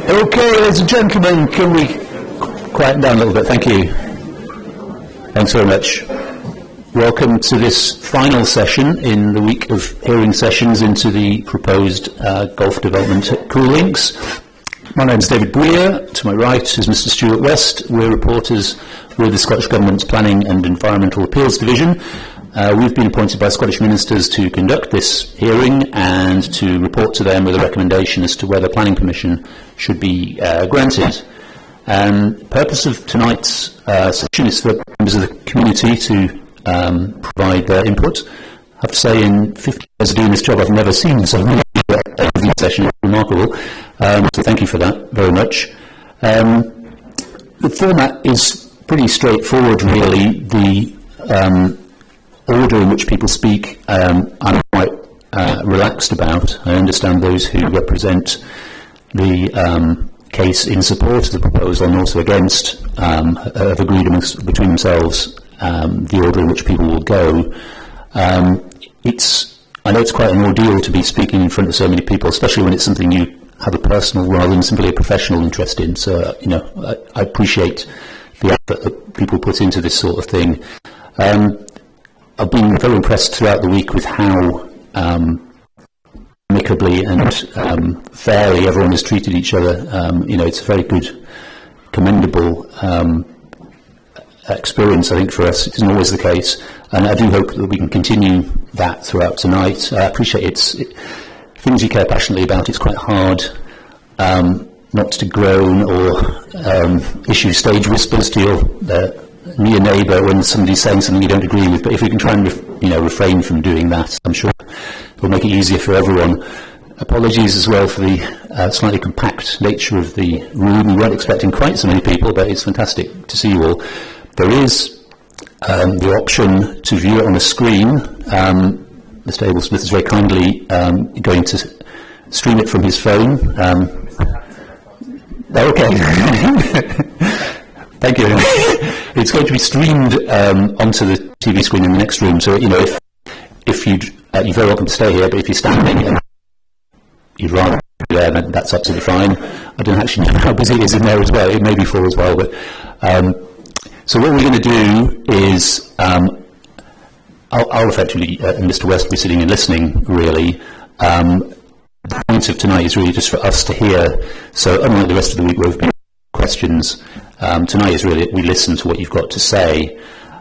Okay, ladies and gentlemen, can we quieten down a little bit? Thank you. Thanks very much. Welcome to this final session in the week of hearing sessions into the proposed golf development at Coul Links. My name is David Breer. To my right is Mr. Stuart West. We're reporters with the Scottish Government's Planning and Environmental Appeals Division. We've been appointed by Scottish ministers to conduct this hearing and to report to them with a recommendation as to whether planning permission should be granted. The purpose of tonight's session is for members of the community to provide their input. I have to say, in 50 years of doing this job, I've never seen so many every session. It's remarkable. So thank you for that very much. The format is pretty straightforward, really. The order in which people speak, I'm quite relaxed about. I understand those who represent the case in support of the proposal and also against have agreed between themselves the order in which people will go. I know it's quite an ordeal to be speaking in front of so many people, especially when it's something you have a personal rather than simply a professional interest in. So, I appreciate the effort that people put into this sort of thing. I've been very impressed throughout the week with how amicably and fairly everyone has treated each other. It's a very good, commendable experience, I think, for us. It isn't always the case, and I do hope that we can continue that throughout tonight. I appreciate things you care passionately about. It's quite hard not to groan or issue stage whispers to your near neighbour when somebody's saying something you don't agree with. But if we can try and refrain from doing that, I'm sure it will make it easier for everyone. Apologies as well for the slightly compact nature of the room. We weren't expecting quite so many people, but it's fantastic to see you all. There is the option to view it on a screen. Mr. Ablesmith is very kindly going to stream it from his phone. Okay. Thank you. It's going to be streamed onto the TV screen in the next room. So, if you're very welcome to stay here, but if you're standing and you'd rather be there, then that's absolutely fine. I don't actually know how busy it is in there as well. It may be full as well. But so what we're going to do is I'll effectively, and Mr. West will be sitting and listening, really. The point of tonight is really just for us to hear. So unlike the rest of the week where we've been questions, tonight is really we listen to what you've got to say.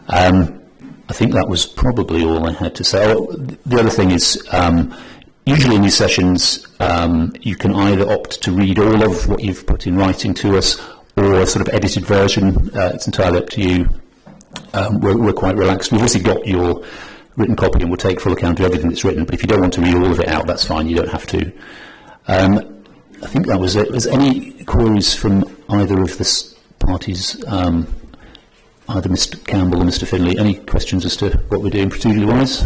I think that was probably all I had to say. The other thing is, usually in these sessions, you can either opt to read all of what you've put in writing to us, or a sort of edited version. It's entirely up to you. We're quite relaxed. We've obviously got your written copy, and we'll take full account of everything that's written. But if you don't want to read all of it out, that's fine. You don't have to. I think that was it. Was any queries from either of the parties, either Mr. Campbell or Mr. Finlay? Any questions as to what we're doing procedurally-wise?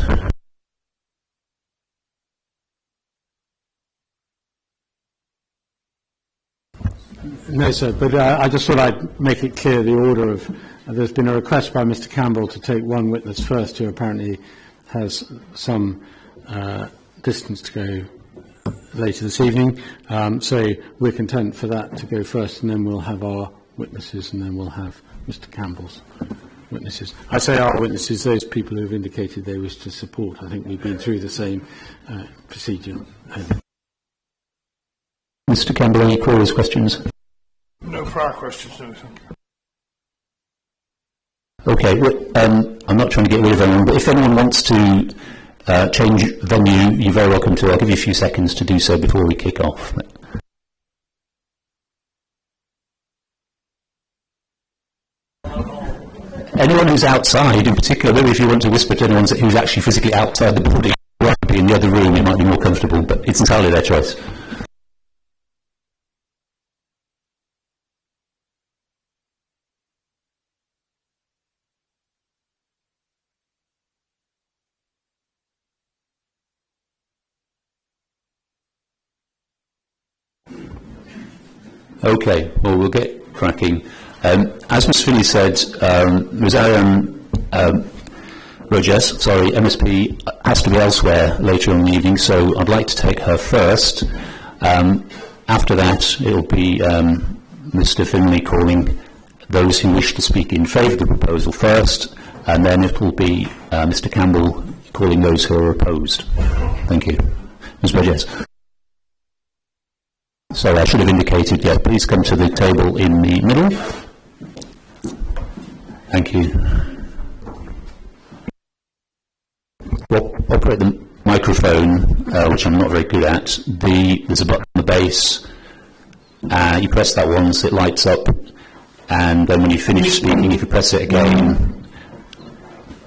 No, sir, but I just thought I'd make it clear the order of... there's been a request by Mr. Campbell to take one witness first, who apparently has some distance to go later this evening. So we're content for that to go first, and then we'll have our witnesses, and then we'll have Mr. Campbell's witnesses. I say our witnesses, those people who have indicated they wish to support. I think we've been through the same procedure. Mr. Campbell, any queries, questions? No prior questions, no. Okay, well, I'm not trying to get rid of anyone, but if anyone wants to change venue, you're very welcome to. I'll give you a few seconds to do so before we kick off. Anyone who's outside, in particular, maybe if you want to whisper to anyone who's actually physically outside the building, or be in the other room, it might be more comfortable, but it's entirely their choice. Okay, well, we'll get cracking. As Ms. Finlay said, Ms. Rogers, MSP, has to be elsewhere later on in the evening, so I'd like to take her first. And After that, it will be Mr. Finlay calling those who wish to speak in favour of the proposal first, and then it will be Mr. Campbell calling those who are opposed. Thank you. Ms. Burgess. Sorry, I should have indicated, yeah, please come to the table in the middle. Thank you. Well, operate the microphone, which I'm not very good at. There's a button on the base. You press that once, it lights up, and then when you finish speaking, if you press it again,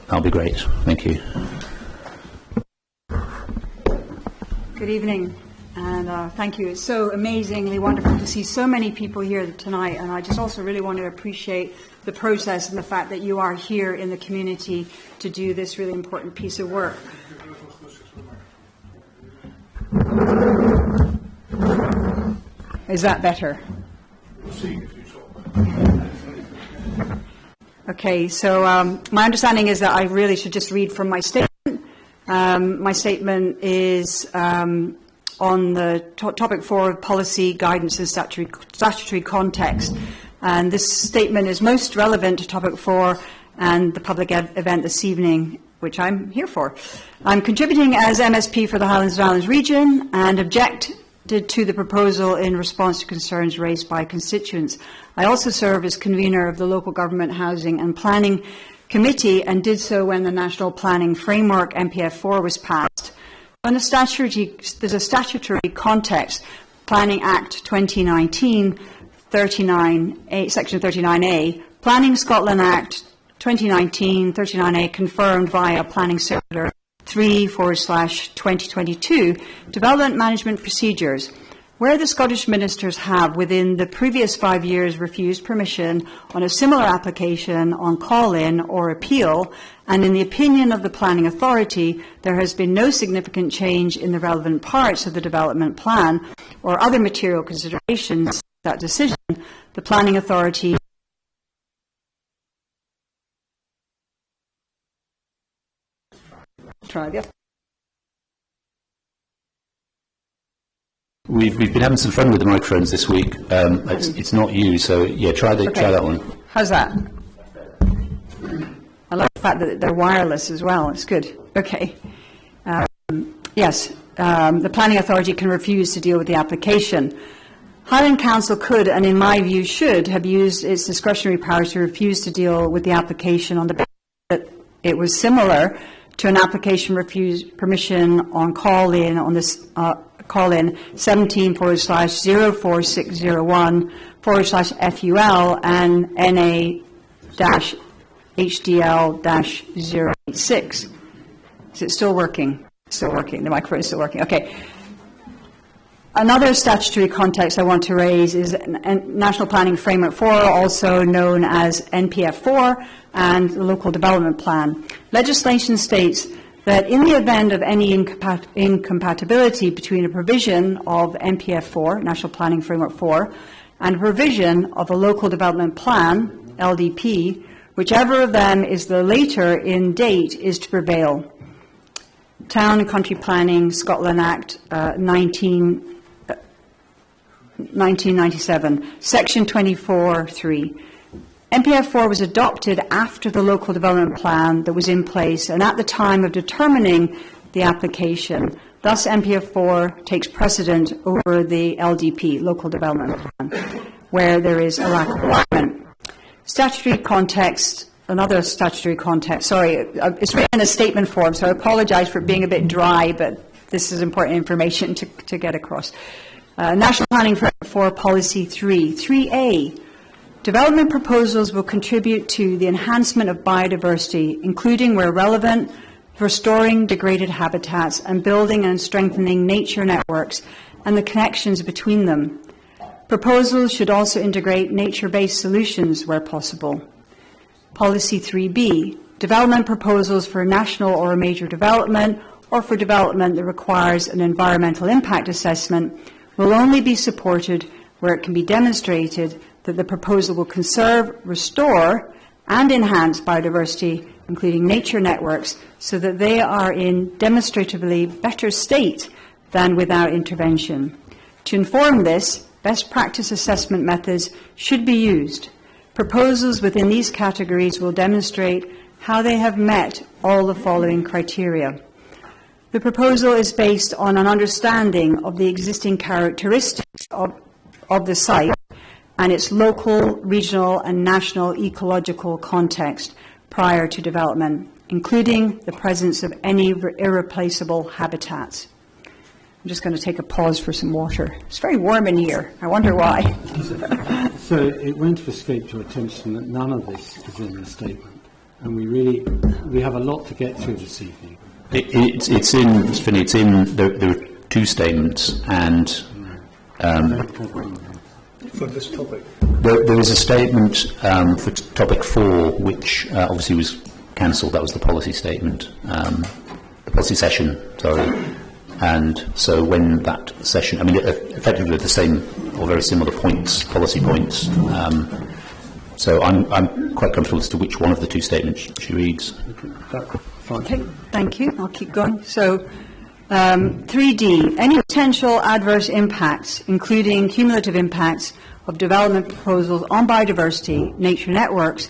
that'll be great. Thank you. Good evening, and thank you. It's so amazingly wonderful to see so many people here tonight, and I just also really want to appreciate the process and the fact that you are here in the community to do this really important piece of work. Is that better? Okay, so my understanding is that I really should just read from my statement. My statement is on the topic 4 of policy, guidance and statutory context. And this statement is most relevant to topic 4 and the public event this evening, which I'm here for. I'm contributing as MSP for the Highlands and Islands region and objected to the proposal in response to concerns raised by constituents. I also serve as convener of the Local Government Housing and Planning Committee and did so when the National Planning Framework NPF4 was passed. There's a statutory context. Planning Act 2019, 39A, Section 39A, Planning Scotland Act 2019-39A confirmed via Planning Circular 3/2022 Development Management Procedures, where the Scottish ministers have, within the previous 5 years, refused permission on a similar application on call-in or appeal, and in the opinion of the planning authority, there has been no significant change in the relevant parts of the development plan or other material considerations of that decision, the planning authority try the other. We've been having some fun with the microphones this week. It's not you, so yeah, try that one. How's that? I like the fact that they're wireless as well. It's good. Okay. Yes, the planning authority can refuse to deal with the application. Highland Council could, and in my view should, have used its discretionary power to refuse to deal with the application on the basis that it was similar to an application permission on call-in on this call-in 17/04601/FUL and NA-HDL-086. Is it still working? Still working. The microphone is still working. Okay. Another statutory context I want to raise is National Planning Framework 4, also known as NPF4, and the Local Development Plan. Legislation states that in the event of any incompatibility between a provision of NPF4, National Planning Framework 4, and a provision of a Local Development Plan, LDP, whichever of them is the later in date is to prevail. Town and Country Planning, Scotland Act 1997, Section 24(3). NPF4 was adopted after the local development plan that was in place and at the time of determining the application. Thus, NPF4 takes precedent over the LDP, Local Development Plan, where there is a lack of alignment. Statutory context, another statutory context, sorry, it's written in a statement form, so I apologize for being a bit dry, but this is important information to get across. National Planning for Policy 3A. Development proposals will contribute to the enhancement of biodiversity, including where relevant, restoring degraded habitats and building and strengthening nature networks and the connections between them. Proposals should also integrate nature-based solutions where possible. Policy 3B. Development proposals for national or a major development or for development that requires an environmental impact assessment will only be supported where it can be demonstrated that the proposal will conserve, restore, and enhance biodiversity, including nature networks, so that they are in demonstratively better state than without intervention. To inform this, best practice assessment methods should be used. Proposals within these categories will demonstrate how they have met all the following criteria. The proposal is based on an understanding of the existing characteristics of the site and its local, regional and national ecological context prior to development, including the presence of any irreplaceable habitats. I'm just going to take a pause for some water. It's very warm in here. I wonder why. So it won't have escaped your attention that none of this is in the statement, and we have a lot to get through this evening. It's in, there are two statements, and For this topic. there is a statement for topic 4, which obviously was cancelled. That was the policy statement, the policy session, sorry. And so when that session, I mean, effectively the same or very similar points, policy points. So I'm quite comfortable as to which one of the two statements she reads. Okay, thank you. I'll keep going. So 3D, any potential adverse impacts, including cumulative impacts of development proposals on biodiversity, nature networks,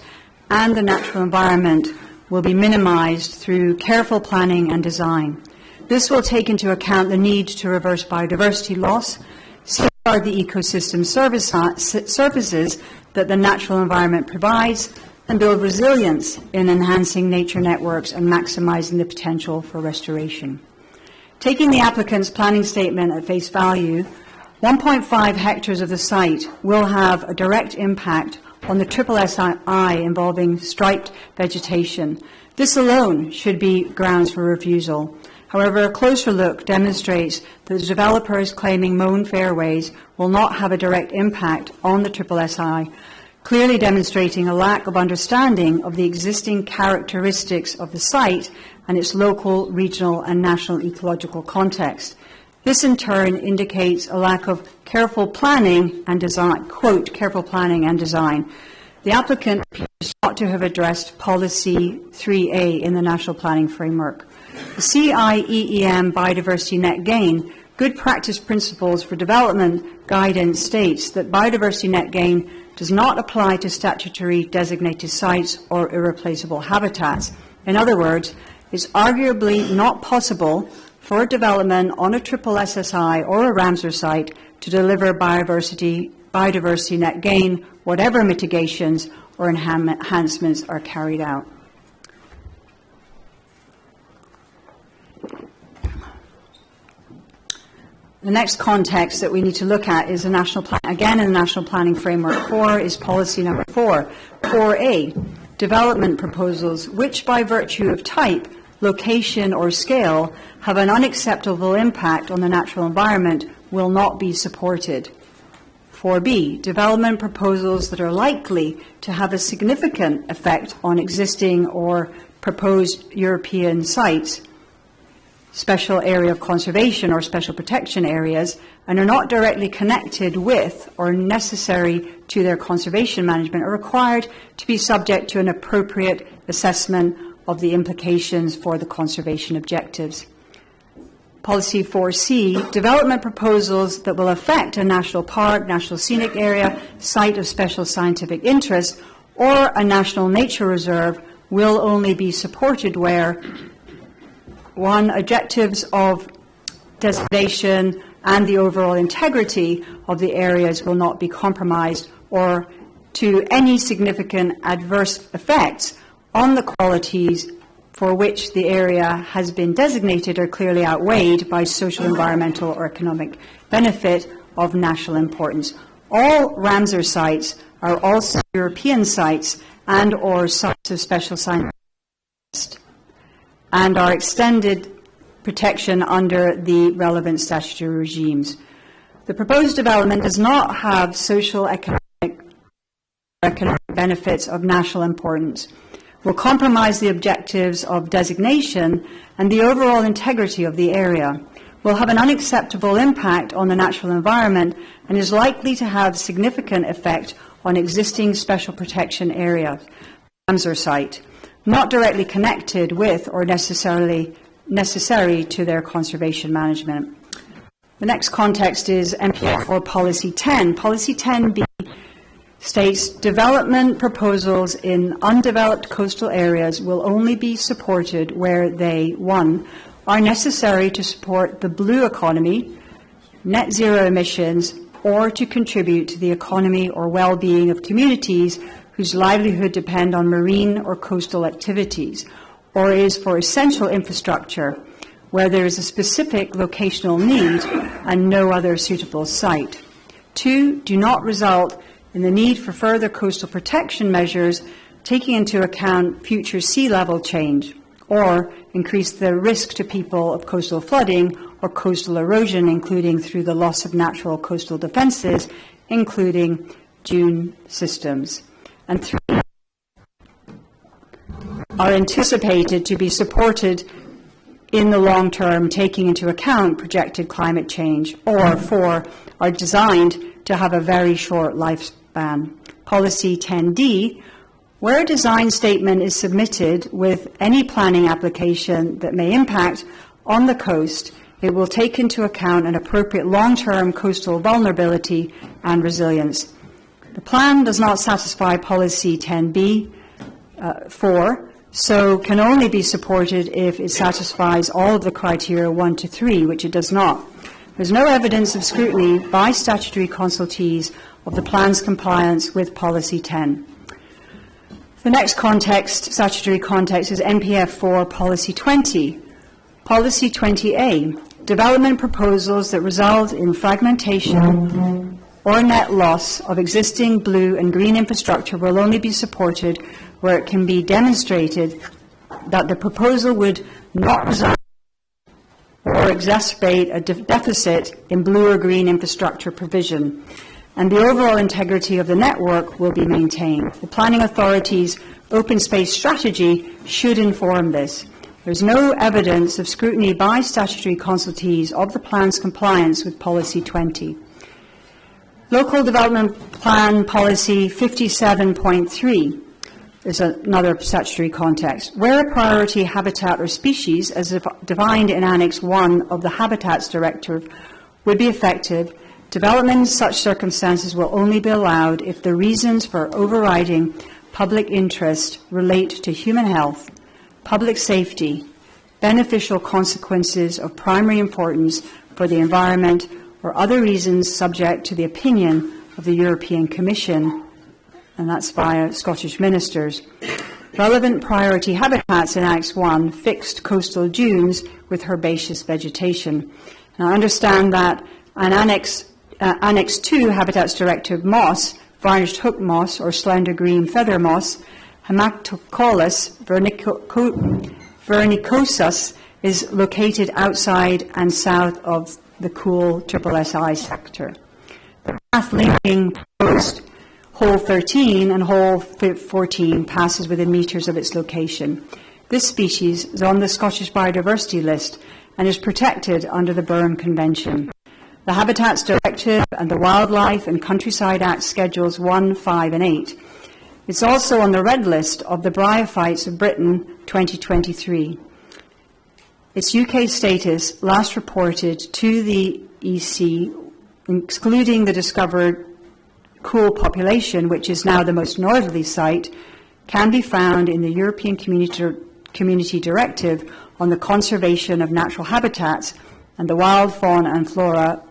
and the natural environment will be minimized through careful planning and design. This will take into account the need to reverse biodiversity loss, safeguard the ecosystem services that the natural environment provides, and build resilience in enhancing nature networks and maximizing the potential for restoration. Taking the applicant's planning statement at face value, 1.5 hectares of the site will have a direct impact on the SSI involving striped vegetation. This alone should be grounds for refusal. However, a closer look demonstrates that the developers claiming mown fairways will not have a direct impact on the SSI, clearly demonstrating a lack of understanding of the existing characteristics of the site and its local, regional and national ecological context. This in turn indicates a lack of careful planning and design, quote, careful planning and design. The applicant appears not to have addressed policy 3A in the National Planning Framework. The CIEEM Biodiversity Net Gain Good Practice Principles for Development guidance states that biodiversity net gain does not apply to statutory designated sites or irreplaceable habitats. In other words, it's arguably not possible for development on a triple SSI or a Ramsar site to deliver biodiversity net gain, whatever mitigations or enhancements are carried out. The next context that we need to look at is the national plan. Again, in the National Planning Framework 4 is policy number 4. 4A, development proposals which by virtue of type, location or scale have an unacceptable impact on the natural environment will not be supported. 4B, development proposals that are likely to have a significant effect on existing or proposed European sites, special area of conservation or special protection areas, and are not directly connected with or necessary to their conservation management, are required to be subject to an appropriate assessment of the implications for the conservation objectives. Policy 4C, development proposals that will affect a national park, national scenic area, site of special scientific interest, or a national nature reserve will only be supported where 1, objectives of designation and the overall integrity of the areas will not be compromised, or 2, any significant adverse effects on the qualities for which the area has been designated are clearly outweighed by social, environmental or economic benefit of national importance. All Ramsar sites are also European sites and or sites of special scientific interest and are extended protection under the relevant statutory regimes. The proposed development does not have social, economic benefits of national importance, will compromise the objectives of designation and the overall integrity of the area, will have an unacceptable impact on the natural environment, and is likely to have significant effect on existing special protection areas, Ramsar site, not directly connected with or necessary to their conservation management. The next context is NPF or Policy 10. Policy 10B states development proposals in undeveloped coastal areas will only be supported where they, 1, are necessary to support the blue economy, net zero emissions, or to contribute to the economy or well-being of communities whose livelihood depend on marine or coastal activities, or is for essential infrastructure where there is a specific locational need and no other suitable site. 2, do not result in the need for further coastal protection measures taking into account future sea level change, or increase the risk to people of coastal flooding or coastal erosion, including through the loss of natural coastal defences, including dune systems. And 3, are anticipated to be supported in the long term, taking into account projected climate change, or 4, are designed to have a very short lifespan. Policy 10D, where a design statement is submitted with any planning application that may impact on the coast, it will take into account an appropriate long-term coastal vulnerability and resilience. The plan does not satisfy Policy 10B 4, so can only be supported if it satisfies all of the criteria 1 to 3, which it does not. There's no evidence of scrutiny by statutory consultees of the plan's compliance with Policy 10. The next context, statutory context, is NPF 4 Policy 20. Policy 20A, development proposals that result in fragmentation or net loss of existing blue and green infrastructure will only be supported where it can be demonstrated that the proposal would not result or exacerbate a deficit in blue or green infrastructure provision, and the overall integrity of the network will be maintained. The planning authority's open space strategy should inform this. There's no evidence of scrutiny by statutory consultees of the plan's compliance with Policy 20. Local Development Plan Policy 57.3 is another statutory context. Where a priority habitat or species, as defined in Annex 1 of the Habitats Directive, would be effective, development in such circumstances will only be allowed if the reasons for overriding public interest relate to human health, public safety, beneficial consequences of primary importance for the environment, or other reasons subject to the opinion of the European Commission, and that's via Scottish ministers. Relevant priority habitats in Annex 1 fixed coastal dunes with herbaceous vegetation. Now, I understand that an Annex 2 Habitats Directive moss, varnished hook moss or slender green feather moss, Haematococcus vernicosus, is located outside and south of the Coul SSSI sector. The path linking proposed Hole 13 and Hole 14 passes within metres of its location. This species is on the Scottish Biodiversity List and is protected under the Berne Convention. The Habitats Directive and the Wildlife and Countryside Act Schedules 1, 5 and 8. It's also on the Red List of the Bryophytes of Britain 2023. Its UK status, last reported to the EC, excluding the discovered Coul population, which is now the most northerly site, can be found in the European Community Directive on the Conservation of Natural Habitats and the Wild Fauna and Flora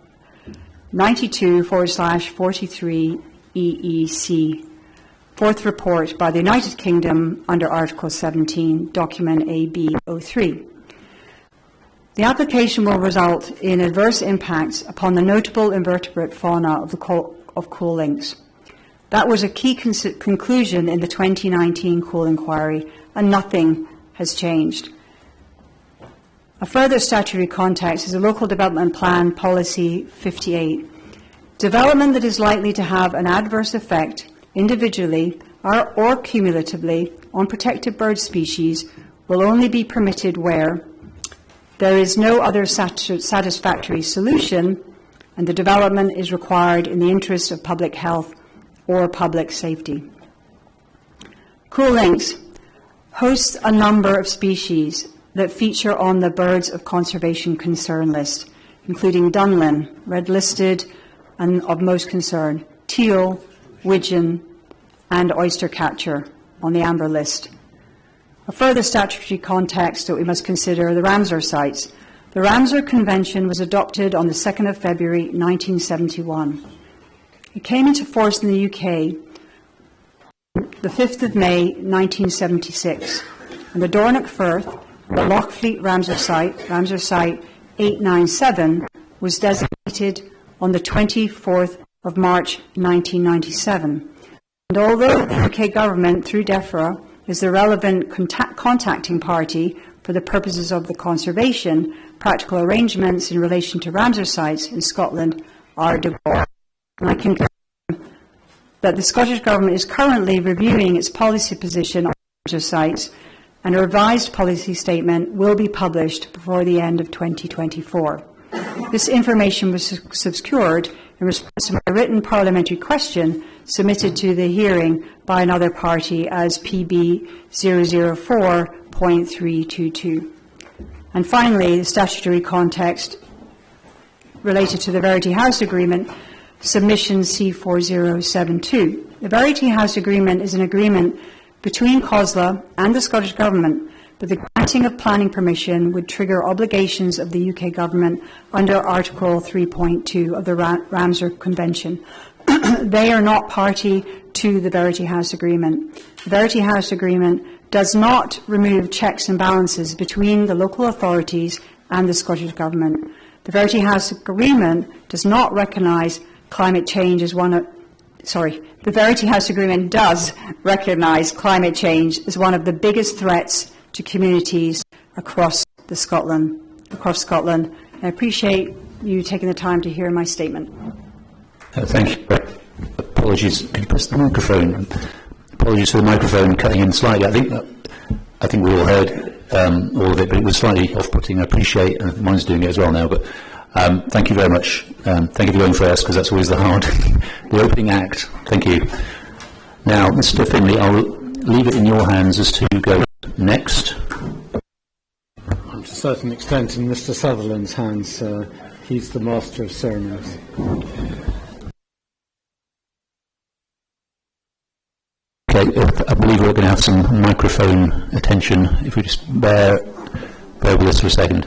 92/43 EEC. Fourth report by the United Kingdom under Article 17, document AB03. The application will result in adverse impacts upon the notable invertebrate fauna of Coul Links. That was a key conclusion in the 2019 Coul inquiry, and nothing has changed. A further statutory context is a Local Development Plan Policy 58. Development that is likely to have an adverse effect individually or cumulatively on protected bird species will only be permitted where there is no other satisfactory solution and the development is required in the interest of public health or public safety. Coul Links hosts a number of species that feature on the Birds of Conservation Concern list. including Dunlin, red listed and of most concern, teal, widgeon and oystercatcher on the amber list. A further statutory context that we must consider are the Ramsar sites. The Ramsar Convention was adopted on the 2nd of February 1971. It came into force in the UK the 5th of May 1976, and the Dornoch Firth, the Lochfleet Ramsar site 897, was designated on the 24th of March 1997. And although the UK government, through DEFRA, is the relevant contacting party for the purposes of the conservation, practical arrangements in relation to Ramsar sites in Scotland are devolved. And I can confirm that the Scottish Government is currently reviewing its policy position on Ramsar sites, and a revised policy statement will be published before the end of 2024. This information was secured in response to my written parliamentary question submitted to the hearing by another party as PB 004.322. And finally, the statutory context related to the Verity House Agreement, submission C4072. The Verity House Agreement is an agreement between COSLA and the Scottish Government, but the granting of planning permission would trigger obligations of the UK Government under Article 3.2 of the Ramsar Convention. They are not party to the Verity House Agreement. The Verity House Agreement does not remove checks and balances between the local authorities and the Scottish Government. The Verity House Agreement does not recognise climate change as one of the Verity House Agreement does recognise climate change as one of the biggest threats to communities across Scotland. I appreciate you taking the time to hear my statement. Thank you. Apologies. Could you press the microphone? Apologies for the microphone cutting in slightly. I think we all heard all of it, but it was slightly off-putting. I appreciate, and mine's doing it as well now. But thank you very much. Thank you for going first, because that's always the opening act. Thank you. Now, Mr. Finlay, I'll leave it in your hands as to who goes next. To a certain extent in Mr. Sutherland's hands. He's the master of ceremonies. Okay, I believe we're going to have some microphone attention. If we just bear with us for a second.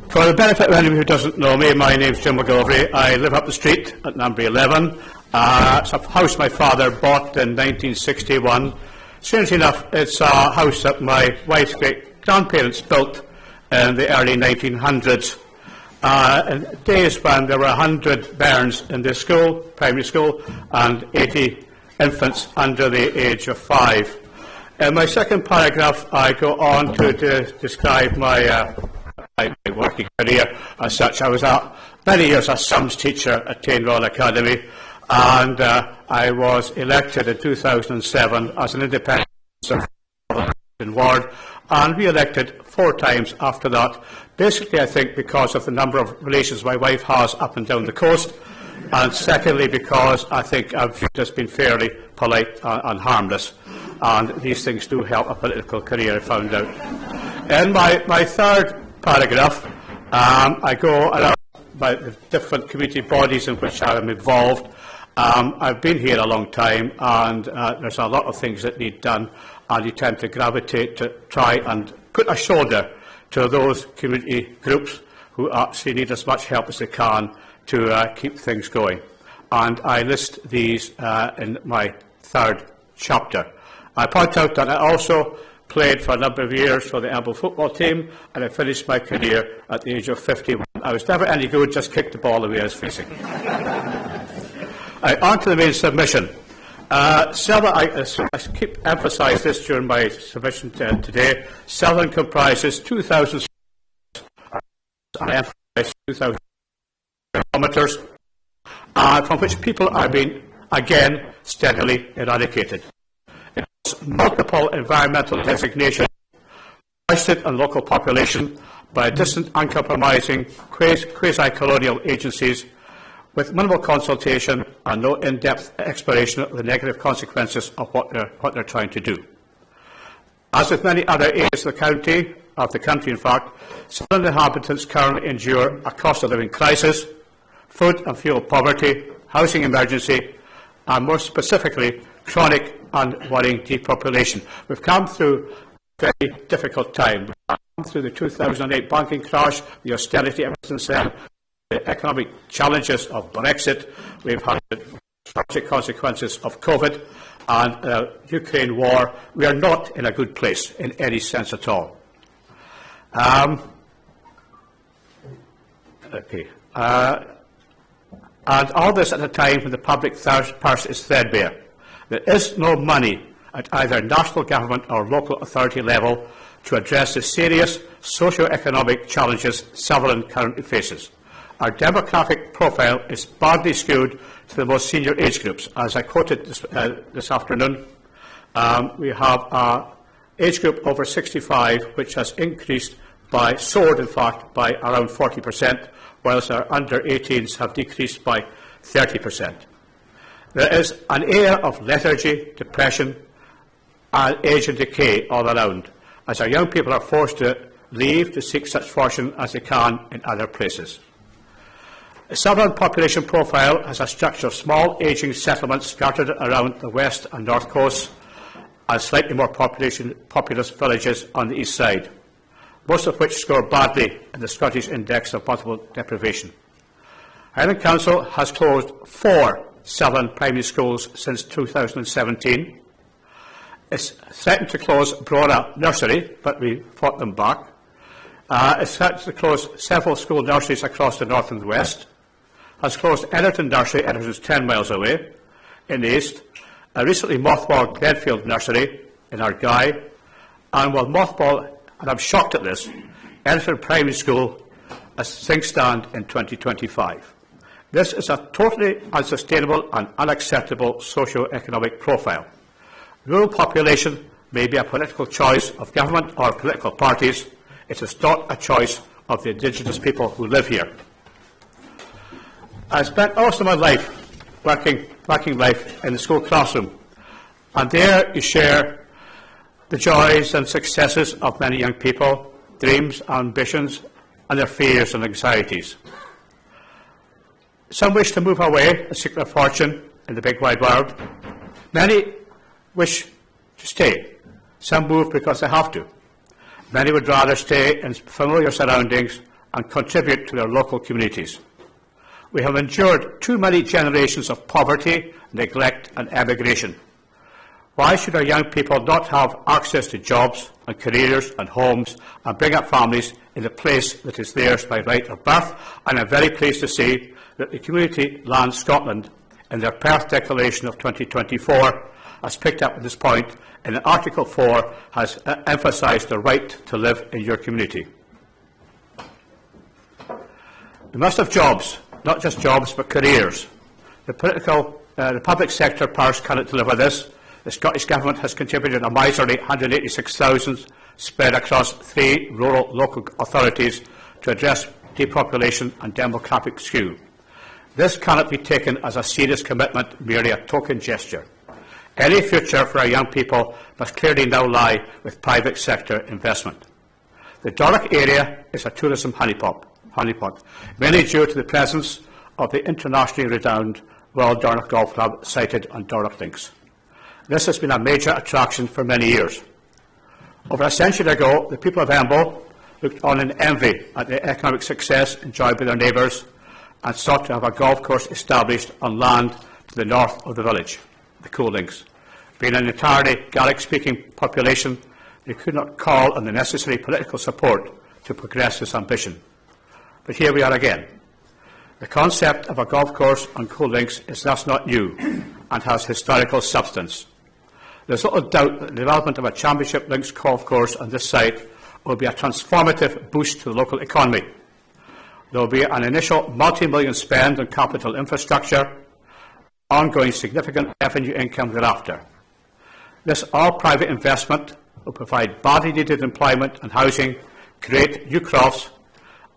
For the benefit of anyone who doesn't know me, my name's Jim McGilvery. I live up the street at number 11. It's a house my father bought in 1961. Strangely enough, it's a house that my wife's great-grandparents built in the early 1900s. In days when there were 100 bairns in this school, primary school, and 80 infants under the age of 5. In my second paragraph, I go on to describe my working career as such. I was many years a sums teacher at Tane Royal Academy, and I was elected in 2007 as an independent ward, and re-elected 4 times after that. Basically, I think because of the number of relations my wife has up and down the coast, and secondly because I think I've just been fairly polite and harmless, and these things do help a political career, I found out. In my third paragraph, I go around by the different community bodies in which I am involved. I've been here a long time, and there's a lot of things that need done, and you tend to gravitate to try and put a shoulder to those community groups who actually need as much help as they can to keep things going. And I list these in my third chapter. I point out that I also played for a number of years for the Amble football team, and I finished my career at the age of 51. I was never any good, just kicked the ball the way I was facing. On to the main submission. I keep emphasise this during my submission today. Southern comprises 2,000 kilometres, from which people are being, again, steadily eradicated. It has multiple environmental designations, foisted on local population by distant, uncompromising, quasi-colonial agencies with minimal consultation and no in-depth exploration of the negative consequences of what they're trying to do. As with many other areas of the country, in fact, southern inhabitants currently endure a cost of living crisis, food and fuel poverty, housing emergency, and more specifically, chronic and worrying depopulation. We've come through a very difficult time. We've come through the 2008 banking crash, the austerity ever since then, the economic challenges of Brexit. We've had the tragic consequences of COVID and the Ukraine war. We are not in a good place in any sense at all. And all this at a time when the public purse is threadbare. There is no money at either national government or local authority level to address the serious socio-economic challenges Sutherland currently faces. Our demographic profile is badly skewed to the most senior age groups. As I quoted this afternoon, we have an age group over 65, which has soared in fact, by around 40%, whilst our under 18s have decreased by 30%. There is an air of lethargy, depression, and age and decay all around, as our young people are forced to leave to seek such fortune as they can in other places. The Sutherland population profile has a structure of small, ageing settlements scattered around the west and north coasts, and slightly more populous villages on the east side, most of which score badly in the Scottish Index of Multiple Deprivation. Highland Council has closed 4 Sutherland primary schools since 2017. It's threatened to close Brora Nursery, but we fought them back. It's threatened to close several school nurseries across the north and the west. Has closed Ennerton Nursery, Ennerton's 10 miles away, in the east. A recently mothballed Glenfield Nursery in Argyll, and will mothball, and I'm shocked at this, Ennerton Primary School as things stand in 2025. This is a totally unsustainable and unacceptable socio-economic profile. Rural population may be a political choice of government or political parties. It is not a choice of the Indigenous people who live here. I spent most of my life, working life, in the school classroom, and there you share the joys and successes of many young people, dreams, ambitions, and their fears and anxieties. Some wish to move away and seek their fortune in the big wide world. Many wish to stay. Some move because they have to. Many would rather stay in familiar surroundings and contribute to their local communities. We have endured too many generations of poverty, neglect and emigration. Why should our young people not have access to jobs and careers and homes and bring up families in a place that is theirs by right of birth? And I'm very pleased to see that the Community Land Scotland, in their Perth Declaration of 2024, has picked up at this point, and in Article 4 has emphasised the right to live in your community. We must have jobs, not just jobs but careers. The public sector purse cannot deliver this. The Scottish Government has contributed a miserly $186,000 spread across 3 rural local authorities to address depopulation and demographic skew. This cannot be taken as a serious commitment, merely a token gesture. Any future for our young people must clearly now lie with private sector investment. The Dornoch area is a tourism honeypot, mainly due to the presence of the internationally renowned Royal Dornoch Golf Club sited on Dornoch Links. This has been a major attraction for many years. Over a century ago, the people of Emble looked on in envy at the economic success enjoyed by their neighbours and sought to have a golf course established on land to the north of the village, the Coul Links. Being an entirely Gaelic-speaking population, they could not call on the necessary political support to progress this ambition. But here we are again. The concept of a golf course on Coul Links is thus not new and has historical substance. There is little doubt that the development of a Championship Links golf course on this site will be a transformative boost to the local economy. There will be an initial multi-million spend on capital infrastructure, ongoing significant revenue income thereafter. This all-private investment will provide badly needed employment and housing, create new crofts,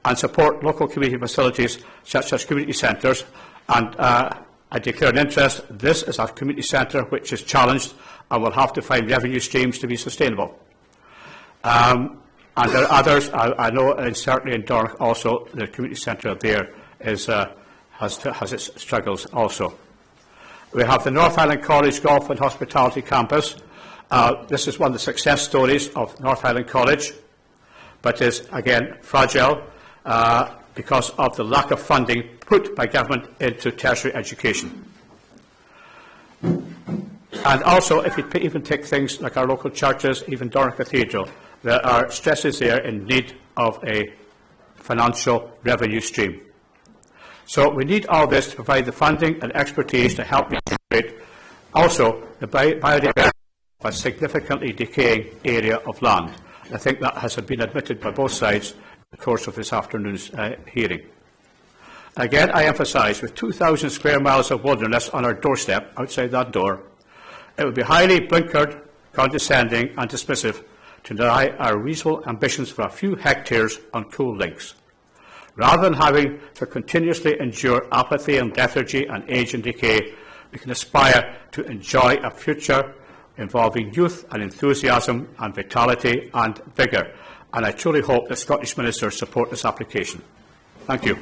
and support local community facilities such as community centres. And I declare an interest. This is a community centre which is challenged and will have to find revenue streams to be sustainable. And there are others. I know, and certainly in Dornoch also, the community centre there has its struggles also. We have the North Island College Golf and Hospitality Campus. This is one of the success stories of North Island College, but is, again, fragile because of the lack of funding put by government into tertiary education. And also, if you even take things like our local churches, even Dornoch Cathedral, there are stresses there in need of a financial revenue stream. So we need all this to provide the funding and expertise to help integrate also the biodiversity of a significantly decaying area of land. I think that has been admitted by both sides in the course of this afternoon's hearing. Again, I emphasise, with 2,000 square miles of wilderness on our doorstep, outside that door, it would be highly blinkered, condescending and dismissive to deny our reasonable ambitions for a few hectares on Coul Links. Rather than having to continuously endure apathy and lethargy and age and decay, we can aspire to enjoy a future involving youth and enthusiasm and vitality and vigour. And I truly hope that Scottish ministers support this application. Thank you.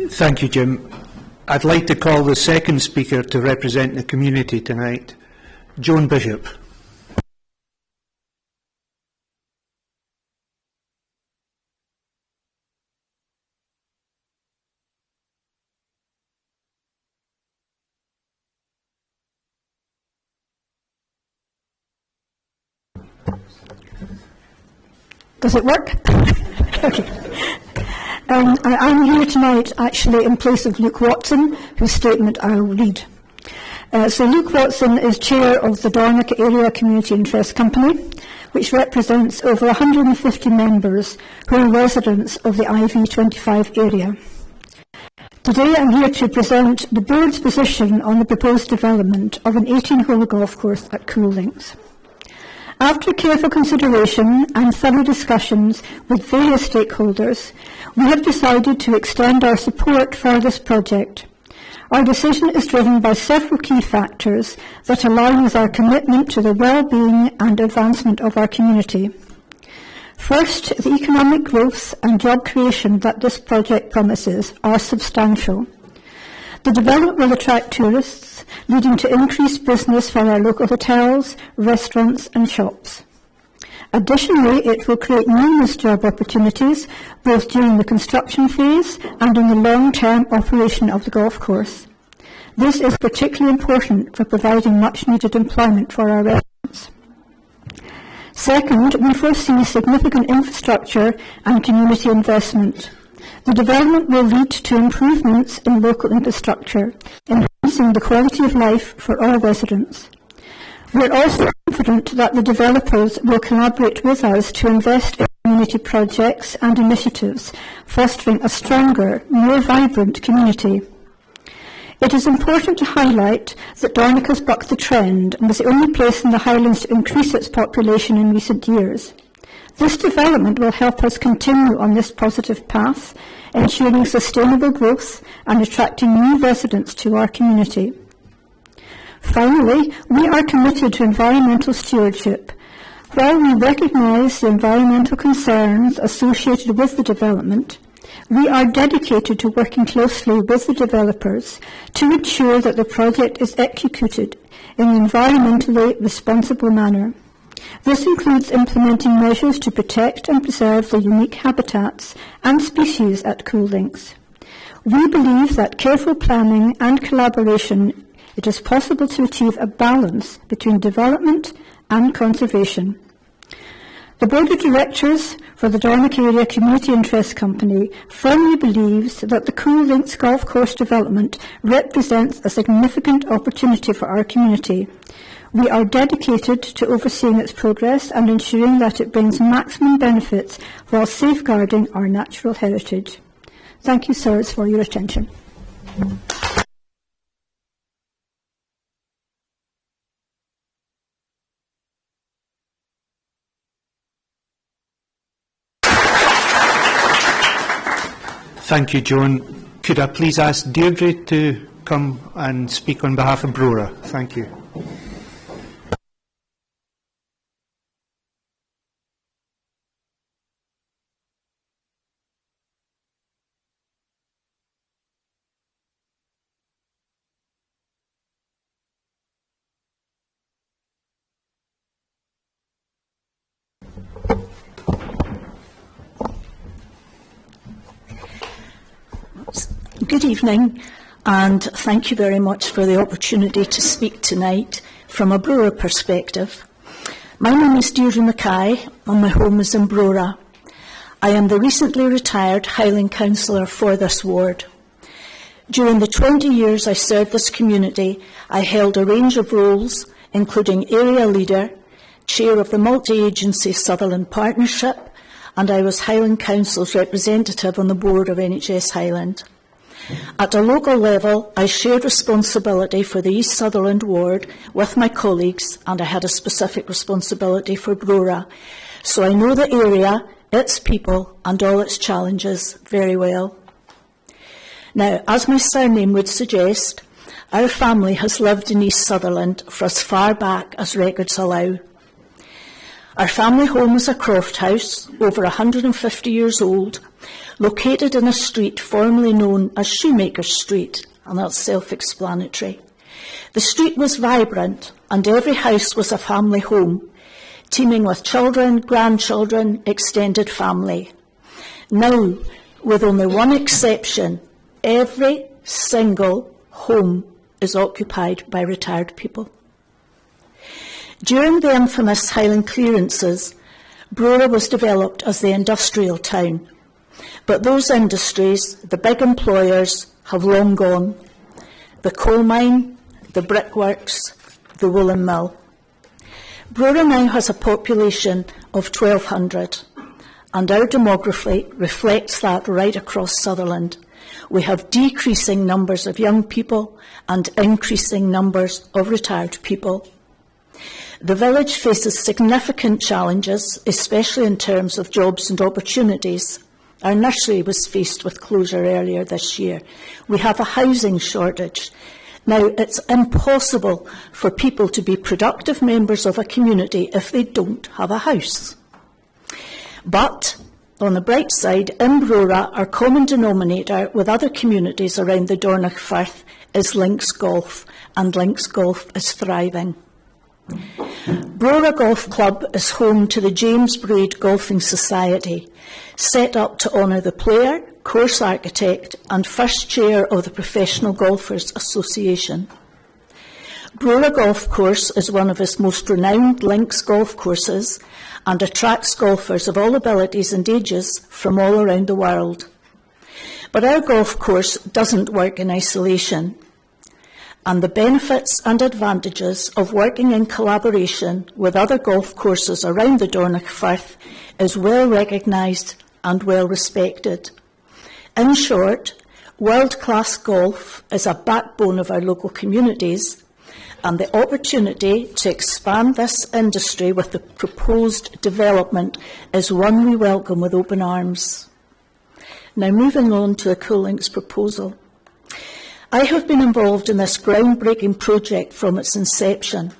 Thank you, Jim. I'd like to call the second speaker to represent the community tonight, Joan Bishop. Does it work? Okay. I'm here tonight actually in place of Luke Watson, whose statement I will read. So Luke Watson is chair of the Dornoch Area Community Interest Company, which represents over 150 members who are residents of the IV25 area. Today I'm here to present the board's position on the proposed development of an 18-hole golf course at Coul Links. After careful consideration and thorough discussions with various stakeholders, we have decided to extend our support for this project. Our decision is driven by several key factors that align with our commitment to the well-being and advancement of our community. First, the economic growth and job creation that this project promises are substantial. The development will attract tourists, leading to increased business for our local hotels, restaurants and shops. Additionally, it will create numerous job opportunities, both during the construction phase and in the long-term operation of the golf course. This is particularly important for providing much-needed employment for our residents. Second, we foresee significant infrastructure and community investment. The development will lead to improvements in local infrastructure, enhancing the quality of life for all residents. We are also confident that the developers will collaborate with us to invest in community projects and initiatives, fostering a stronger, more vibrant community. It is important to highlight that Dornoch has bucked the trend and was the only place in the Highlands to increase its population in recent years. This development will help us continue on this positive path, ensuring sustainable growth and attracting new residents to our community. Finally, we are committed to environmental stewardship. While we recognise the environmental concerns associated with the development, we are dedicated to working closely with the developers to ensure that the project is executed in an environmentally responsible manner. This includes implementing measures to protect and preserve the unique habitats and species at Coul Links. We believe that careful planning and collaboration, it is possible to achieve a balance between development and conservation. The Board of Directors for the Dornoch Area Community Interest Company firmly believes that the Coul Links Golf Course development represents a significant opportunity for our community. We are dedicated to overseeing its progress and ensuring that it brings maximum benefits while safeguarding our natural heritage. Thank you, sirs, for your attention. Thank you, Joan. Could I please ask Deirdre to come and speak on behalf of Brora? Thank you. Good evening, and thank you very much for the opportunity to speak tonight from a Brora perspective. My name is Deirdre Mackay, and my home is in Brora. I am the recently retired Highland Councillor for this ward. During the 20 years I served this community, I held a range of roles, including Area Leader, Chair of the Multi-Agency Sutherland Partnership, and I was Highland Council's representative on the board of NHS Highland. At a local level, I shared responsibility for the East Sutherland ward with my colleagues, and I had a specific responsibility for Brora. So I know the area, its people, and all its challenges very well. Now, as my surname would suggest, our family has lived in East Sutherland for as far back as records allow. Our family home is a croft house, over 150 years old, located in a street formerly known as Shoemaker's Street, and that's self-explanatory. The street was vibrant, and every house was a family home, teeming with children, grandchildren, extended family. Now, with only one exception, every single home is occupied by retired people. During the infamous Highland clearances, Brora was developed as the industrial town. But those industries, the big employers, have long gone. The coal mine, the brickworks, the woolen mill. Brora now has a population of 1,200, and our demography reflects that right across Sutherland. We have decreasing numbers of young people and increasing numbers of retired people. The village faces significant challenges, especially in terms of jobs and opportunities. Our nursery was faced with closure earlier this year. We have a housing shortage. Now, it's impossible for people to be productive members of a community if they don't have a house. But, on the bright side, in Brora, our common denominator with other communities around the Dornoch Firth is links golf, and links golf is thriving. Brora Golf Club is home to the James Braid Golfing Society, set up to honour the player, course architect and first chair of the Professional Golfers Association. Brora Golf Course is one of its most renowned links golf courses and attracts golfers of all abilities and ages from all around the world. But our golf course doesn't work in isolation, and the benefits and advantages of working in collaboration with other golf courses around the Dornoch Firth is well recognised and well respected. In short, world-class golf is a backbone of our local communities, and the opportunity to expand this industry with the proposed development is one we welcome with open arms. Now, moving on to the Coul Links proposal. I have been involved in this groundbreaking project from its inception.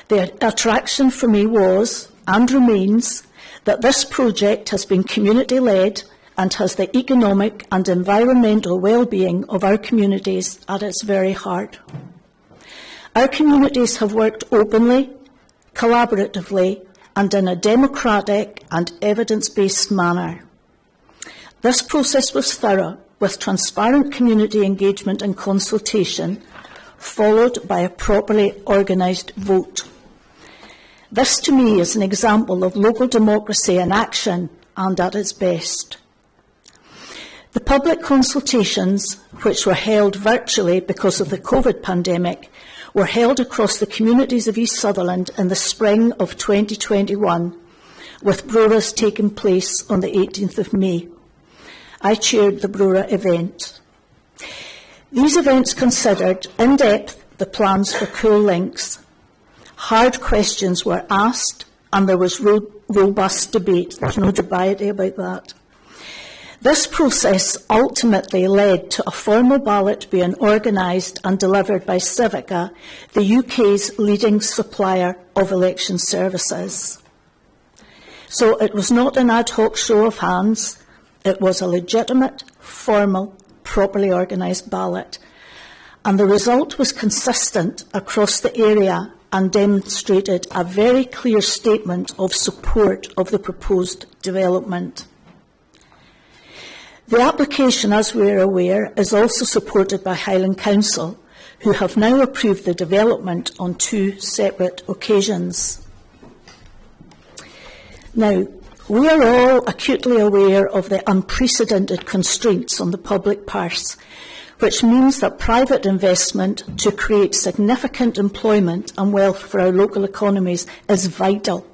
The attraction for me was, and remains, that this project has been community-led and has the economic and environmental well-being of our communities at its very heart. Our communities have worked openly, collaboratively, and in a democratic and evidence-based manner. This process was thorough, with transparent community engagement and consultation, followed by a properly organised vote. This, to me, is an example of local democracy in action and at its best. The public consultations, which were held virtually because of the COVID pandemic, were held across the communities of East Sutherland in the spring of 2021, with Broras taking place on the 18th of May. I chaired the Brora event. These events considered in depth the plans for Coul links. Hard questions were asked and there was robust debate. There's no dubiety about that. This process ultimately led to a formal ballot being organised and delivered by Civica, the UK's leading supplier of election services. So it was not an ad hoc show of hands, it was a legitimate, formal, properly organised ballot. And the result was consistent across the area and demonstrated a very clear statement of support of the proposed development. The application, as we are aware, is also supported by Highland Council, who have now approved the development on 2 separate occasions. Now, we are all acutely aware of the unprecedented constraints on the public purse, which means that private investment to create significant employment and wealth for our local economies is vital.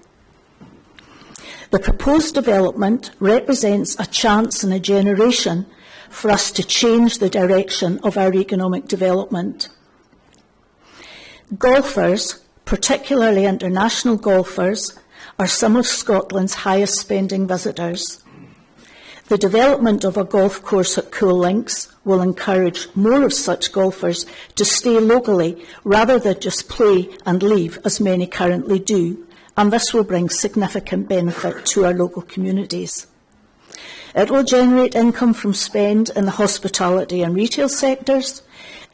The proposed development represents a chance in a generation for us to change the direction of our economic development. Golfers, particularly international golfers, are some of Scotland's highest spending visitors. The development of a golf course at Coul Links will encourage more of such golfers to stay locally rather than just play and leave as many currently do, and this will bring significant benefit to our local communities. It will generate income from spend in the hospitality and retail sectors.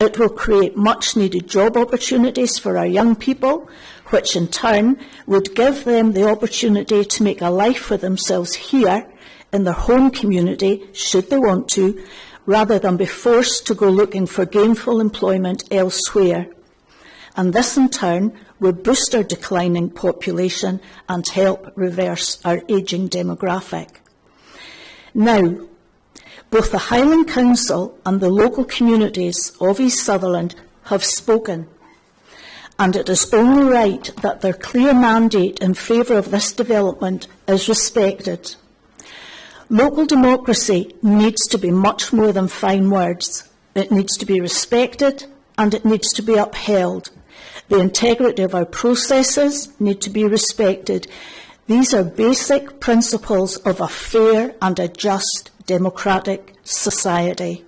It will create much needed job opportunities for our young people, which in turn would give them the opportunity to make a life for themselves here in their home community, should they want to, rather than be forced to go looking for gainful employment elsewhere. And this in turn would boost our declining population and help reverse our ageing demographic. Now, both the Highland Council and the local communities of East Sutherland have spoken, and it is only right that their clear mandate in favour of this development is respected. Local democracy needs to be much more than fine words. It needs to be respected and it needs to be upheld. The integrity of our processes need to be respected. These are basic principles of a fair and a just democratic society.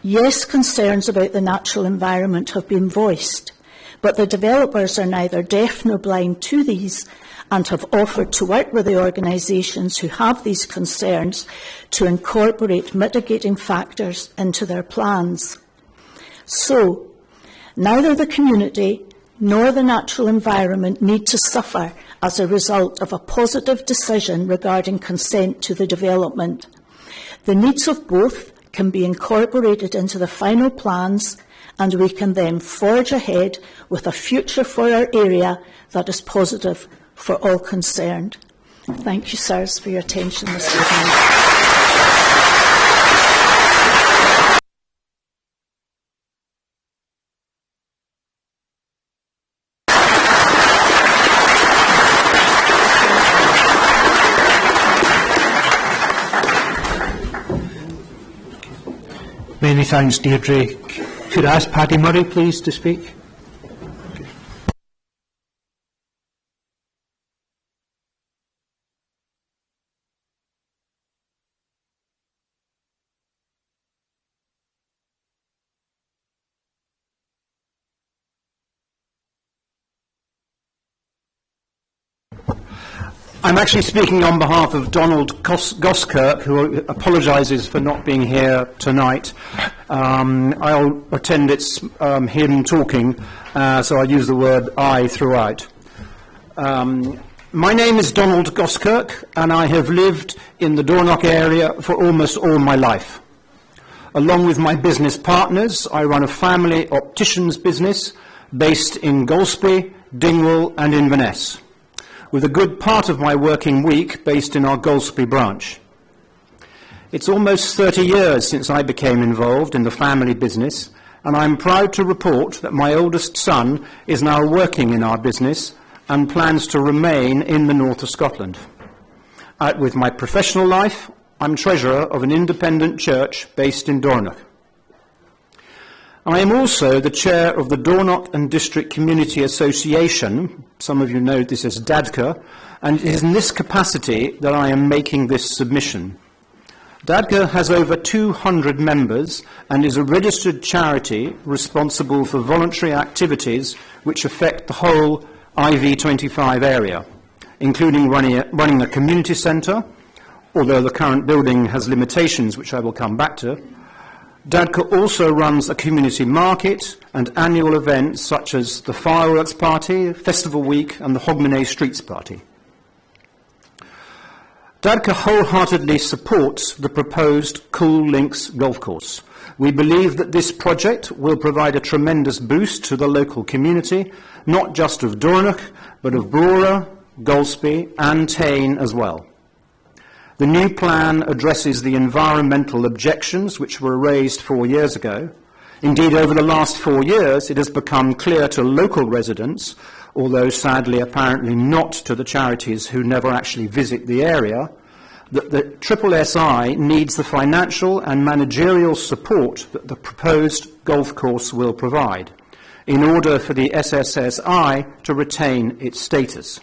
Yes, concerns about the natural environment have been voiced, but the developers are neither deaf nor blind to these and have offered to work with the organisations who have these concerns to incorporate mitigating factors into their plans. So, neither the community nor the natural environment need to suffer as a result of a positive decision regarding consent to the development. The needs of both can be incorporated into the final plans, and we can then forge ahead with a future for our area that is positive for all concerned. Thank you, sirs, for your attention this evening. Many thanks, Deirdre. Could I ask Paddy Murray, please, to speak? I'm actually speaking on behalf of Donald Goskirk, who apologises for not being here tonight. I'll pretend it's him talking, so I use the word I throughout. My name is Donald Goskirk, and I have lived in the Dornoch area for almost all my life. Along with my business partners, I run a family opticians business based in Golspie, Dingwall and Inverness, with a good part of my working week based in our Golspie branch. It's almost 30 years since I became involved in the family business, and I'm proud to report that my oldest son is now working in our business and plans to remain in the north of Scotland. With my professional life, I'm treasurer of an independent church based in Dornoch. I am also the chair of the Dornoch and District Community Association. Some of you know this as DADCA, and it is in this capacity that I am making this submission. DADCA has over 200 members and is a registered charity responsible for voluntary activities which affect the whole IV25 area, including running a community centre, although the current building has limitations which I will come back to. DADCA also runs a community market and annual events such as the Fireworks Party, Festival Week and the Hogmanay Streets Party. DADCA wholeheartedly supports the proposed Coul Links golf course. We believe that this project will provide a tremendous boost to the local community, not just of Dornoch, but of Brora, Golspie and Tain as well. The new plan addresses the environmental objections which were raised 4 years ago. Indeed, over the last 4 years, it has become clear to local residents, although sadly apparently not to the charities who never actually visit the area, that the SSSI needs the financial and managerial support that the proposed golf course will provide in order for the SSSI to retain its status.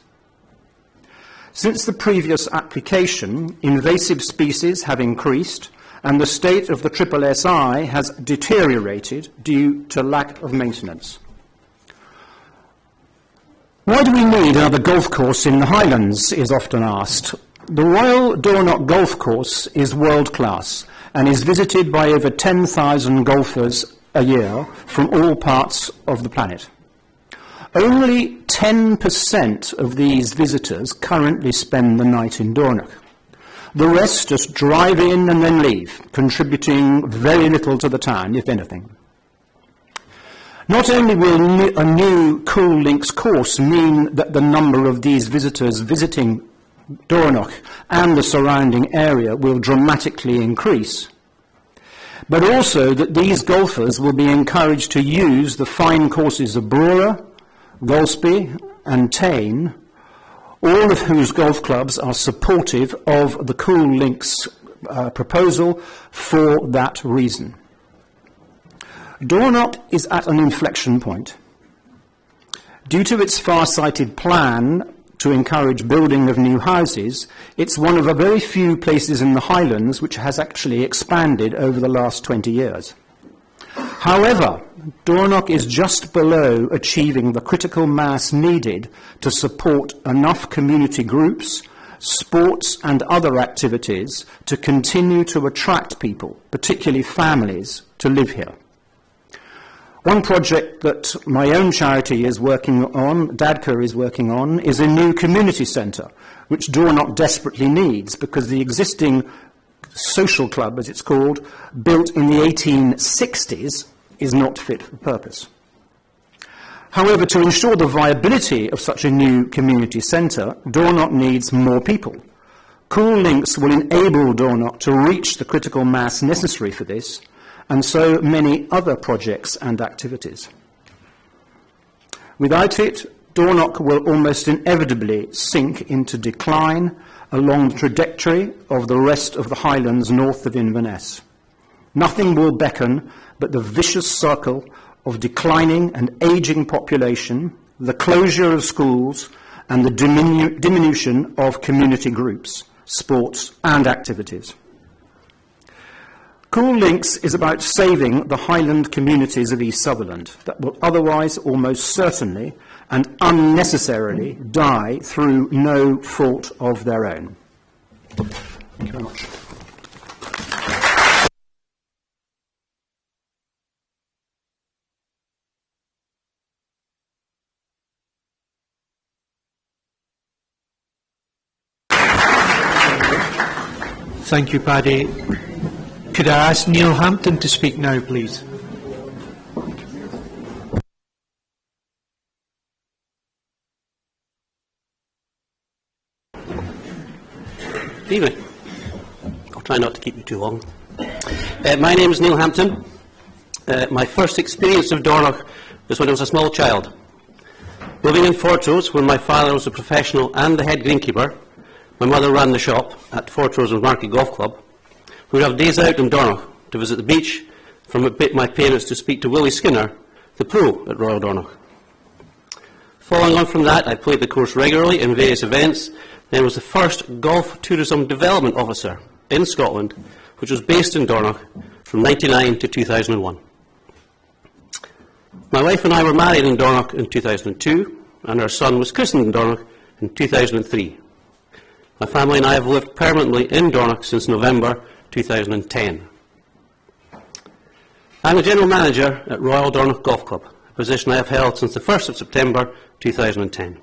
Since the previous application, invasive species have increased and the state of the SSSI has deteriorated due to lack of maintenance. Why do we need another golf course in the Highlands, is often asked. The Royal Dornoch Golf Course is world class and is visited by over 10,000 golfers a year from all parts of the planet. Only 10% of these visitors currently spend the night in Dornoch. The rest just drive in and then leave, contributing very little to the town, if anything. Not only will a new Coul Links course mean that the number of these visitors visiting Dornoch and the surrounding area will dramatically increase, but also that these golfers will be encouraged to use the fine courses of Brora, Golspie and Tain, all of whose golf clubs are supportive of the Coul Links proposal for that reason. Dornoch is at an inflection point. Due to its far-sighted plan to encourage building of new houses, it's one of a very few places in the Highlands which has actually expanded over the last 20 years. However, Dornoch is just below achieving the critical mass needed to support enough community groups, sports and other activities to continue to attract people, particularly families, to live here. One project that my own charity is working on, DADCA is working on, is a new community centre, which Dornoch desperately needs because the existing social club, as it's called, built in the 1860s, is not fit for purpose. However, to ensure the viability of such a new community centre, Dornoch needs more people. Coul Links will enable Dornoch to reach the critical mass necessary for this, and so many other projects and activities. Without it, Dornoch will almost inevitably sink into decline along the trajectory of the rest of the Highlands north of Inverness. Nothing will beckon but the vicious circle of declining and ageing population, the closure of schools, and the diminution of community groups, sports and activities. Coul Links is about saving the Highland communities of East Sutherland that will otherwise almost certainly and unnecessarily die through no fault of their own. Thank you very much. Thank you, Paddy. Could I ask Neil Hampton to speak now, please? Good evening. I'll try not to keep you too long. My name is Neil Hampton. My first experience of Dornoch was when I was a small child. Living in Fortrose, where my father was a professional and the head greenkeeper, my mother ran the shop at Fortrose and Market Golf Club. We would have days out in Dornoch to visit the beach, from my parents to speak to Willie Skinner, the pro at Royal Dornoch. Following on from that, I played the course regularly in various events, then was the first Golf Tourism Development Officer in Scotland, which was based in Dornoch from 1999 to 2001. My wife and I were married in Dornoch in 2002, and our son was christened in Dornoch in 2003. My family and I have lived permanently in Dornoch since November 2010. I'm the General Manager at Royal Dornoch Golf Club, a position I have held since the 1st of September 2010.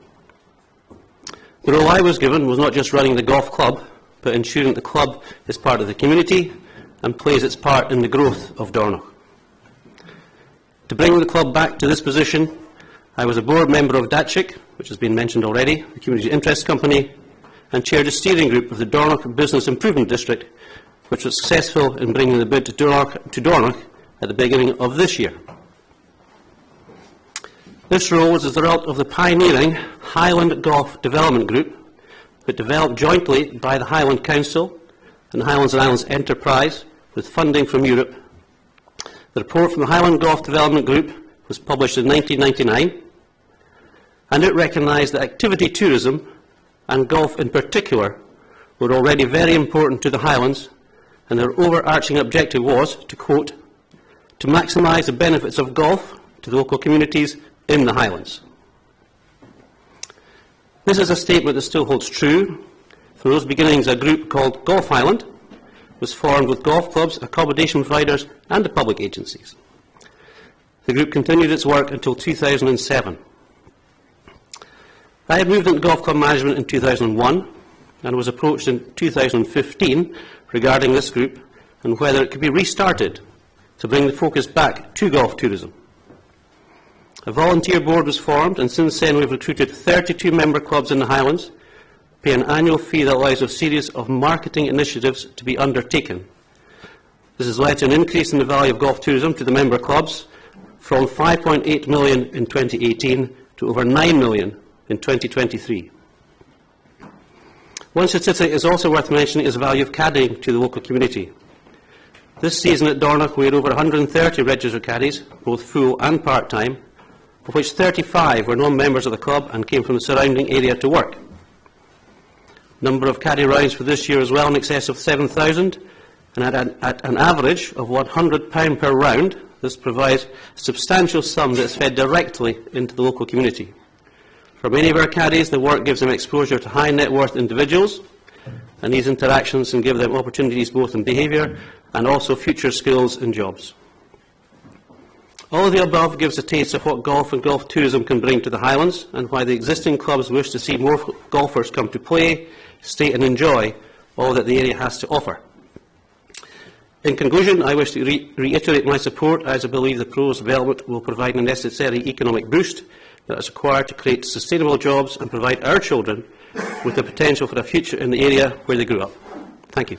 The role I was given was not just running the golf club, but ensuring the club is part of the community and plays its part in the growth of Dornoch. To bring the club back to this position, I was a board member of DATCHIC, which has been mentioned already, the Community Interest Company, and chaired a steering group of the Dornoch Business Improvement District, which was successful in bringing the bid to Dornoch at the beginning of this year. This role was as the result of the pioneering Highland Golf Development Group, but developed jointly by the Highland Council and the Highlands and Islands Enterprise with funding from Europe. The report from the Highland Golf Development Group was published in 1999, and it recognised that activity tourism, and golf in particular, were already very important to the Highlands, and their overarching objective was, to quote, to maximise the benefits of golf to the local communities in the Highlands. This is a statement that still holds true. From those beginnings, a group called Golf Highland was formed with golf clubs, accommodation providers and the public agencies. The group continued its work until 2007. I had moved into golf club management in 2001 and was approached in 2015 regarding this group and whether it could be restarted to bring the focus back to golf tourism. A volunteer board was formed, and since then we've recruited 32 member clubs in the Highlands, pay an annual fee that allows a series of marketing initiatives to be undertaken. This has led to an increase in the value of golf tourism to the member clubs from 5.8 million in 2018 to over 9 million in 2023. One statistic is also worth mentioning is the value of caddying to the local community. This season at Dornoch we had over 130 registered caddies, both full and part-time, of which 35 were non-members of the club and came from the surrounding area to work. Number of caddy rounds for this year is well in excess of 7,000, and at an average of £100 per round, this provides a substantial sum that is fed directly into the local community. For many of our caddies, the work gives them exposure to high net worth individuals, and these interactions can give them opportunities both in behaviour and also future skills and jobs. All of the above gives a taste of what golf and golf tourism can bring to the Highlands, and why the existing clubs wish to see more golfers come to play, stay and enjoy all that the area has to offer. In conclusion, I wish to reiterate my support, as I believe the proposed development will provide a necessary economic boost that is required to create sustainable jobs and provide our children with the potential for a future in the area where they grew up. Thank you.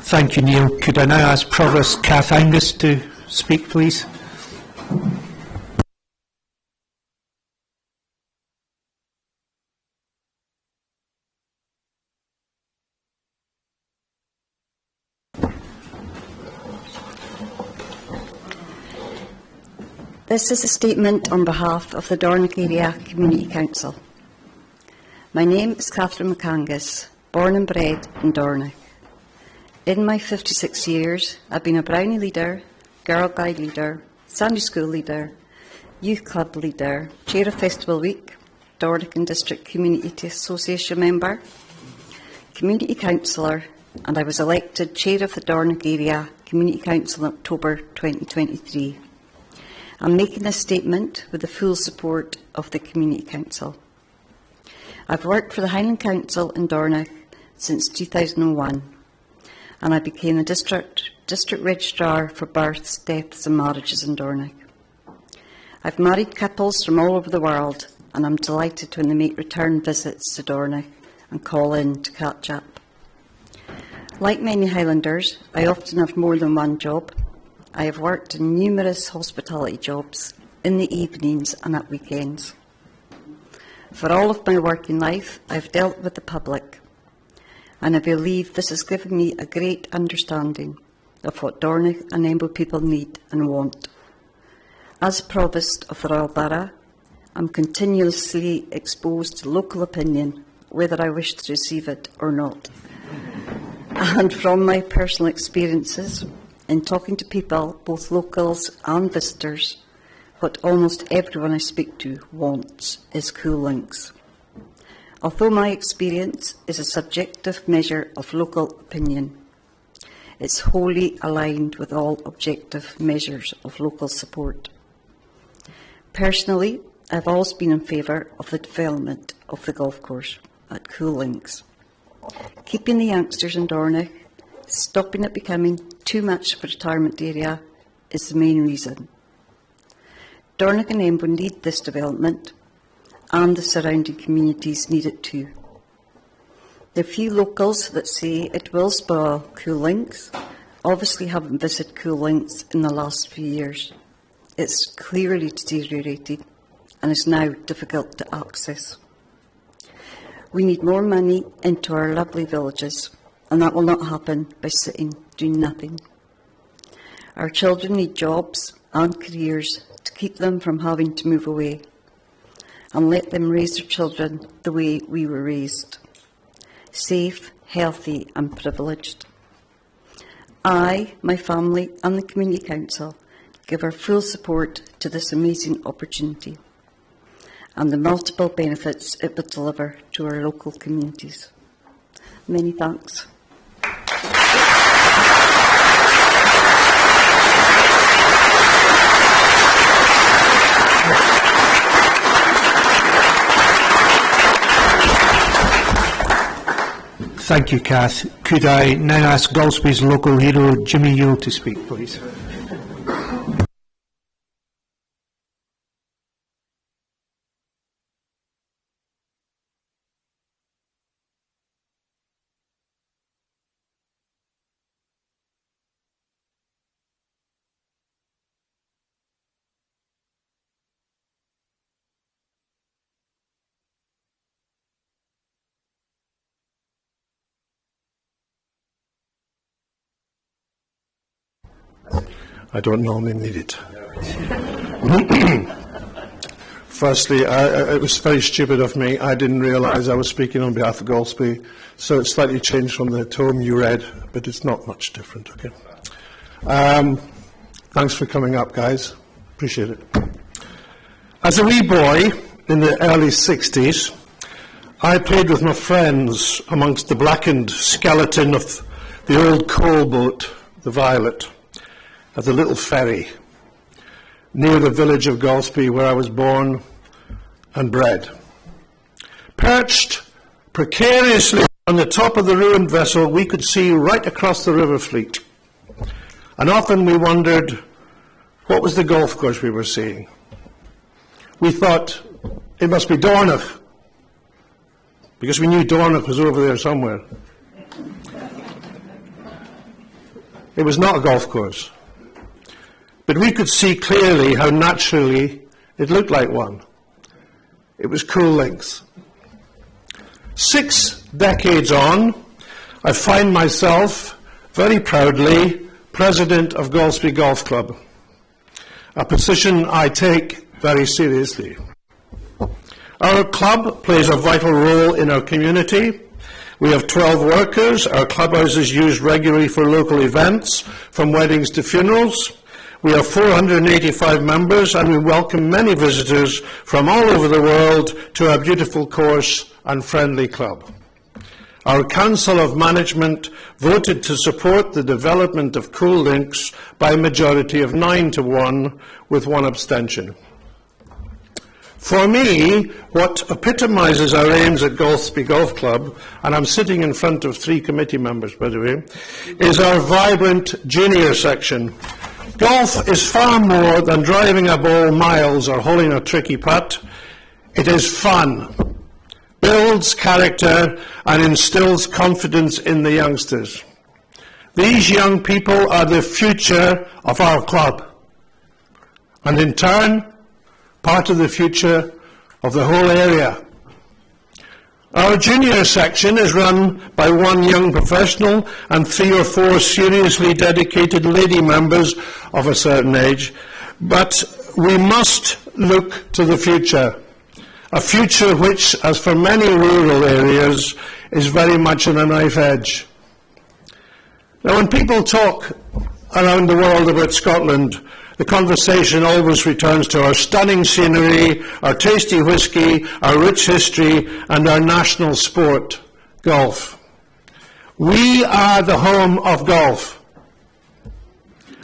Thank you, Neil. Could I now ask Provost Kath Angus to speak, please? This is a statement on behalf of the Dornoch Area Community Council. My name is Catherine McAngus, born and bred in Dornoch. In my 56 years, I've been a Brownie leader, Girl Guide leader, Sunday school leader, Youth Club leader, Chair of Festival Week, Dornoch and District Community Association member, Community Councillor, and I was elected Chair of the Dornoch Area Community Council in October 2023. I'm making this statement with the full support of the Community Council. I've worked for the Highland Council in Dornoch since 2001, and I became the District Registrar for Births, Deaths and Marriages in Dornoch. I've married couples from all over the world, and I'm delighted when they make return visits to Dornoch and call in to catch up. Like many Highlanders, I often have more than one job. I have worked in numerous hospitality jobs in the evenings and at weekends. For all of my working life, I've dealt with the public, and I believe this has given me a great understanding of what Dornoch and Embo people need and want. As Provost of the Royal Borough, I'm continuously exposed to local opinion, whether I wish to receive it or not. And from my personal experiences in talking to people, both locals and visitors, what almost everyone I speak to wants is cool links. Although my experience is a subjective measure of local opinion, it's wholly aligned with all objective measures of local support. Personally, I've always been in favour of the development of the golf course at Cool Links. Keeping the youngsters in Dornoch, stopping it becoming too much of a retirement area is the main reason. Dornoch and Embo need this development, and the surrounding communities need it too. The few locals that say it will spoil Cool Links obviously haven't visited Cool Links in the last few years. It's clearly deteriorated and is now difficult to access. We need more money into our lovely villages, and that will not happen by sitting doing nothing. Our children need jobs and careers to keep them from having to move away, and let them raise their children the way we were raised, safe, healthy and privileged. I, my family and the Community Council give our full support to this amazing opportunity and the multiple benefits it will deliver to our local communities. Many thanks. Thank you, Kath. Could I now ask Golspie's local hero, Jimmy Yule, to speak, please? I don't normally need it. Firstly, it was very stupid of me. I didn't realise I was speaking on behalf of Golspie, so it's slightly changed from the tome you read, but it's not much different, okay? Thanks for coming up, guys. Appreciate it. As a wee boy in the early 60s, I played with my friends amongst the blackened skeleton of the old coal boat, the Violet, at the little ferry near the village of Golspie, where I was born and bred. Perched precariously on the top of the ruined vessel, we could see right across the river fleet. And often we wondered, what was the golf course we were seeing? We thought, it must be Dornoch, because we knew Dornoch was over there somewhere. It was not a golf course. But we could see clearly how naturally it looked like one. It was Cool Links. 6 decades on, I find myself very proudly president of Golspie Golf Club, a position I take very seriously. Our club plays a vital role in our community. We have 12 workers. Our clubhouse is used regularly for local events, from weddings to funerals. We have 485 members, and we welcome many visitors from all over the world to our beautiful course and friendly club. our Council of Management voted to support the development of Coul links by a majority of 9-1 with one abstention. For me, what epitomises our aims at Golspie Golf Club, and I'm sitting in front of 3 committee members, by the way, is our vibrant junior section. Golf is far more than driving a ball miles or holing a tricky putt. It is fun, builds character and instills confidence in the youngsters. These young people are the future of our club, and in turn, part of the future of the whole area. Our junior section is run by 1 young professional and 3 or 4 seriously dedicated lady members of a certain age, but we must look to the future, a future which, as for many rural areas, is very much on a knife edge. Now, when people talk around the world about Scotland, the conversation always returns to our stunning scenery, our tasty whisky, our rich history, and our national sport, golf. We are the home of golf.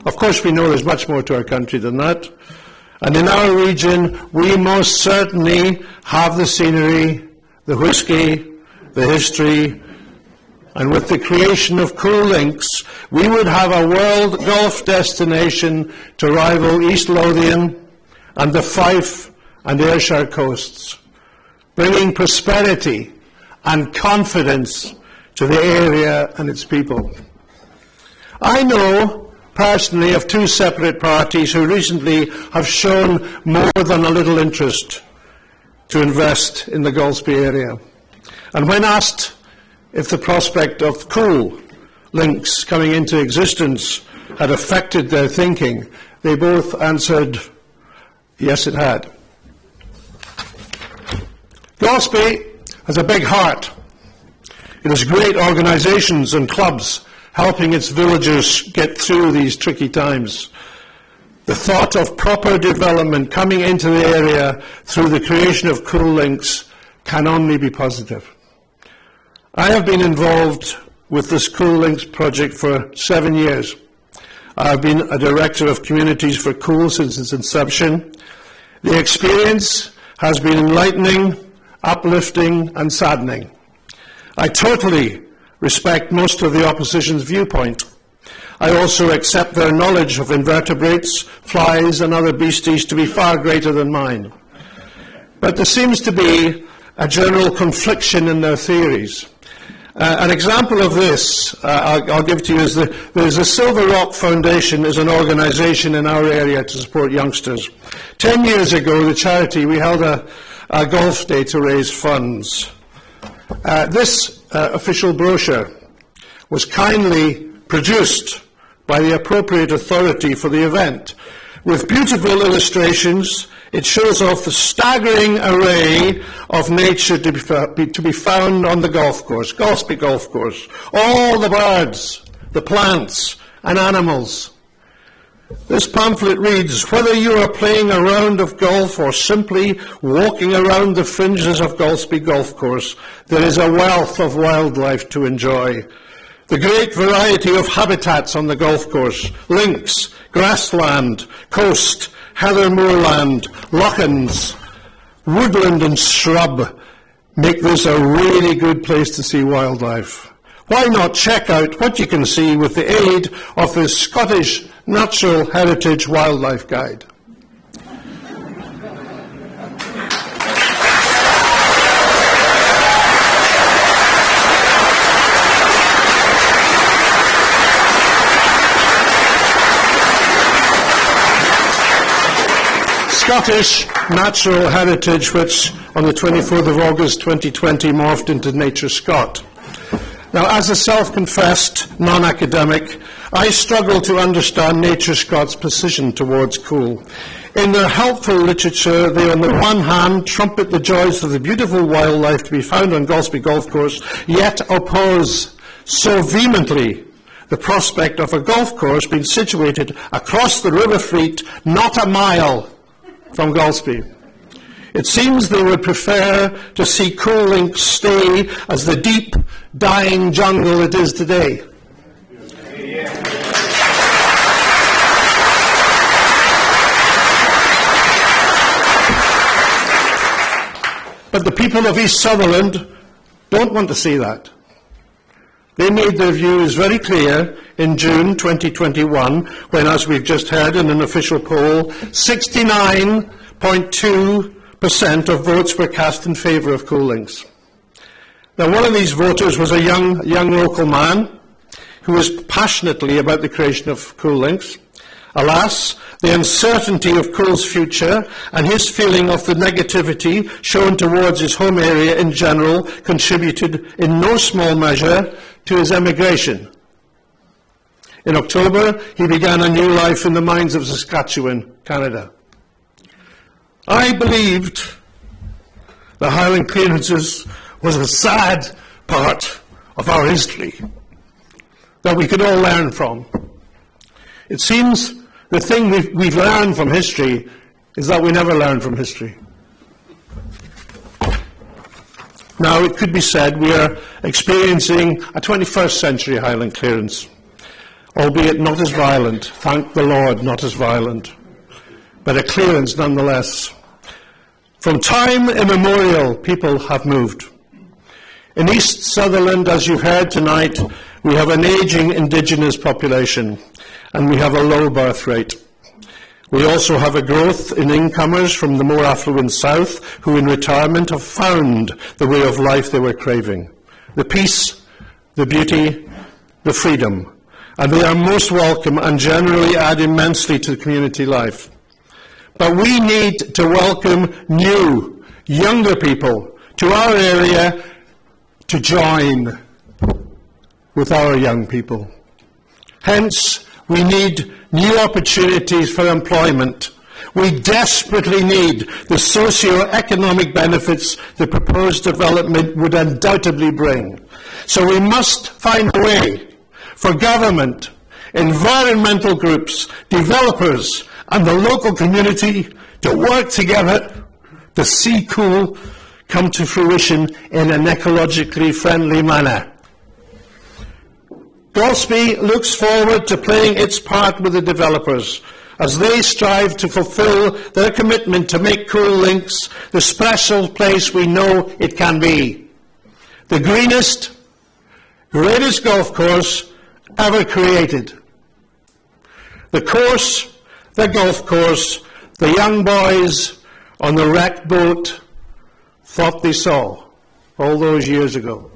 Of course, we know there's much more to our country than that. And in our region, we most certainly have the scenery, the whisky, the history, and with the creation of Coul links, we would have a world golf destination to rival East Lothian and the Fife and Ayrshire coasts, bringing prosperity and confidence to the area and its people. I know personally of 2 separate parties who recently have shown more than a little interest to invest in the Golspie area. And when asked if the prospect of Coul links coming into existence had affected their thinking, they both answered, yes, it had. Golspie has a big heart. It has great organisations and clubs helping its villagers get through these tricky times. The thought of proper development coming into the area through the creation of Coul links can only be positive. I have been involved with this Coul links project for 7 years. I've been a director of communities for Coul since its inception. The experience has been enlightening, uplifting and saddening. I totally respect most of the opposition's viewpoint. I also accept their knowledge of invertebrates, flies and other beasties to be far greater than mine. But there seems to be a general confliction in their theories. An example of this I'll give to you is there's a Silver Rock Foundation is an organisation in our area to support youngsters. 10 years ago, the charity, we held a golf day to raise funds. This official brochure was kindly produced by the appropriate authority for the event. With beautiful illustrations, it shows off the staggering array of nature to be found on the golf course, Golspie Golf Course. All the birds, the plants and animals. This pamphlet reads, whether you are playing a round of golf or simply walking around the fringes of Golspie Golf Course, there is a wealth of wildlife to enjoy. The great variety of habitats on the golf course, links, grassland, coast, heather moorland, lochans, woodland and shrub make this a really good place to see wildlife. Why not check out what you can see with the aid of the Scottish Natural Heritage Wildlife Guide? Scottish Natural Heritage, which on the 24th of August 2020 morphed into Nature Scot. Now, as a self-confessed non-academic, I struggle to understand Nature Scot's position towards Coul. In their helpful literature, they on the one hand trumpet the joys of the beautiful wildlife to be found on Golspie Golf Course, yet oppose so vehemently the prospect of a golf course being situated across the River Fleet, not a mile from Golspie. It seems they would prefer to see Coul Links stay as the deep, dying jungle it is today. But the people of East Sutherland don't want to see that. They made their views very clear in June 2021, when, as we've just heard in an official poll, 69.2% of votes were cast in favour of Coul Links. Now, one of these voters was a young local man who was passionately about the creation of Coul Links. Alas, the uncertainty of Coul's future and his feeling of the negativity shown towards his home area in general contributed in no small measure to his emigration. In October, he began a new life in the mines of Saskatchewan, Canada. I believed the Highland clearances was a sad part of our history that we could all learn from. It seems the thing we've learned from history is that we never learn from history. Now, it could be said we are experiencing a 21st century Highland clearance, albeit not as violent, thank the Lord, not as violent, but a clearance nonetheless. From time immemorial, people have moved. In East Sutherland, as you've heard tonight, we have an ageing Indigenous population, and we have a low birth rate. We also have a growth in incomers from the more affluent south, who in retirement have found the way of life they were craving, the peace, the beauty, the freedom, and they are most welcome and generally add immensely to community life. But we need to welcome new, younger people to our area to join with our young people. Hence, we need new opportunities for employment. We desperately need the socio-economic benefits the proposed development would undoubtedly bring. So we must find a way for government, environmental groups, developers, and the local community to work together to see Coul come to fruition in an ecologically friendly manner. Golspie looks forward to playing its part with the developers as they strive to fulfil their commitment to make Coul Links the special place we know it can be. The greenest, greatest golf course ever created. The course, the golf course, the young boys on the wrecked boat thought they saw all those years ago.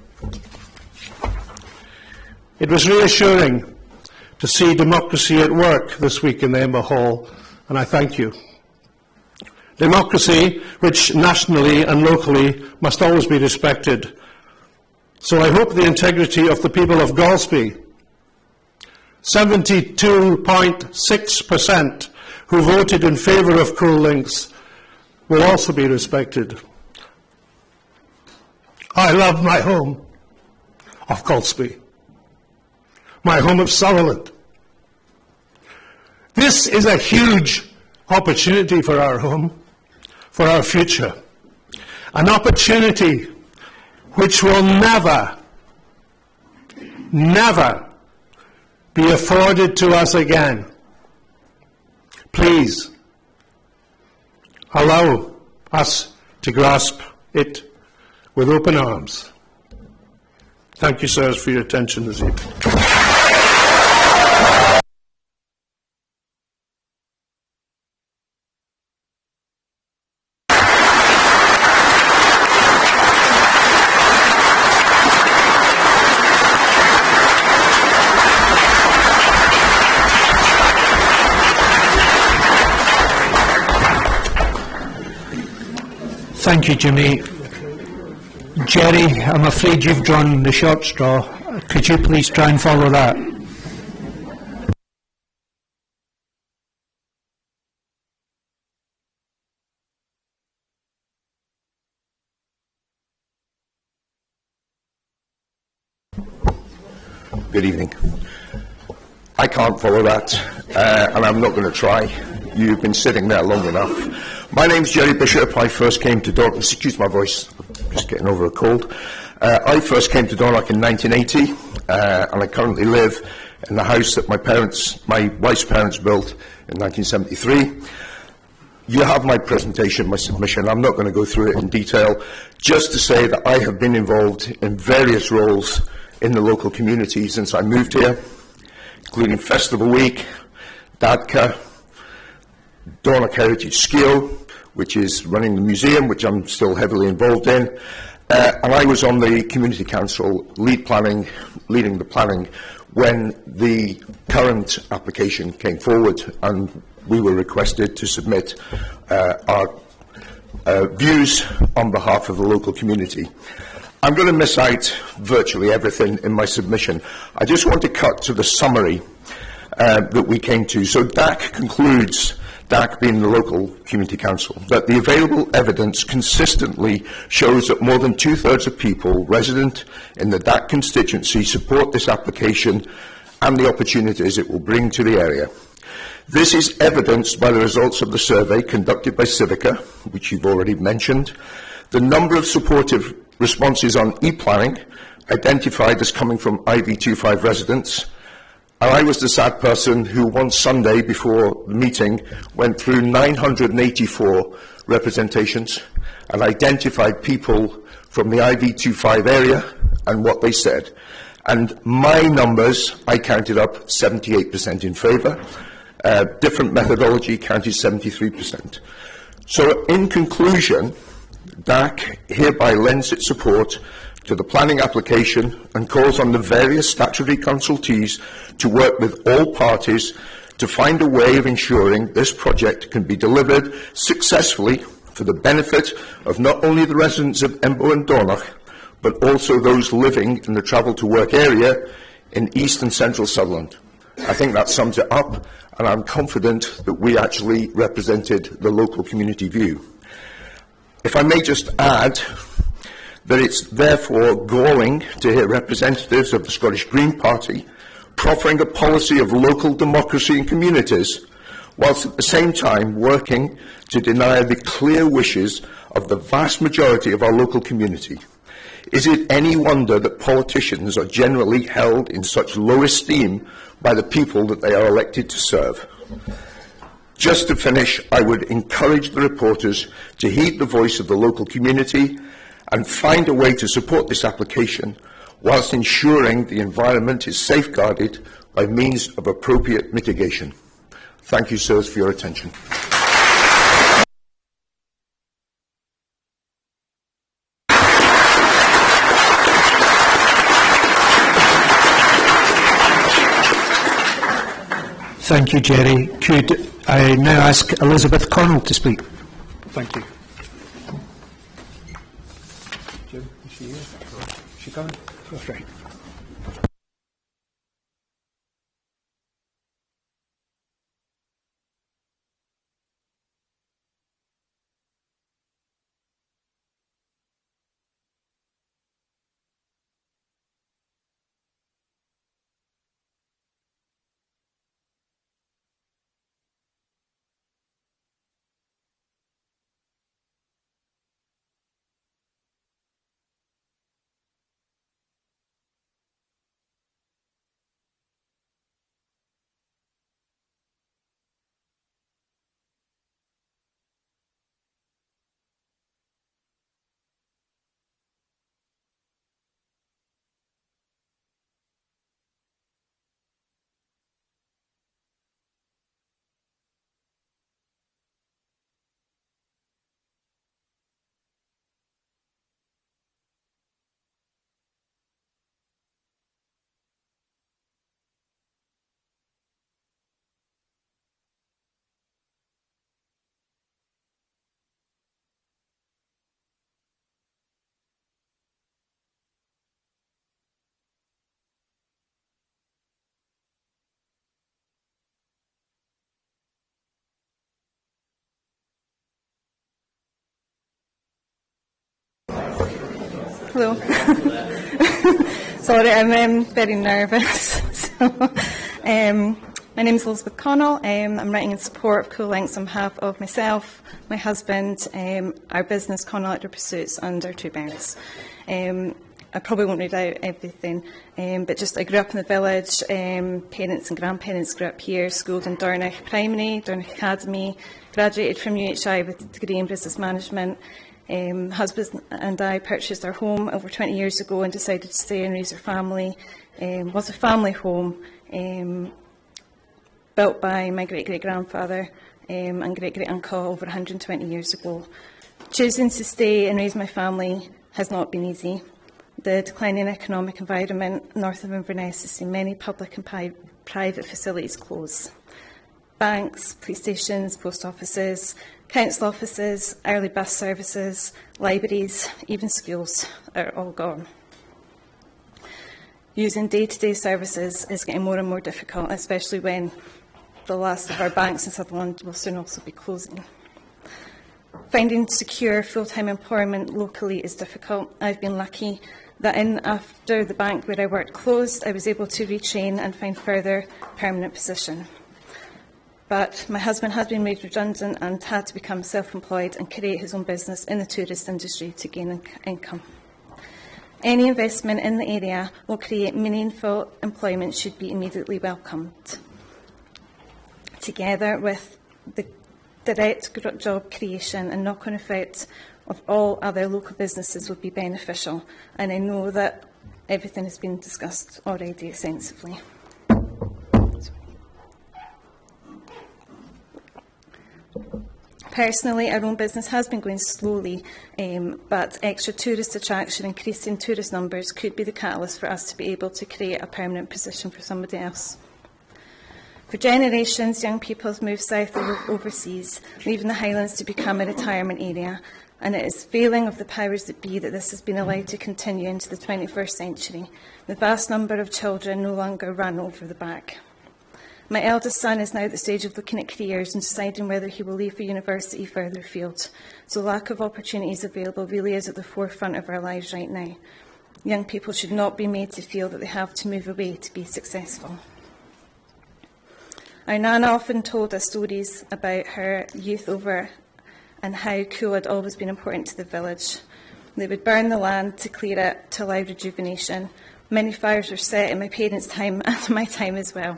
It was reassuring to see democracy at work this week in the Emma Hall, and I thank you. Democracy, which nationally and locally must always be respected. So I hope the integrity of the people of Golspie, 72.6% who voted in favour of Coul Links, will also be respected. I love my home of Golspie, my home of Sutherland. This is a huge opportunity for our home, for our future. An opportunity which will never, never be afforded to us again. Please, allow us to grasp it with open arms. Thank you, sirs, for your attention this evening. Thank you, Jimmy. Jerry, I'm afraid you've drawn the short straw. Could you please try and follow that? Good evening. I can't follow that, and I'm not going to try. You've been sitting there long enough. My name's Jerry Bishop. I first came to Dornoch, excuse my voice, I'm just getting over a cold. I first came to Dornoch in 1980, and I currently live in the house that my wife's parents built in 1973. You have my presentation, my submission. I'm not going to go through it in detail, just to say that I have been involved in various roles in the local community since I moved here, including Festival Week, DADCA, Dornoch Heritage Skill, which is running the museum, which I'm still heavily involved in, and I was on the Community Council leading the planning when the current application came forward, and we were requested to submit our views on behalf of the local community. I'm going to miss out virtually everything in my submission. I just want to cut to the summary that we came to. So DAC concludes, DAC being the local community council, that the available evidence consistently shows that more than 2/3 of people resident in the DAC constituency support this application and the opportunities it will bring to the area. This is evidenced by the results of the survey conducted by Civica, which you've already mentioned, the number of supportive responses on e-planning identified as coming from IV25 residents. And I was the sad person who one Sunday before the meeting went through 984 representations and identified people from the IV25 area and what they said. And my numbers, I counted up 78% in favour. Different methodology counted 73%. So in conclusion, DAC hereby lends its support to the planning application and calls on the various statutory consultees to work with all parties to find a way of ensuring this project can be delivered successfully for the benefit of not only the residents of Embo and Dornoch, but also those living in the travel to work area in East and Central Sutherland. I think that sums it up, and I'm confident that we actually represented the local community view. If I may just add that it's therefore galling to hear representatives of the Scottish Green Party proffering a policy of local democracy in communities, whilst at the same time working to deny the clear wishes of the vast majority of our local community. Is it any wonder that politicians are generally held in such low esteem by the people that they are elected to serve? Just to finish, I would encourage the reporters to heed the voice of the local community and find a way to support this application whilst ensuring the environment is safeguarded by means of appropriate mitigation. Thank you, sirs, for your attention. Thank you, Jerry. Could I now ask Elizabeth Connell to speak? Thank you. Jim, is she here? Is she coming? That's right. Hello. Sorry, I'm very nervous. So, my My name is Elizabeth Connell. I'm writing in support of Coul Links on behalf of myself, my husband, our business, Connell Outdoor Pursuits, and our 2 bairns. I probably won't read out everything, but just I grew up in the village, parents and grandparents grew up here, schooled in Dornoch Primary, Dornoch Academy, graduated from UHI with a degree in business management. Husband and I purchased our home over 20 years ago and decided to stay and raise our family. It was a family home built by my great-great-grandfather and great-great-uncle over 120 years ago. Choosing to stay and raise my family has not been easy. The declining economic environment north of Inverness has seen many public and private facilities close. Banks, police stations, post offices, council offices, early bus services, libraries, even schools are all gone. Using day-to-day services is getting more and more difficult, especially when the last of our banks in Sutherland will soon also be closing. Finding secure full-time employment locally is difficult. I've been lucky that after the bank where I worked closed, I was able to retrain and find further permanent position. But my husband has been made redundant and had to become self-employed and create his own business in the tourist industry to gain income. Any investment in the area will create meaningful employment should be immediately welcomed. Together with the direct job creation and knock-on effect of all other local businesses would be beneficial, and I know that everything has been discussed already extensively. Personally, our own business has been going slowly, but extra tourist attraction, increasing tourist numbers could be the catalyst for us to be able to create a permanent position for somebody else. For generations, young people have moved south or overseas, leaving the Highlands to become a retirement area, and it is failing of the powers that be that this has been allowed to continue into the 21st century. The vast number of children no longer run over the back. My eldest son is now at the stage of looking at careers and deciding whether he will leave for university further afield. So lack of opportunities available really is at the forefront of our lives right now. Young people should not be made to feel that they have to move away to be successful. Our Nana often told us stories about her youth over and how Coul had always been important to the village. They would burn the land to clear it to allow rejuvenation. Many fires were set in my parents' time and my time as well.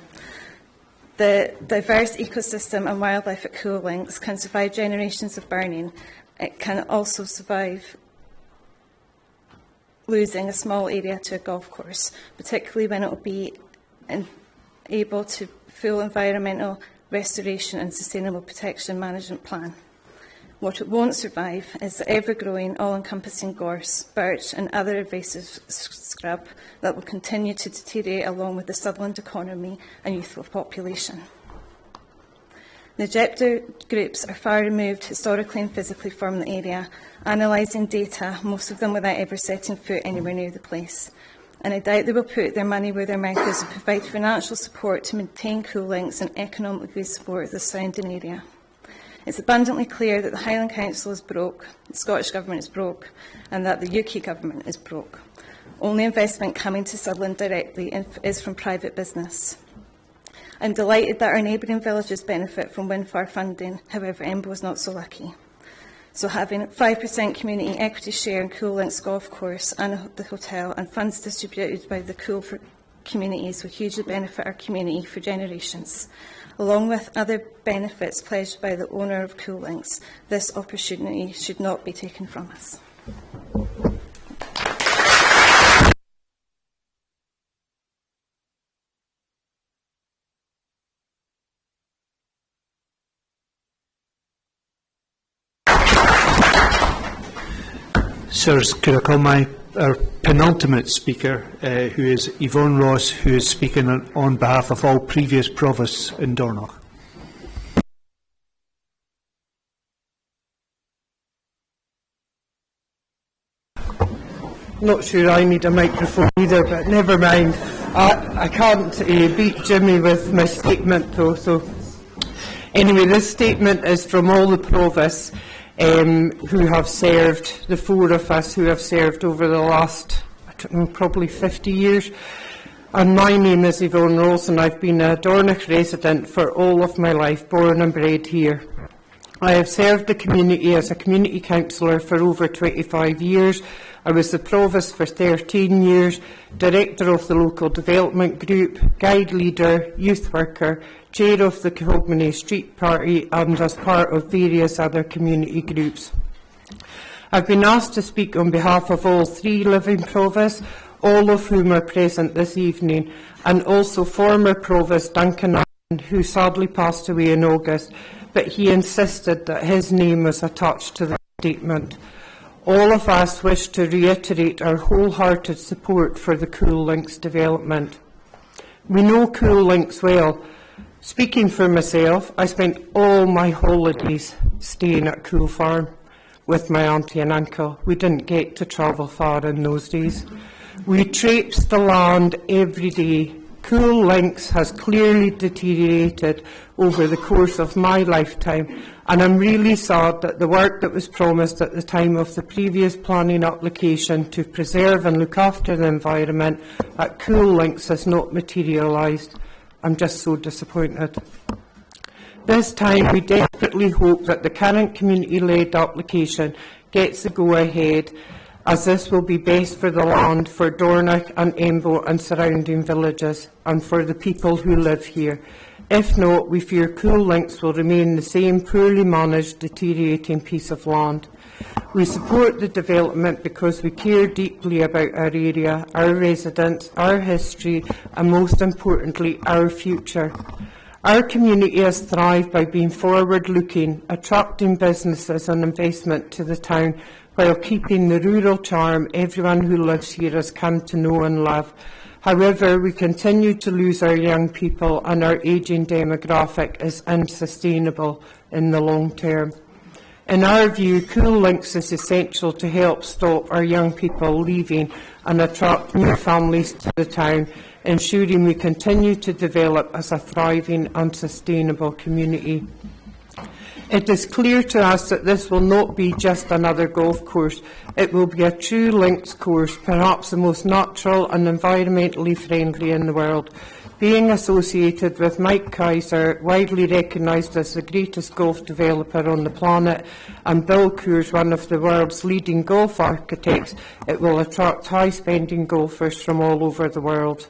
The diverse ecosystem and wildlife at Coul Links can survive generations of burning. It can also survive losing a small area to a golf course, particularly when it will be able to full environmental restoration and sustainable protection management plan. What it won't survive is the ever-growing, all-encompassing gorse, birch and other invasive scrub that will continue to deteriorate along with the Sutherland economy and youthful population. The objector groups are far removed historically and physically from the area, analysing data, most of them without ever setting foot anywhere near the place. And I doubt they will put their money where their mouth is and provide financial support to maintain Coul Links and economically support the surrounding area. It's abundantly clear that the Highland Council is broke, the Scottish Government is broke, and that the UK Government is broke. Only investment coming to Sutherland directly is from private business. I'm delighted that our neighbouring villages benefit from wind farm funding, however, Embo is not so lucky. So having 5% community equity share in Coul Links Golf Course and the hotel and funds distributed by the Coul for communities will hugely benefit our community for generations. Along with other benefits pledged by the owner of Coul Links, this opportunity should not be taken from us. Sirs, could I call our penultimate speaker, who is Yvonne Ross, who is speaking on behalf of all previous provosts in Dornoch. Not sure I need a microphone either, but never mind. I can't beat Jimmy with my statement though. So anyway, this statement is from all the provosts who have served, the 4 of us who have served over the last, I don't know, probably 50 years. And my name is Yvonne Rose, and I've been a Dornoch resident for all of my life, born and bred here. I have served the community as a community councillor for over 25 years. I was the provost for 13 years, director of the local development group, guide leader, youth worker, chair of the Hogmanay Street Party, and as part of various other community groups. I've been asked to speak on behalf of all 3 living provosts, all of whom are present this evening, and also former provost Duncan Allen, who sadly passed away in August, but he insisted that his name was attached to the statement. All of us wish to reiterate our wholehearted support for the Coul Links development. We know Coul Links well. Speaking for myself, I spent all my holidays staying at Coul Farm with my auntie and uncle. We didn't get to travel far in those days. We traipsed the land every day. Coul Links has clearly deteriorated over the course of my lifetime, and I'm really sad that the work that was promised at the time of the previous planning application to preserve and look after the environment at Coul Links has not materialised. I'm just so disappointed. This time we desperately hope that the current community-led application gets the go-ahead, as this will be best for the land, for Dornoch and Embo and surrounding villages, and for the people who live here. If not, we fear Coul Links will remain the same poorly managed, deteriorating piece of land. We support the development because we care deeply about our area, our residents, our history, and most importantly, our future. Our community has thrived by being forward-looking, attracting businesses and investment to the town, while keeping the rural charm everyone who lives here has come to know and love. However, we continue to lose our young people, and our ageing demographic is unsustainable in the long term. In our view, Coul Links is essential to help stop our young people leaving and attract new families to the town, ensuring we continue to develop as a thriving and sustainable community. It is clear to us that this will not be just another golf course. It will be a true links course, perhaps the most natural and environmentally friendly in the world. Being associated with Mike Kaiser, widely recognised as the greatest golf developer on the planet, and Bill Coors, one of the world's leading golf architects, it will attract high-spending golfers from all over the world.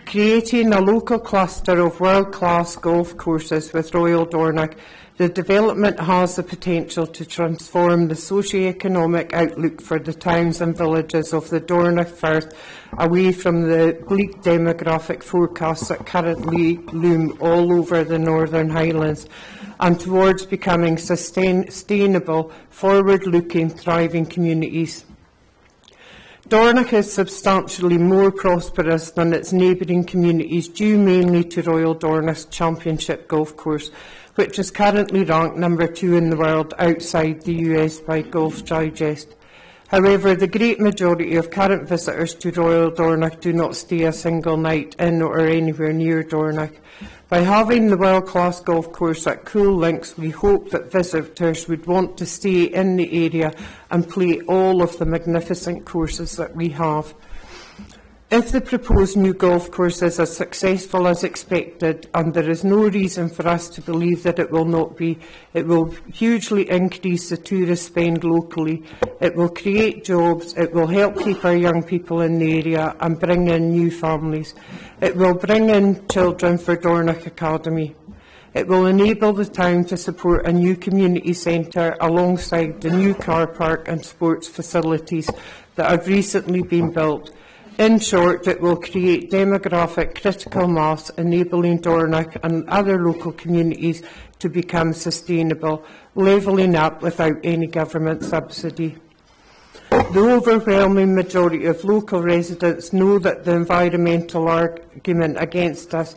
Creating a local cluster of world-class golf courses with Royal Dornoch, the development has the potential to transform the socio-economic outlook for the towns and villages of the Dornoch Firth away from the bleak demographic forecasts that currently loom all over the Northern Highlands, and towards becoming sustainable, forward-looking, thriving communities. Dornoch is substantially more prosperous than its neighbouring communities, due mainly to Royal Dornoch's Championship Golf Course, which is currently ranked number 2 in the world outside the US by Golf Digest. However, the great majority of current visitors to Royal Dornoch do not stay a single night in or anywhere near Dornoch. By having the world-class golf course at Coul Links, we hope that visitors would want to stay in the area and play all of the magnificent courses that we have. If the proposed new golf course is as successful as expected, and there is no reason for us to believe that it will not be, it will hugely increase the tourist spend locally, it will create jobs, it will help keep our young people in the area and bring in new families. It will bring in children for Dornoch Academy. It will enable the town to support a new community centre alongside the new car park and sports facilities that have recently been built. In short, it will create demographic critical mass, enabling Dornoch and other local communities to become sustainable, levelling up without any government subsidy. The overwhelming majority of local residents know that the environmental argument against us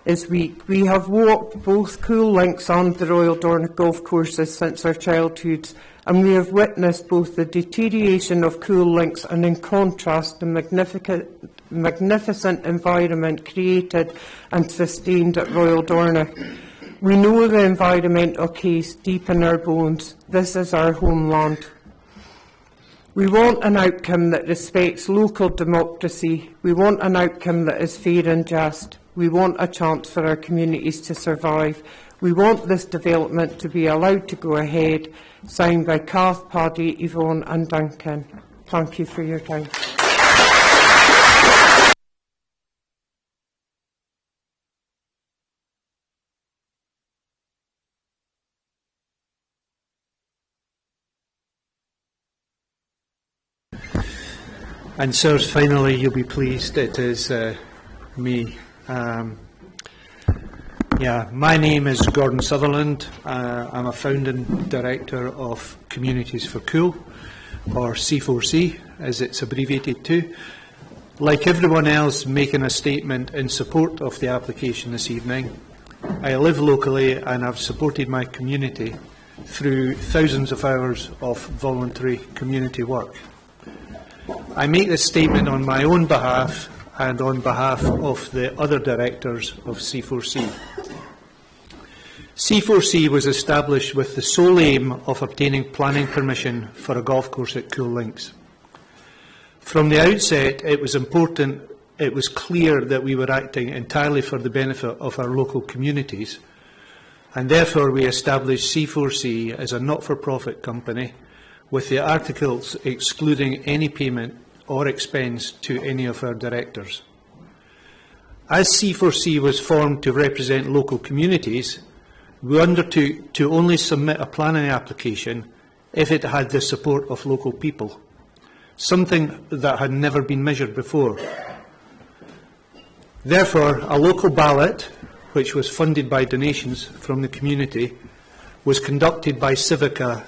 is weak. We have walked both Coul Links and the Royal Dornoch golf courses since our childhoods, and we have witnessed both the deterioration of Coul Links and, in contrast, the magnificent environment created and sustained at Royal Dornoch. We know the environmental case deep in our bones. This is our homeland. We want an outcome that respects local democracy. We want an outcome that is fair and just. We want a chance for our communities to survive. We want this development to be allowed to go ahead. Signed by Garth, Paddy, Yvonne and Duncan. Thank you for your time. And sirs, finally, you'll be pleased it is me. My name is Gordon Sutherland. I'm a founding director of Communities for Cool, or C4C, as it's abbreviated to. Like everyone else making a statement in support of the application this evening, I live locally and I've supported my community through thousands of hours of voluntary community work. I make this statement on my own behalf and on behalf of the other directors of C4C. C4C was established with the sole aim of obtaining planning permission for a golf course at Cool Links. From the outset, it was clear that we were acting entirely for the benefit of our local communities, and therefore we established C4C as a not-for-profit company with the articles excluding any payment or expense to any of our directors. As C4C was formed to represent local communities, we undertook to only submit a planning application if it had the support of local people, something that had never been measured before. Therefore, a local ballot, which was funded by donations from the community, was conducted by Civica,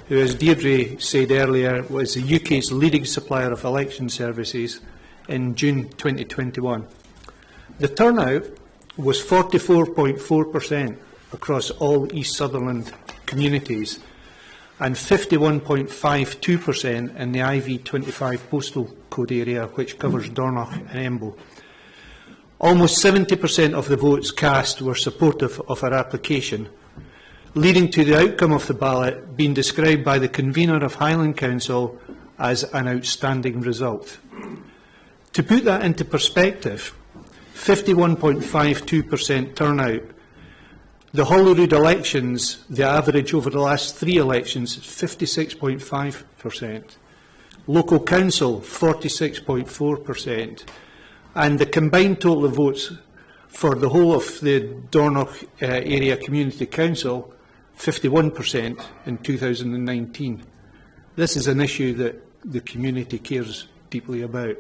who, as Deirdre said earlier, was the UK's leading supplier of election services, in June 2021. The turnout was 44.4% across all East Sutherland communities and 51.52% in the IV25 postal code area, which covers Dornoch and Embo. Almost 70% of the votes cast were supportive of our application, leading to the outcome of the ballot being described by the convener of Highland Council as an outstanding result. To put that into perspective, 51.52% turnout. The Holyrood elections, the average over the last 3 elections is 56.5%. Local council, 46.4%. And the combined total of votes for the whole of the Dornoch Area Community Council, 51% in 2019. This is an issue that the community cares deeply about.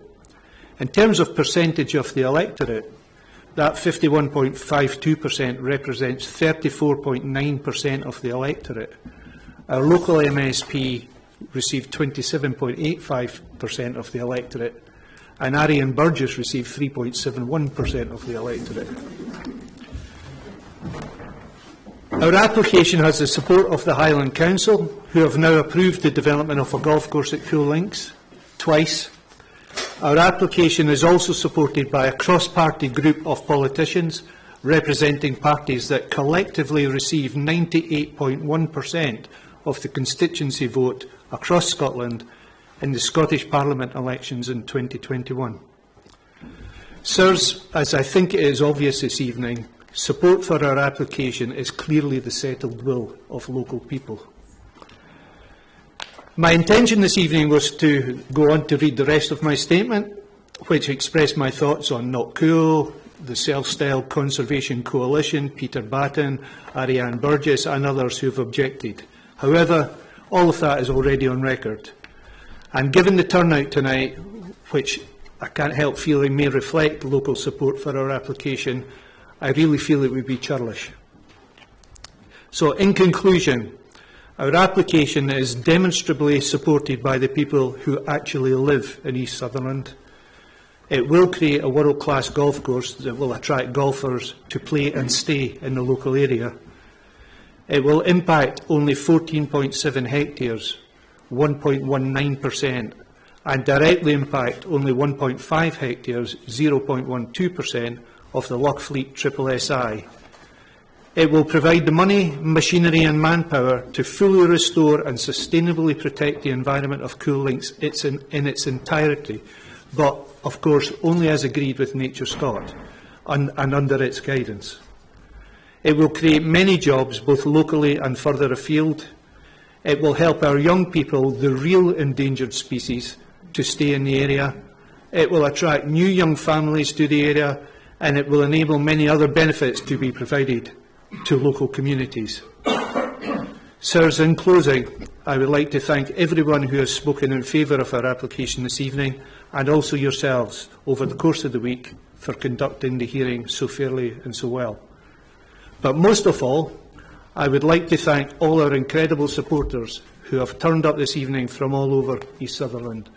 In terms of percentage of the electorate, that 51.52% represents 34.9% of the electorate. Our local MSP received 27.85% of the electorate, and Arian Burgess received 3.71% of the electorate. Our application has the support of the Highland Council, who have now approved the development of a golf course at Cool Links twice. Our application is also supported by a cross-party group of politicians representing parties that collectively receive 98.1% of the constituency vote across Scotland in the Scottish Parliament elections in 2021. Sirs, as I think it is obvious this evening, support for our application is clearly the settled will of local people. My intention this evening was to go on to read the rest of my statement, which expressed my thoughts on Not Cool, the Self-Styled Conservation Coalition, Peter Batten, Ariane Burgess and others who have objected. However, all of that is already on record. And given the turnout tonight, which I can't help feeling may reflect local support for our application, I really feel it would be churlish. So, in conclusion, our application is demonstrably supported by the people who actually live in East Sutherland. It will create a world-class golf course that will attract golfers to play and stay in the local area. It will impact only 14.7 hectares, 1.19%, and directly impact only 1.5 hectares, 0.12% of the Lochfleet SSI. It will provide the money, machinery and manpower to fully restore and sustainably protect the environment of Cool Links in its entirety, but of course only as agreed with Nature Scott and under its guidance. It will create many jobs both locally and further afield. It will help our young people, the real endangered species, to stay in the area. It will attract new young families to the area, and it will enable many other benefits to be provided to local communities. Sirs, in closing, I would like to thank everyone who has spoken in favour of our application this evening, and also yourselves over the course of the week for conducting the hearing so fairly and so well. But most of all, I would like to thank all our incredible supporters who have turned up this evening from all over East Sutherland.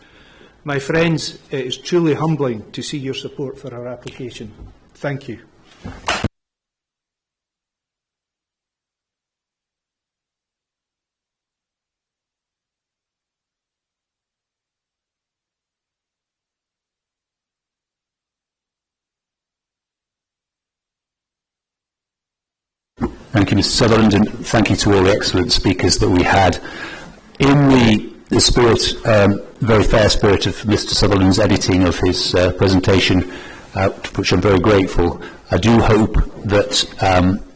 My friends, it is truly humbling to see your support for our application. Thank you. Thank you, Mr. Sutherland, and thank you to all the excellent speakers that we had. In the spirit, very fair spirit of Mr. Sutherland's editing of his presentation, for which I'm very grateful, I do hope that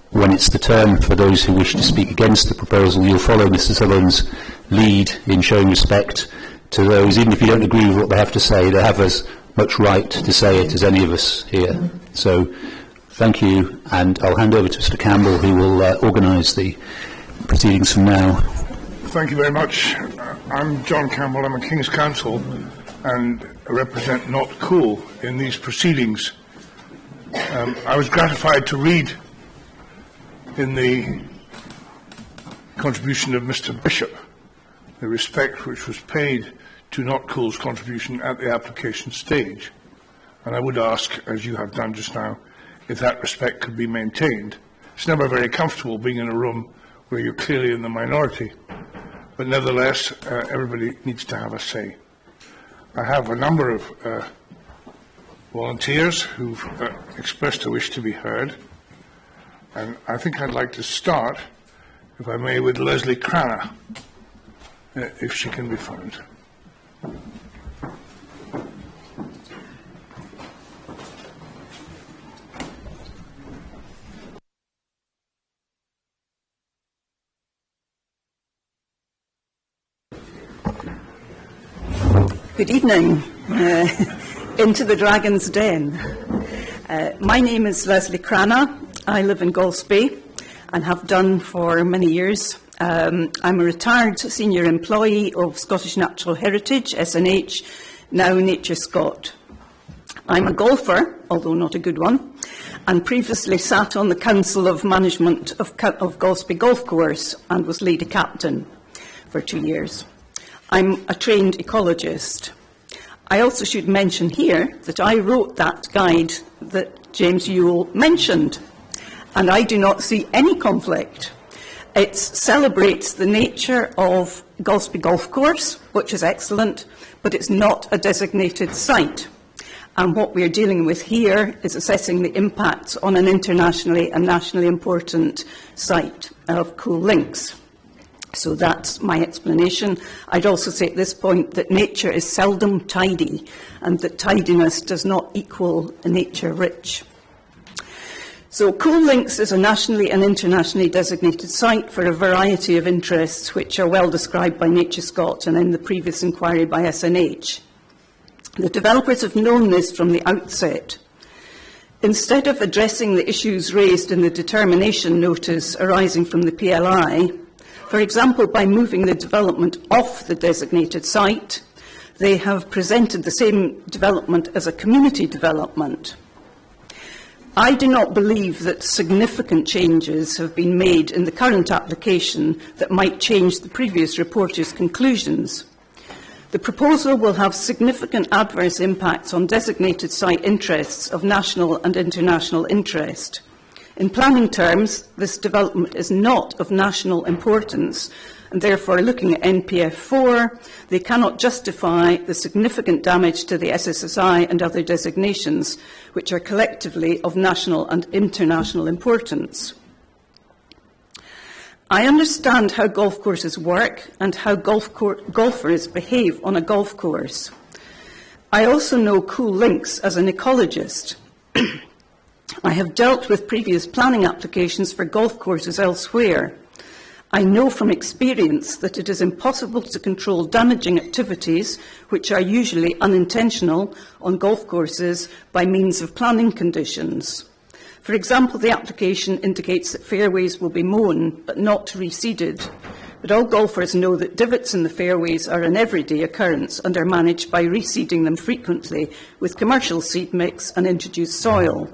when it's the turn for those who wish to speak against the proposal, you'll follow Mr. Sutherland's lead in showing respect to those, even if you don't agree with what they have to say, they have as much right to say it as any of us here. So, thank you, and I'll hand over to Mr. Campbell, who will organise the proceedings from now. Thank you very much. I'm John Campbell. I'm a King's Counsel and represent NA-270-010-Coul in these proceedings. I was gratified to read in the contribution of Mr. Bishop the respect which was paid to NA-270-010-Coul's contribution at the application stage. And I would ask, as you have done just now, if that respect could be maintained. It's never very comfortable being in a room where you're clearly in the minority, but nevertheless, everybody needs to have a say. I have a number of volunteers who've expressed a wish to be heard, and I think I'd like to start, if I may, with Leslie Cranagh, if she can be found. Good evening, into the Dragon's Den. My name is Leslie Cranagh. I live in Golspie and have done for many years. I'm a retired senior employee of Scottish Natural Heritage, SNH, now Nature Scott. I'm a golfer, although not a good one, and previously sat on the Council of Management of Golspie Golf Course and was lead captain for 2 years. I'm a trained ecologist. I also should mention here that I wrote that guide that James Ewell mentioned, and I do not see any conflict. It celebrates the nature of Golspie Golf Course, which is excellent, but it's not a designated site. And what we're dealing with here is assessing the impacts on an internationally and nationally important site of Cool Links. So that's my explanation. I'd also say at this point that nature is seldom tidy and that tidiness does not equal nature rich. So Cool Links is a nationally and internationally designated site for a variety of interests which are well described by Nature Scott and in the previous inquiry by SNH. The developers have known this from the outset. Instead of addressing the issues raised in the determination notice arising from the PLI, for example, by moving the development off the designated site, they have presented the same development as a community development. I do not believe that significant changes have been made in the current application that might change the previous reporter's conclusions. The proposal will have significant adverse impacts on designated site interests of national and international interest. In planning terms, this development is not of national importance, and therefore, looking at NPF 4, they cannot justify the significant damage to the SSSI and other designations, which are collectively of national and international importance. I understand how golf courses work and how golfers behave on a golf course. I also know Coul links as an ecologist. I have dealt with previous planning applications for golf courses elsewhere. I know from experience that it is impossible to control damaging activities, which are usually unintentional, on golf courses by means of planning conditions. For example, the application indicates that fairways will be mown but not reseeded. But all golfers know that divots in the fairways are an everyday occurrence and are managed by reseeding them frequently with commercial seed mix and introduced soil.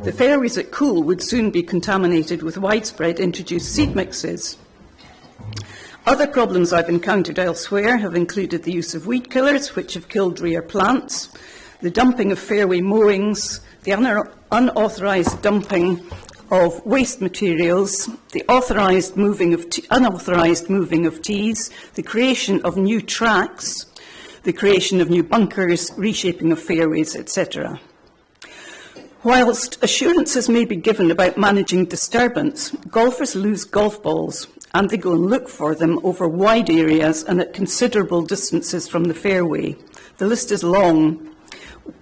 The fairways at Coul would soon be contaminated with widespread introduced seed mixes. Other problems I've encountered elsewhere have included the use of weed killers, which have killed rare plants, the dumping of fairway mowings, the unauthorised dumping of waste materials, the unauthorised moving of tees, the creation of new tracks, the creation of new bunkers, reshaping of fairways, etc. Whilst assurances may be given about managing disturbance, golfers lose golf balls and they go and look for them over wide areas and at considerable distances from the fairway. The list is long.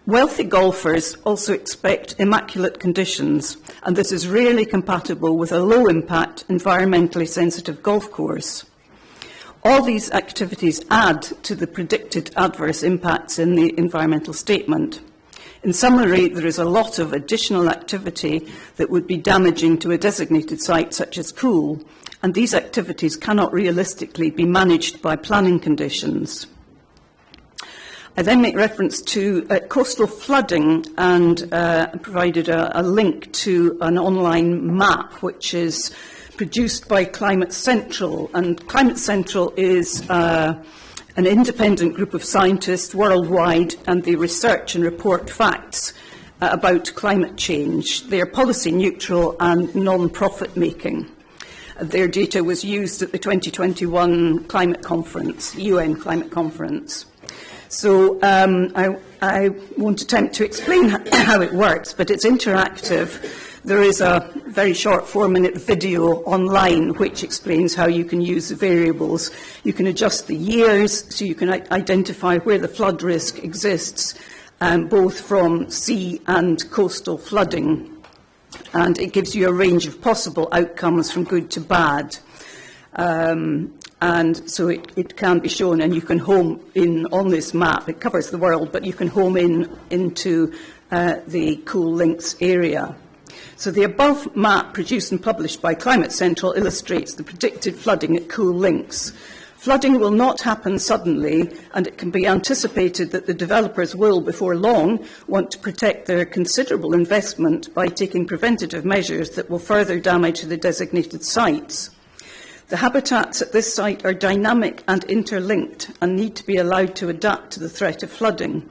Wealthy golfers also expect immaculate conditions, and this is rarely compatible with a low-impact, environmentally sensitive golf course. All these activities add to the predicted adverse impacts in the environmental statement. In summary, there is a lot of additional activity that would be damaging to a designated site such as Coul, and these activities cannot realistically be managed by planning conditions. I then make reference to coastal flooding and provided a link to an online map which is produced by Climate Central. And Climate Central is an independent group of scientists worldwide, and they research and report facts about climate change. They are policy neutral and non-profit making. Their data was used at the 2021 climate conference, UN climate conference. So I won't attempt to explain how it works, but it's interactive. There is a very short 4-minute video online which explains how you can use the variables. You can adjust the years, so you can identify where the flood risk exists, both from sea and coastal flooding. And it gives you a range of possible outcomes from good to bad. And so it can be shown, and you can home in on this map. It covers the world, but you can home in into the Coul links area. So the above map, produced and published by Climate Central, illustrates the predicted flooding at Coul links. Flooding will not happen suddenly, and it can be anticipated that the developers will, before long, want to protect their considerable investment by taking preventative measures that will further damage the designated sites. The habitats at this site are dynamic and interlinked and need to be allowed to adapt to the threat of flooding.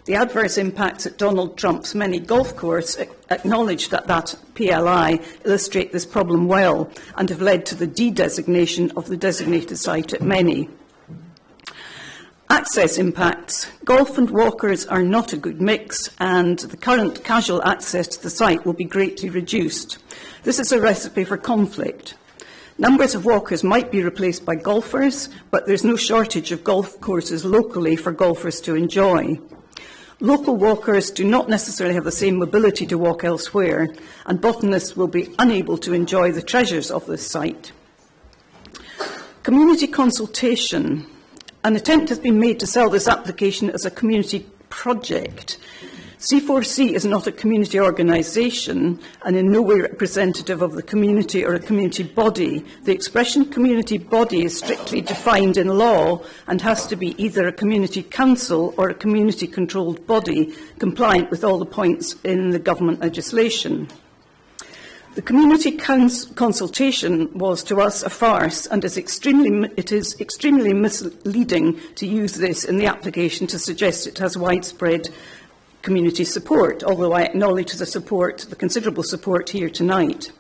The adverse impacts at Donald Trump's many golf course acknowledge that PLI illustrate this problem well and have led to the de-designation of the designated site at many. Access impacts. Golf and walkers are not a good mix, and the current casual access to the site will be greatly reduced. This is a recipe for conflict. Numbers of walkers might be replaced by golfers, but there's no shortage of golf courses locally for golfers to enjoy. Local walkers do not necessarily have the same mobility to walk elsewhere, and botanists will be unable to enjoy the treasures of this site. Community consultation. An attempt has been made to sell this application as a community project. C4C is not a community organisation and in no way representative of the community or a community body. The expression community body is strictly defined in law and has to be either a community council or a community controlled body compliant with all the points in the government legislation. The community consultation was to us a farce, and it is extremely misleading to use this in the application to suggest it has widespread community support, although I acknowledge the considerable support here tonight.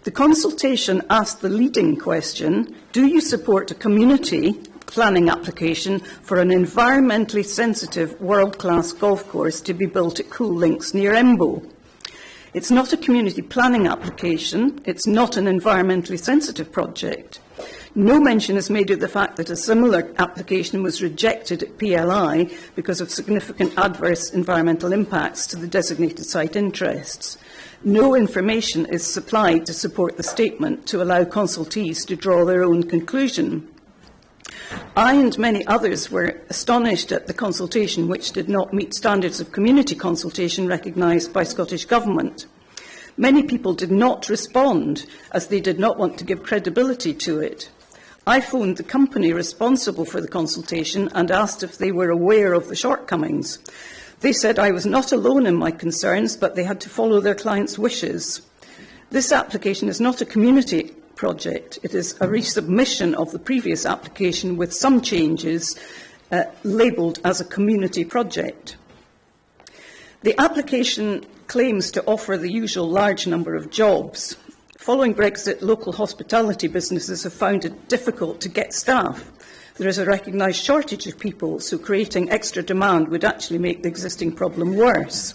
The consultation asked the leading question: do you support a community planning application for an environmentally sensitive world-class golf course to be built at Coul Links near Embo? It's not a community planning application. It's not an environmentally sensitive project. No mention is made of the fact that a similar application was rejected at PLI because of significant adverse environmental impacts to the designated site interests. No information is supplied to support the statement to allow consultees to draw their own conclusion. I and many others were astonished at the consultation, which did not meet standards of community consultation recognised by Scottish Government. Many people did not respond, as they did not want to give credibility to it. I phoned the company responsible for the consultation and asked if they were aware of the shortcomings. They said I was not alone in my concerns, but they had to follow their clients' wishes. This application is not a community project. It is a resubmission of the previous application with some changes labelled as a community project. The application claims to offer the usual large number of jobs. Following Brexit, local hospitality businesses have found it difficult to get staff. There is a recognised shortage of people, so creating extra demand would actually make the existing problem worse.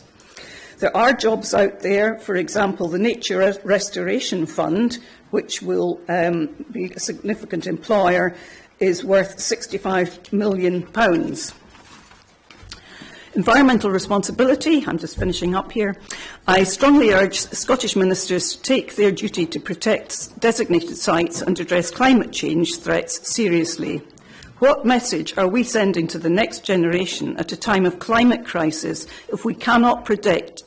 There are jobs out there, for example, the Nature Restoration Fund, which will be a significant employer, is worth £65 million. Environmental responsibility, I'm just finishing up here. I strongly urge Scottish ministers to take their duty to protect designated sites and address climate change threats seriously. What message are we sending to the next generation at a time of climate crisis if we cannot protect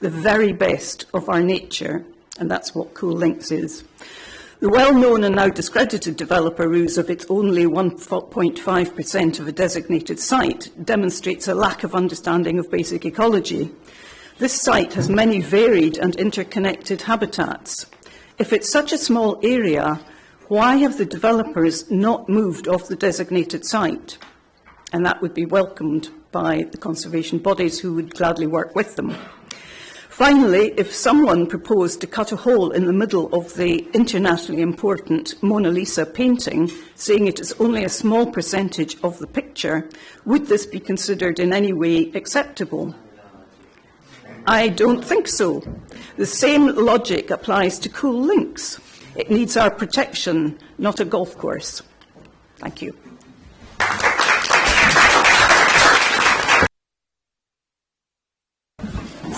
the very best of our nature? And that's what Coul Links is. The well-known and now discredited developer ruse of it's only 1.5% of a designated site demonstrates a lack of understanding of basic ecology. This site has many varied and interconnected habitats. If it's such a small area, why have the developers not moved off the designated site? And that would be welcomed by the conservation bodies who would gladly work with them. Finally, if someone proposed to cut a hole in the middle of the internationally important Mona Lisa painting, saying it is only a small percentage of the picture, would this be considered in any way acceptable? I don't think so. The same logic applies to Coul Links. It needs our protection, not a golf course. Thank you.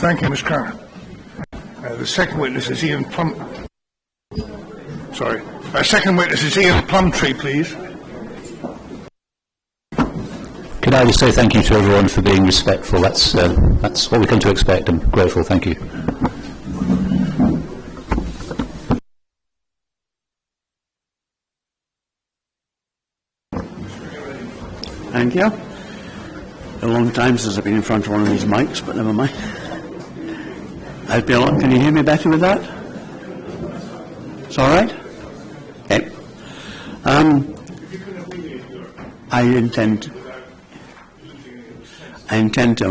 Thank you, Ms. Crown. The second witness is Ian Plumtree, please. Could I just say thank you to everyone for being respectful? That's what we come to expect. I'm grateful. Thank you. Thank you. A long time since I've been in front of one of these mics, but never mind. I'd be a lot. Can you hear me better with that? It's all right? Okay. I'm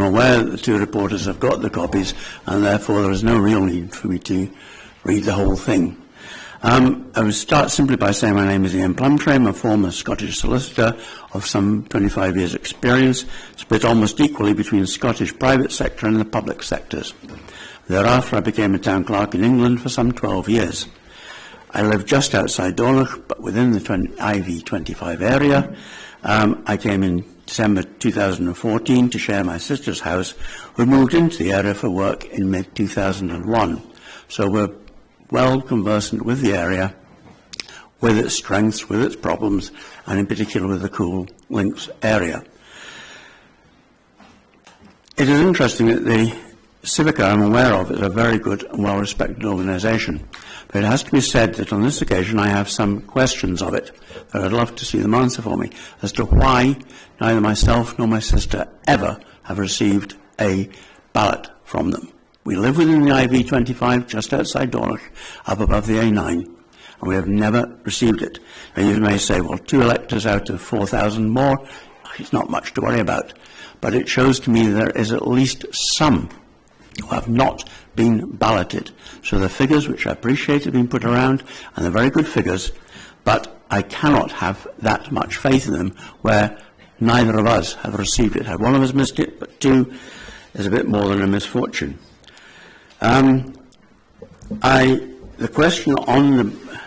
aware that the two reporters have got the copies, and therefore there is no real need for me to read the whole thing. I will start simply by saying my name is Ian Plumtree. I'm a former Scottish solicitor of some 25 years' experience, split almost equally between the Scottish private sector and the public sectors. Thereafter, I became a town clerk in England for some 12 years. I live just outside Dornoch, but within the IV25 area. I came in December 2014 to share my sister's house, who moved into the area for work in mid-2001. So we're well conversant with the area, with its strengths, with its problems, and in particular with the Coul Links area. It is interesting that the Civica I'm aware of is a very good and well-respected organisation, but it has to be said that on this occasion I have some questions of it that I'd love to see them answer for me as to why neither myself nor my sister ever have received a ballot from them. We live within the IV25, just outside Dornoch, up above the A9, and we have never received it. Now you may say, well, 2 electors out of 4,000 more, it's not much to worry about. But it shows to me there is at least some who have not been balloted. So the figures, which I appreciate, have been put around, and they're very good figures, but I cannot have that much faith in them where neither of us have received it. Had one of us missed it, but 2 is a bit more than a misfortune. The question on the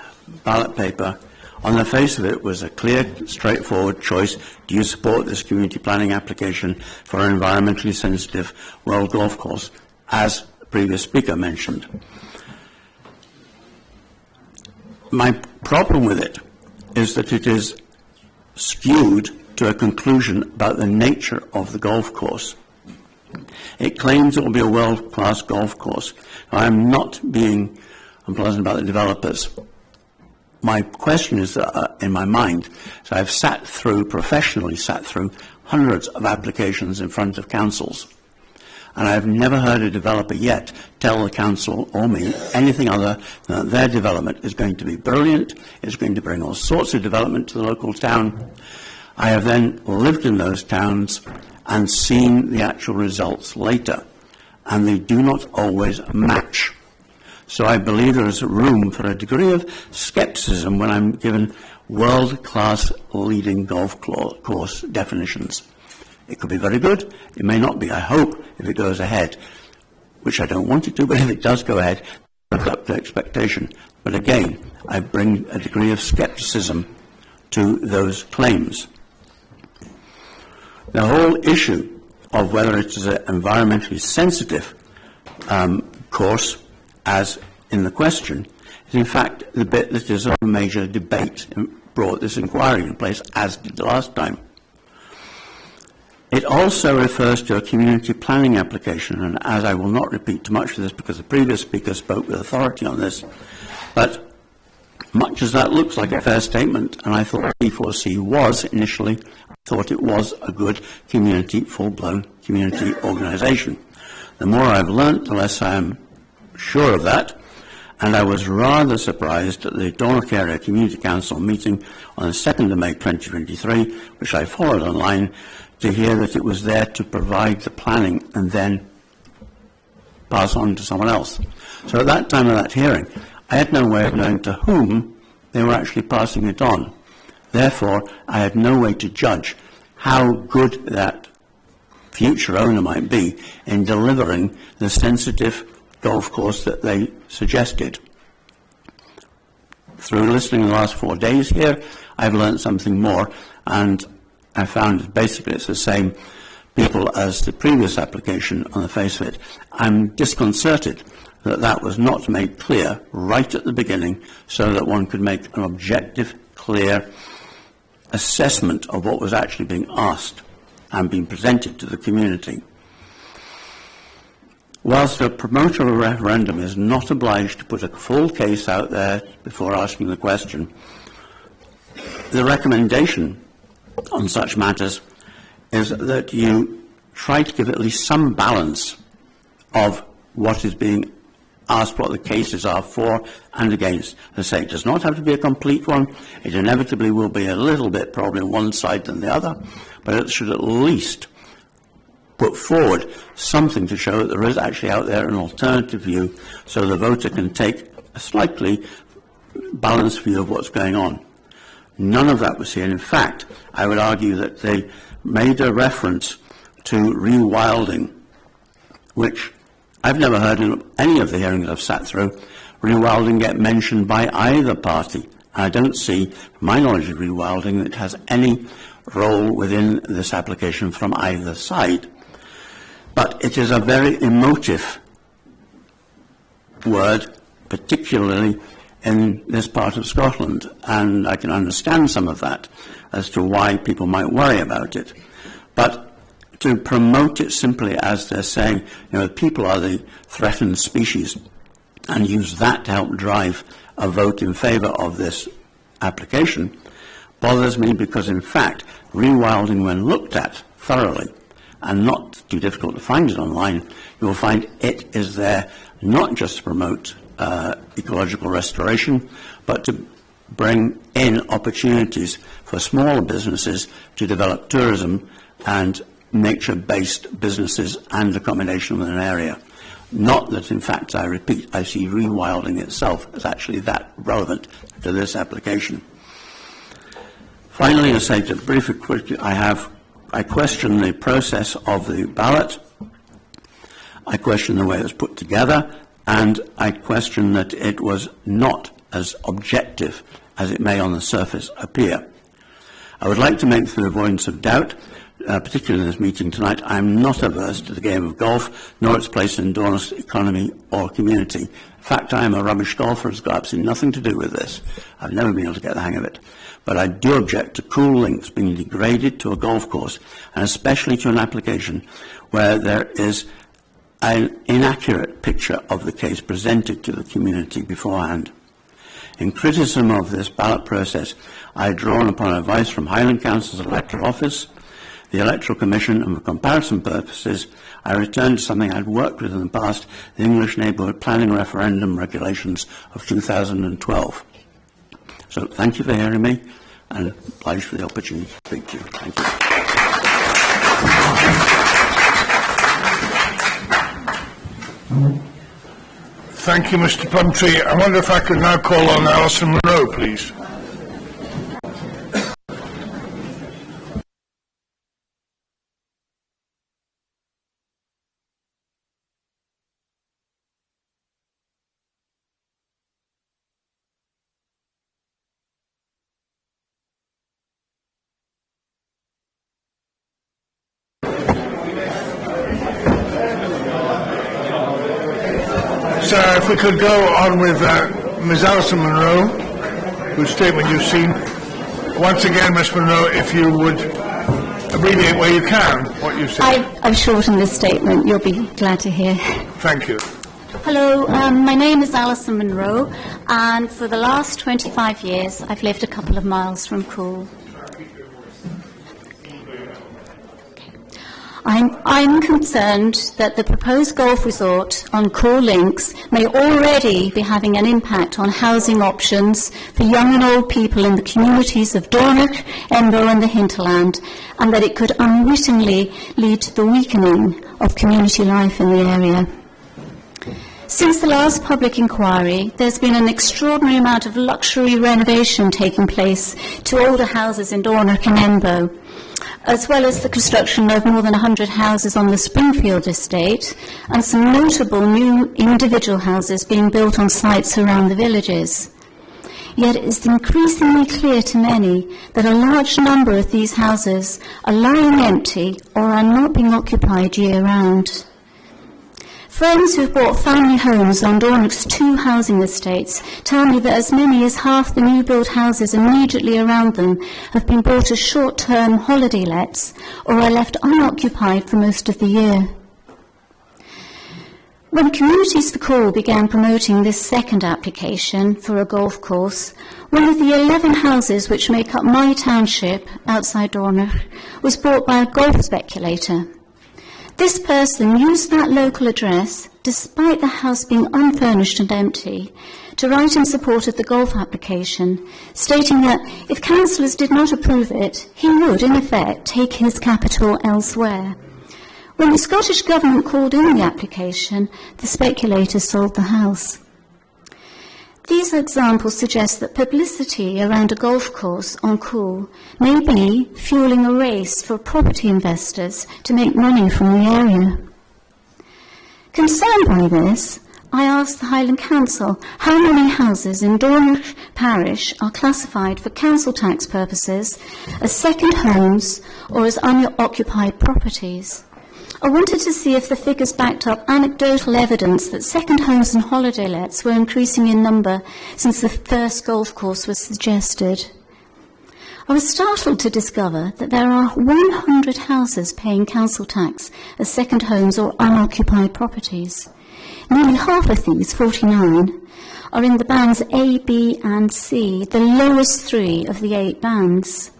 ballot paper, on the face of it, was a clear, straightforward choice. Do you support this community planning application for an environmentally sensitive World Golf Course, as the previous speaker mentioned? My problem with it is that it is skewed to a conclusion about the nature of the golf course. It claims it will be a world-class golf course. I'm not being unpleasant about the developers. My question is that, in my mind, so I've professionally sat through hundreds of applications in front of councils, and I've never heard a developer yet tell the council or me anything other than that their development is going to be brilliant, it's going to bring all sorts of development to the local town. I have then lived in those towns and seen the actual results later, and they do not always match. So I believe there is room for a degree of scepticism when I'm given world-class leading golf course definitions. It could be very good, it may not be. I hope if it goes ahead, which I don't want it to, but if it does go ahead, it's up to expectation. But again, I bring a degree of scepticism to those claims. The whole issue of whether it is an environmentally sensitive course, as in the question, is in fact the bit that is a major debate and brought this inquiry in place, as did the last time. It also refers to a community planning application, and as I will not repeat too much of this because the previous speaker spoke with authority on this, but much as that looks like a fair statement, and I thought C4C was initially, I thought it was a good community, full-blown community organisation. The more I've learnt, the less I am sure of that, and I was rather surprised at the Dornoch Area Community Council meeting on the 2nd of May 2023, which I followed online, to hear that it was there to provide the planning and then pass on to someone else. So at that time of that hearing, I had no way of knowing to whom they were actually passing it on. Therefore, I had no way to judge how good that future owner might be in delivering the sensitive golf course that they suggested. Through listening the last 4 days here, I've learned something more, and I found basically it's the same people as the previous application on the face of it. I'm disconcerted that that was not made clear right at the beginning so that one could make an objective, clear assessment of what was actually being asked and being presented to the community. Whilst a promoter of a referendum is not obliged to put a full case out there before asking the question, the recommendation on such matters is that you try to give at least some balance of what is being asked, what the cases are for and against. As I say, it does not have to be a complete one. It inevitably will be a little bit probably one side than the other, but it should at least put forward something to show that there is actually out there an alternative view so the voter can take a slightly balanced view of what's going on. None of that was here. In fact, I would argue that they made a reference to rewilding, which I've never heard in any of the hearings I've sat through, rewilding get mentioned by either party. I don't see, from my knowledge of rewilding, that it has any role within this application from either side. But it is a very emotive word, particularly in this part of Scotland, and I can understand some of that as to why people might worry about it. But to promote it simply as they're saying, you know, people are the threatened species, and use that to help drive a vote in favour of this application, bothers me because, in fact, rewilding, when looked at thoroughly, and not too difficult to find it online, you will find it is there not just to promote ecological restoration, but to bring in opportunities for smaller businesses to develop tourism and nature-based businesses and accommodation within an area. Not that, in fact, I repeat, I see rewilding itself as actually that relevant to this application. Finally, as I say, to briefly, I question the process of the ballot. I question the way it was put together, and I question that it was not as objective as it may on the surface appear. I would like to make, for the avoidance of doubt, particularly in this meeting tonight, I am not averse to the game of golf, nor its place in Dornoch's economy or community. In fact, I am a rubbish golfer. It's got absolutely nothing to do with this. I've never been able to get the hang of it. But I do object to Coul links being degraded to a golf course, and especially to an application where there is an inaccurate picture of the case presented to the community beforehand. In criticism of this ballot process, I had drawn upon advice from Highland Council's electoral office, the Electoral Commission, and for comparison purposes, I returned to something I'd worked with in the past, the English Neighbourhood Planning Referendum Regulations of 2012. So thank you for hearing me, and obliged for the opportunity to speak to you. Thank you. Thank you, Mr. Plumtree. I wonder if I could now call on Alison Monroe, please. So if we could go on with Ms. Alison Monroe, whose statement you've seen. Once again, Ms. Monroe, if you would abbreviate where you can what you've said. I've shortened this statement. You'll be glad to hear. Thank you. Hello, my name is Alison Monroe, and for the last 25 years I've lived a couple of miles from Coul. I'm concerned that the proposed golf resort on Coul Links may already be having an impact on housing options for young and old people in the communities of Dornoch, Embo and the hinterland, and that it could unwittingly lead to the weakening of community life in the area. Since the last public inquiry, there's been an extraordinary amount of luxury renovation taking place to older houses in Dornoch and Embo, as well as the construction of more than 100 houses on the Springfield estate and some notable new individual houses being built on sites around the villages. Yet it is increasingly clear to many that a large number of these houses are lying empty or are not being occupied year-round. Friends who have bought family homes on Dornoch's 2 housing estates tell me that as many as half the new-built houses immediately around them have been bought as short-term holiday lets or are left unoccupied for most of the year. When Communities for Coul began promoting this second application for a golf course, one of the 11 houses which make up my township outside Dornoch was bought by a golf speculator. This person used that local address, despite the house being unfurnished and empty, to write in support of the golf application, stating that if councillors did not approve it, he would, in effect, take his capital elsewhere. When the Scottish Government called in the application, the speculator sold the house. These examples suggest that publicity around a golf course on Coul may be fueling a race for property investors to make money from the area. Concerned by this, I asked the Highland Council how many houses in Dornoch Parish are classified for council tax purposes as second homes or as unoccupied properties. I wanted to see if the figures backed up anecdotal evidence that second homes and holiday lets were increasing in number since the first golf course was suggested. I was startled to discover that there are 100 houses paying council tax as second homes or unoccupied properties. Nearly half of these, 49, are in the bands A, B and C, the lowest 3 of the 8 bands.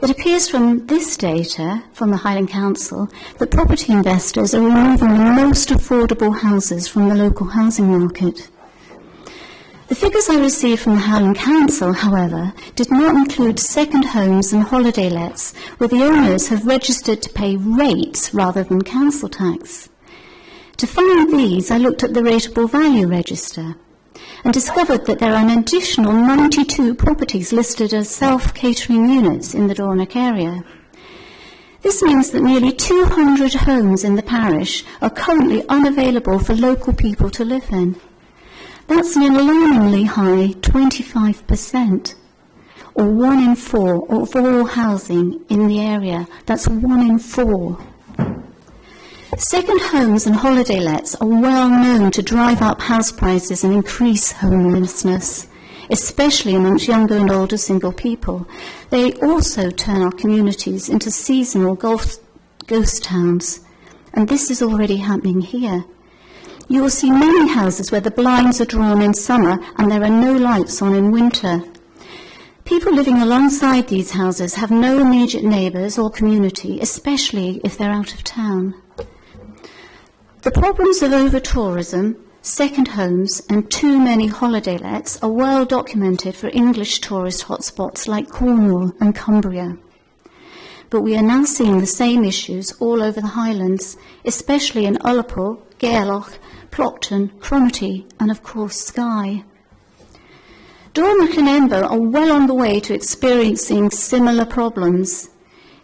It appears from this data from the Highland Council that property investors are removing the most affordable houses from the local housing market. The figures I received from the Highland Council, however, did not include second homes and holiday lets where the owners have registered to pay rates rather than council tax. To find these, I looked at the rateable value register and discovered that there are an additional 92 properties listed as self-catering units in the Dornoch area. This means that nearly 200 homes in the parish are currently unavailable for local people to live in. That's an alarmingly high 25%, or 1 in 4 of all housing in the area. That's 1 in 4. Second homes and holiday lets are well known to drive up house prices and increase homelessness, especially amongst younger and older single people. They also turn our communities into seasonal ghost towns, and this is already happening here. You will see many houses where the blinds are drawn in summer and there are no lights on in winter. People living alongside these houses have no immediate neighbours or community, especially if they're out of town. The problems of over-tourism, second homes and too many holiday lets are well documented for English tourist hotspots like Cornwall and Cumbria. But we are now seeing the same issues all over the Highlands, especially in Ullapool, Gairloch, Plockton, Cromarty and of course Skye. Dornoch and Embo are well on the way to experiencing similar problems.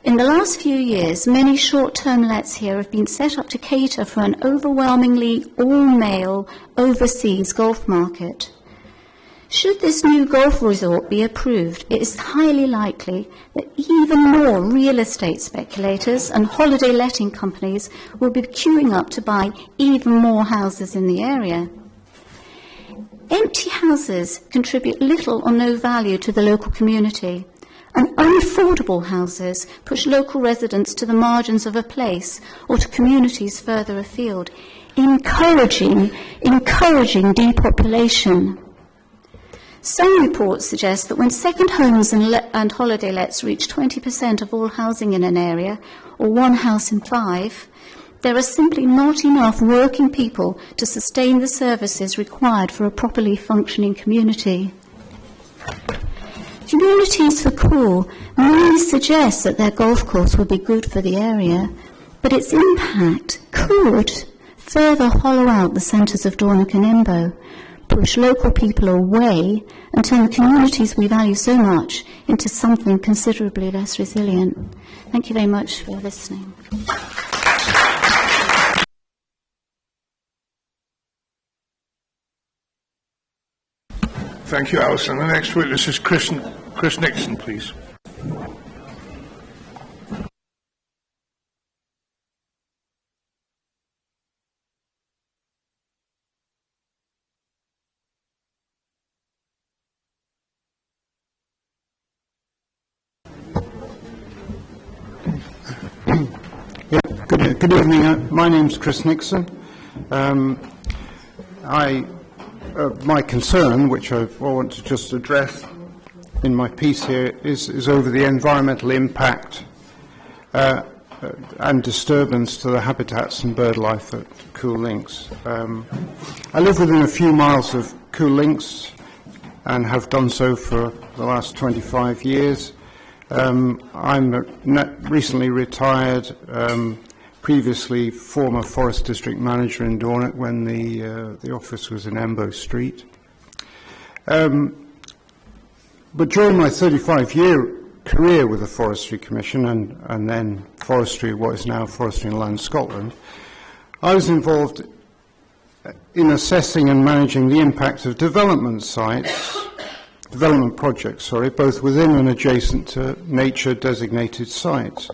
In the last few years, many short-term lets here have been set up to cater for an overwhelmingly all-male overseas golf market. Should this new golf resort be approved, it is highly likely that even more real estate speculators and holiday letting companies will be queuing up to buy even more houses in the area. Empty houses contribute little or no value to the local community, and unaffordable houses push local residents to the margins of a place or to communities further afield, encouraging depopulation. Some reports suggest that when second homes and holiday lets reach 20% of all housing in an area, or 1 house in 5, there are simply not enough working people to sustain the services required for a properly functioning community. Communities for Coul may suggest that their golf course would be good for the area, but its impact could further hollow out the centres of Dornoch and Embo, push local people away and turn the communities we value so much into something considerably less resilient. Thank you very much for listening. Thank you, Alison. The next witness is Chris Nixon, please. Good evening. My name's Chris Nixon. My concern, which I want to just address in my piece here, is over the environmental impact and disturbance to the habitats and bird life at Coul Links. I live within a few miles of Coul Links and have done so for the last 25 years. I'm recently retired, previously former Forest District Manager in Dornoch when the office was in Embo Street. But during my 35-year career with the Forestry Commission and then Forestry, what is now Forestry and Land Scotland, I was involved in assessing and managing the impact of development projects, both within and adjacent to nature-designated sites.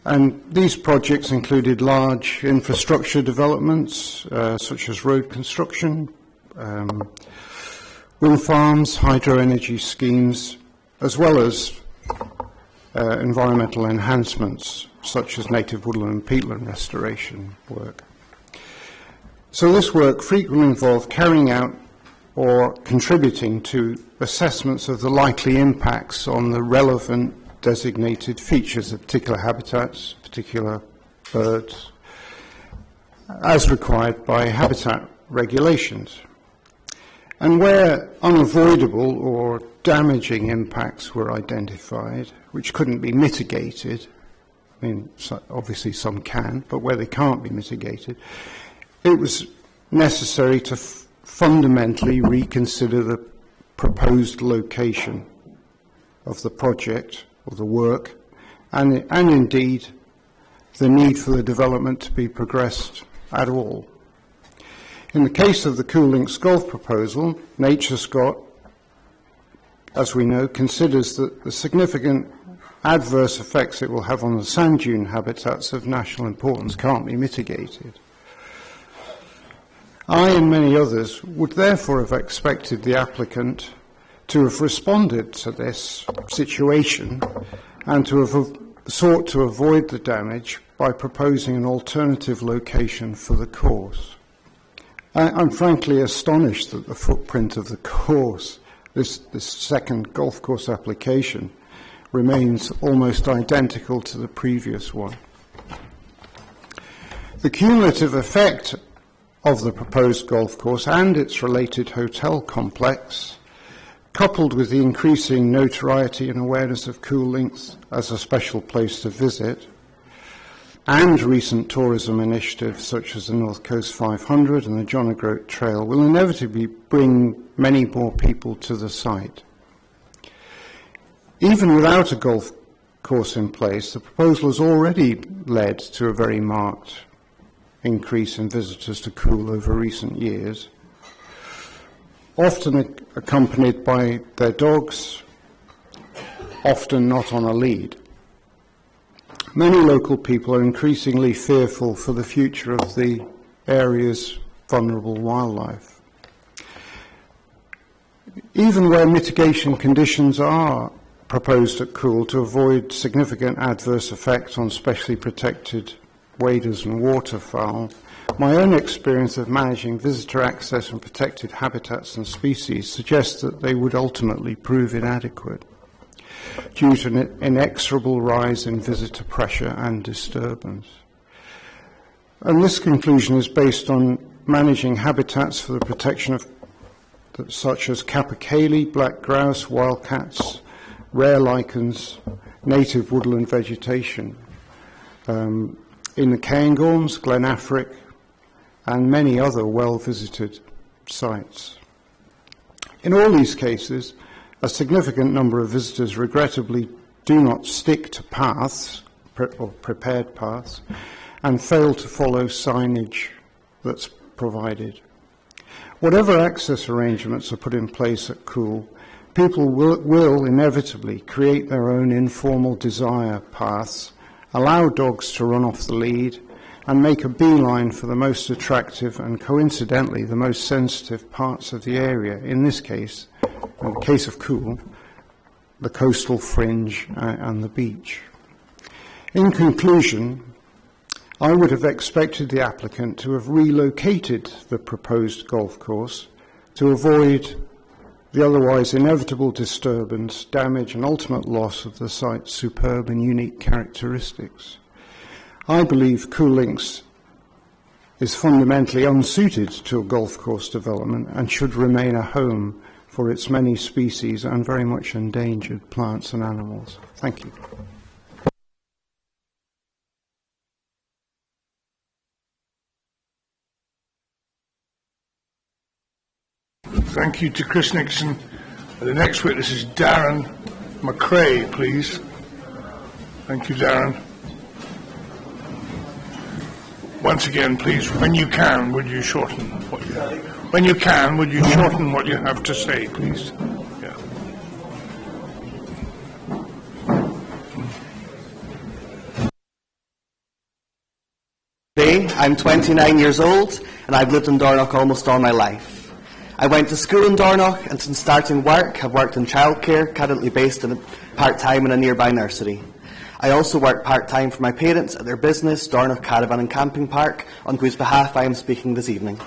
And these projects included large infrastructure developments, such as road construction, wind farms, hydro-energy schemes, as well as environmental enhancements, such as native woodland and peatland restoration work. So this work frequently involved carrying out or contributing to assessments of the likely impacts on the relevant designated features of particular habitats, particular birds, as required by habitat regulations. And where unavoidable or damaging impacts were identified, which couldn't be mitigated, I mean, obviously some can, but where they can't be mitigated, it was necessary to fundamentally reconsider the proposed location of the project or the work and indeed the need for the development to be progressed at all. In the case of the Coul Links golf proposal, Nature Scott, as we know, considers that the significant adverse effects it will have on the sand dune habitats of national importance can't be mitigated. I and many others would therefore have expected the applicant to have responded to this situation and to have sought to avoid the damage by proposing an alternative location for the course. I'm frankly astonished that the footprint of the course, this second golf course application, remains almost identical to the previous one. The cumulative effect of the proposed golf course and its related hotel complex, coupled with the increasing notoriety and awareness of Coul Links as a special place to visit, and recent tourism initiatives such as the North Coast 500 and the John O'Groat Trail, will inevitably bring many more people to the site. Even without a golf course in place, the proposal has already led to a very marked increase in visitors to Coul over recent years, often accompanied by their dogs, often not on a lead. Many local people are increasingly fearful for the future of the area's vulnerable wildlife. Even where mitigation conditions are proposed at Coul to avoid significant adverse effects on specially protected waders and waterfowl, my own experience of managing visitor access and protected habitats and species suggests that they would ultimately prove inadequate due to an inexorable rise in visitor pressure and disturbance. And this conclusion is based on managing habitats for the protection of such as capercaillie, black grouse, wildcats, rare lichens, native woodland vegetation, in the Cairngorms, Glen Affric, and many other well-visited sites. In all these cases, a significant number of visitors regrettably do not stick to paths, or prepared paths, and fail to follow signage that's provided. Whatever access arrangements are put in place at Coul, people will inevitably create their own informal desire paths, allow dogs to run off the lead, and make a beeline for the most attractive and coincidentally the most sensitive parts of the area, in this case, in the case of Coul, the coastal fringe and the beach. In conclusion, I would have expected the applicant to have relocated the proposed golf course to avoid the otherwise inevitable disturbance, damage and ultimate loss of the site's superb and unique characteristics. I believe Coul Links is fundamentally unsuited to a golf course development and should remain a home for its many species and very much endangered plants and animals. Thank you. Thank you to Chris Nixon. The next witness is Darren McRae, please. Thank you, Darren. Once again, please, when you can, would you shorten what you have? When you can, would you shorten what you have to say, please? Yeah. Today, I'm 29 years old, and I've lived in Dornoch almost all my life. I went to school in Dornoch, and since starting work, have worked in childcare, currently based in part-time in a nearby nursery. I also work part-time for my parents at their business, Dornoch Caravan and Camping Park, on whose behalf I am speaking this evening.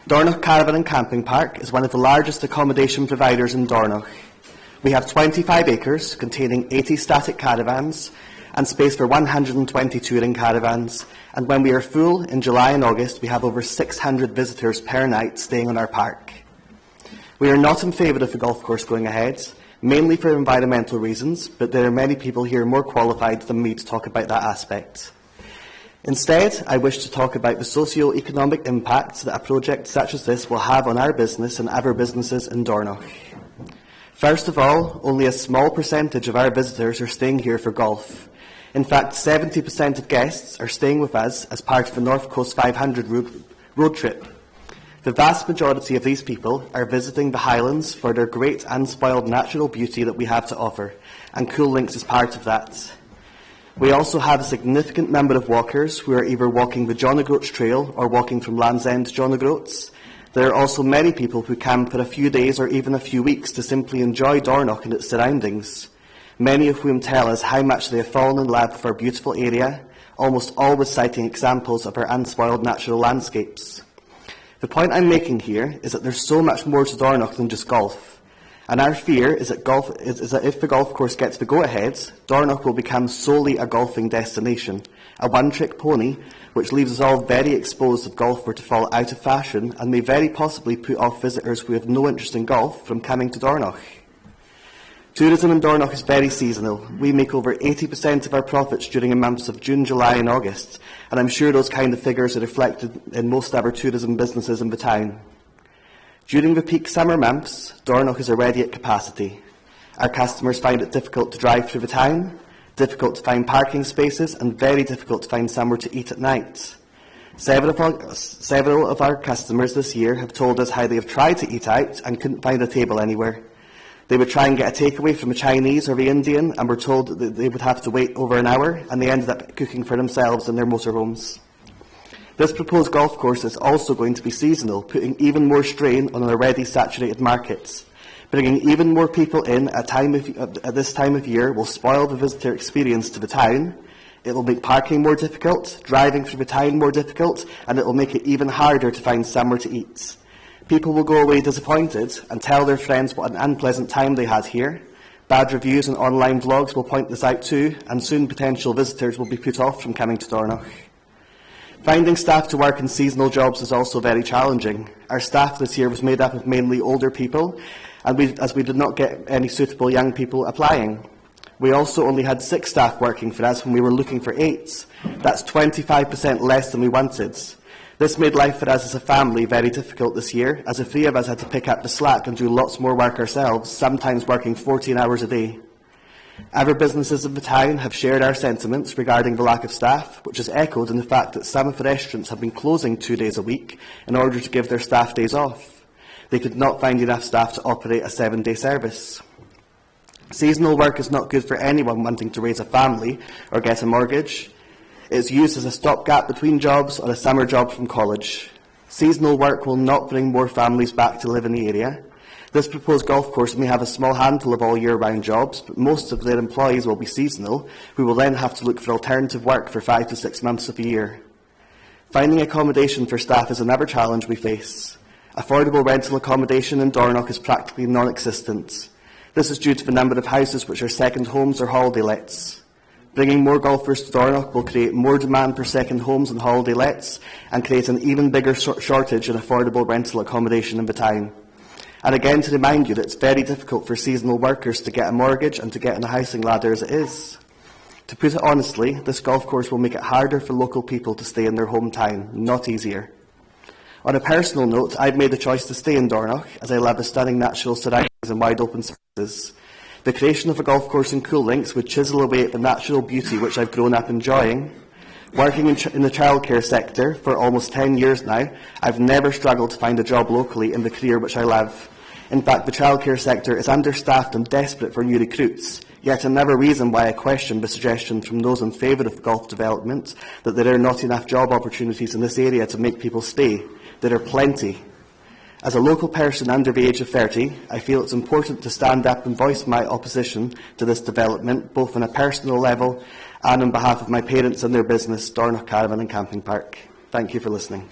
Dornoch Caravan and Camping Park is one of the largest accommodation providers in Dornoch. We have 25 acres containing 80 static caravans and space for 120 touring caravans, and when we are full in July and August, we have over 600 visitors per night staying on our park. We are not in favour of the golf course going ahead, mainly for environmental reasons, but there are many people here more qualified than me to talk about that aspect. Instead, I wish to talk about the socio-economic impact that a project such as this will have on our business and other businesses in Dornoch. First of all, only a small percentage of our visitors are staying here for golf. In fact, 70% of guests are staying with us as part of the North Coast 500 road trip. The vast majority of these people are visiting the Highlands for their great unspoiled natural beauty that we have to offer, and Coul Links is part of that. We also have a significant number of walkers who are either walking the John O'Groats Trail or walking from Land's End to John O'Groats. There are also many people who camp for a few days or even a few weeks to simply enjoy Dornoch and its surroundings, many of whom tell us how much they have fallen in love with our beautiful area, almost always citing examples of our unspoiled natural landscapes. The point I'm making here is that there's so much more to Dornoch than just golf. And our fear is that if the golf course gets the go-ahead, Dornoch will become solely a golfing destination, a one-trick pony, which leaves us all very exposed if golf were to fall out of fashion and may very possibly put off visitors who have no interest in golf from coming to Dornoch. Tourism in Dornoch is very seasonal. We make over 80% of our profits during the months of June, July and August, and I'm sure those kind of figures are reflected in most of our tourism businesses in the town. During the peak summer months, Dornoch is already at capacity. Our customers find it difficult to drive through the town, difficult to find parking spaces, and very difficult to find somewhere to eat at night. Several of our customers this year have told us how they have tried to eat out and couldn't find a table anywhere. They would try and get a takeaway from a Chinese or the Indian and were told that they would have to wait over an hour, and they ended up cooking for themselves in their motorhomes. This proposed golf course is also going to be seasonal, putting even more strain on an already saturated market. Bringing even more people in at this time of year will spoil the visitor experience to the town. It will make parking more difficult, driving through the town more difficult, and it will make it even harder to find somewhere to eat. People will go away disappointed and tell their friends what an unpleasant time they had here. Bad reviews and online vlogs will point this out too, and soon potential visitors will be put off from coming to Dornoch. Finding staff to work in seasonal jobs is also very challenging. Our staff this year was made up of mainly older people, and as we did not get any suitable young people applying. We also only had 6 staff working for us when we were looking for 8. That's 25% less than we wanted. This made life for us as a family very difficult this year, as the 3 of us had to pick up the slack and do lots more work ourselves, sometimes working 14 hours a day. Other businesses in the town have shared our sentiments regarding the lack of staff, which is echoed in the fact that some of the restaurants have been closing 2 days a week in order to give their staff days off. They could not find enough staff to operate a 7-day service. Seasonal work is not good for anyone wanting to raise a family or get a mortgage. It is used as a stopgap between jobs or a summer job from college. Seasonal work will not bring more families back to live in the area. This proposed golf course may have a small handful of all year-round jobs, but most of their employees will be seasonal, who will then have to look for alternative work for 5 to 6 months of the year. Finding accommodation for staff is another challenge we face. Affordable rental accommodation in Dornoch is practically non-existent. This is due to the number of houses which are second homes or holiday lets. Bringing more golfers to Dornoch will create more demand for second homes and holiday lets and create an even bigger shortage in affordable rental accommodation in the town. And again, to remind you that it's very difficult for seasonal workers to get a mortgage and to get on the housing ladder as it is. To put it honestly, this golf course will make it harder for local people to stay in their hometown, not easier. On a personal note, I've made the choice to stay in Dornoch as I love the stunning natural surroundings and wide open spaces. The creation of a golf course in Coul Links would chisel away at the natural beauty which I've grown up enjoying. Working in the childcare sector for almost 10 years now, I've never struggled to find a job locally in the career which I love. In fact, the childcare sector is understaffed and desperate for new recruits, yet another reason why I question the suggestion from those in favour of golf development that there are not enough job opportunities in this area to make people stay. There are plenty. As a local person under the age of 30, I feel it's important to stand up and voice my opposition to this development, both on a personal level and on behalf of my parents and their business, Dornoch Caravan and Camping Park. Thank you for listening.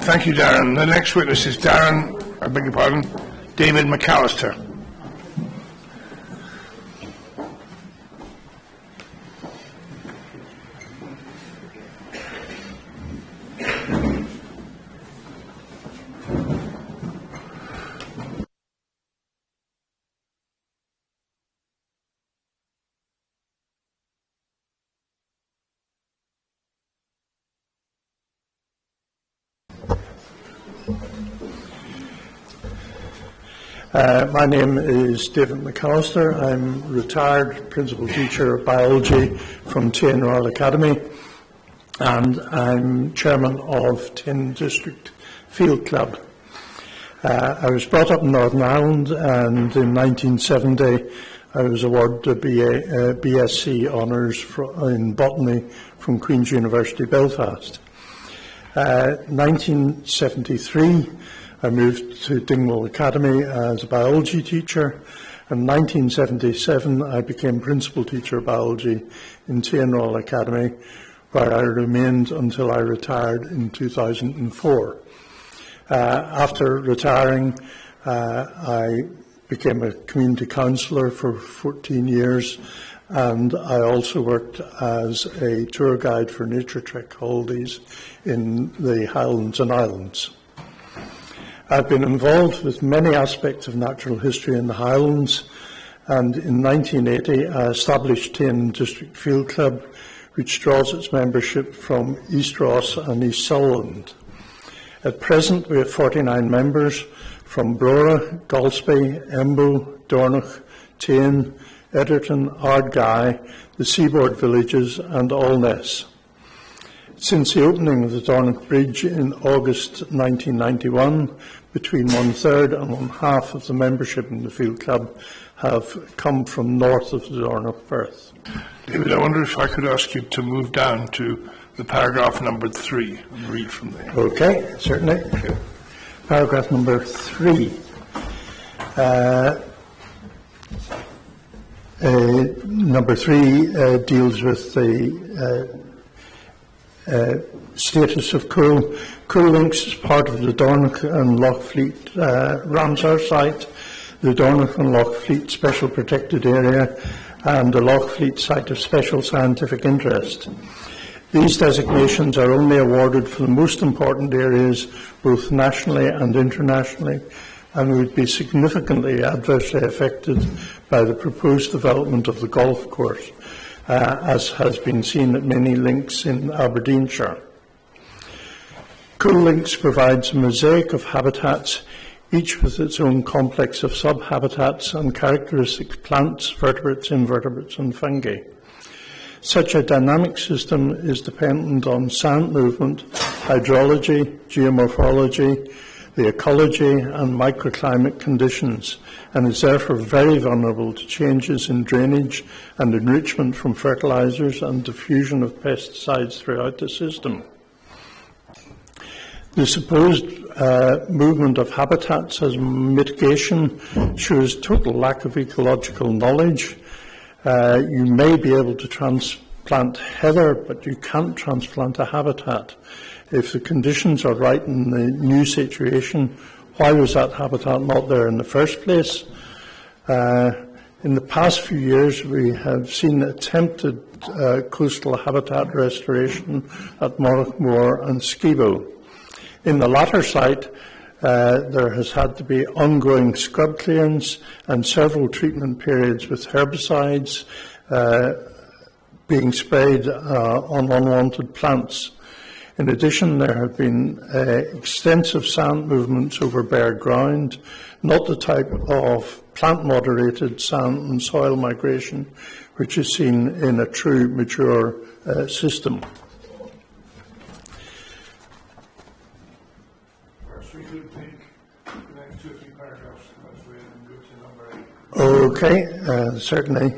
Thank you, Darren. The next witness is David McAllister. My name is David McAllister. I'm retired principal teacher of biology from Tane Royal Academy, and I'm chairman of Tane District Field Club. I was brought up in Northern Ireland, and in 1970 I was awarded a BSc Honours in Botany from Queen's University Belfast. 1973 I moved to Dingwall Academy as a biology teacher. In 1977 I became principal teacher of biology in Tane Royal Academy, where I remained until I retired in 2004. After retiring, I became a community counsellor for 14 years, and I also worked as a tour guide for nature trek holidays in the Highlands and Islands. I've been involved with many aspects of natural history in the Highlands, and in 1980 I established Tane District Field Club, which draws its membership from East Ross and East Sutherland. At present we have 49 members from Brora, Golspie, Embu, Dornoch, Tane, Edgerton, Ardguy, the seaboard villages and Allness. Since the opening of the Dornoch Bridge in August 1991, between 1/3 and 1/2 of the membership in the Field Club have come from north of the Dornoch Firth. David, I wonder if I could ask you to move down to the paragraph number 3 and read from there. Okay, certainly. Paragraph number 3. Number 3 deals with the status of Coul. Coul Links is part of the Dornoch and Lochfleet Ramsar site, the Dornoch and Lochfleet Special Protected Area, and the Lochfleet Site of Special Scientific Interest. These designations are only awarded for the most important areas, both nationally and internationally, and would be significantly adversely affected by the proposed development of the golf course, as has been seen at many links in Aberdeenshire. Coul Links provides a mosaic of habitats, each with its own complex of subhabitats and characteristic plants, vertebrates, invertebrates and fungi. Such a dynamic system is dependent on sand movement, hydrology, geomorphology, the ecology and microclimate conditions, and is therefore very vulnerable to changes in drainage and enrichment from fertilizers and diffusion of pesticides throughout the system. The supposed movement of habitats as mitigation shows total lack of ecological knowledge. You may be able to transplant heather, but you can't transplant a habitat. If the conditions are right in the new situation, why was that habitat not there in the first place? In the past few years, we have seen attempted coastal habitat restoration at Morrickmore and Skibo. In the latter site, there has had to be ongoing scrub clearance and several treatment periods with herbicides being sprayed on unwanted plants. In addition, there have been extensive sand movements over bare ground, not the type of plant-moderated sand and soil migration which is seen in a true mature system. Okay, certainly.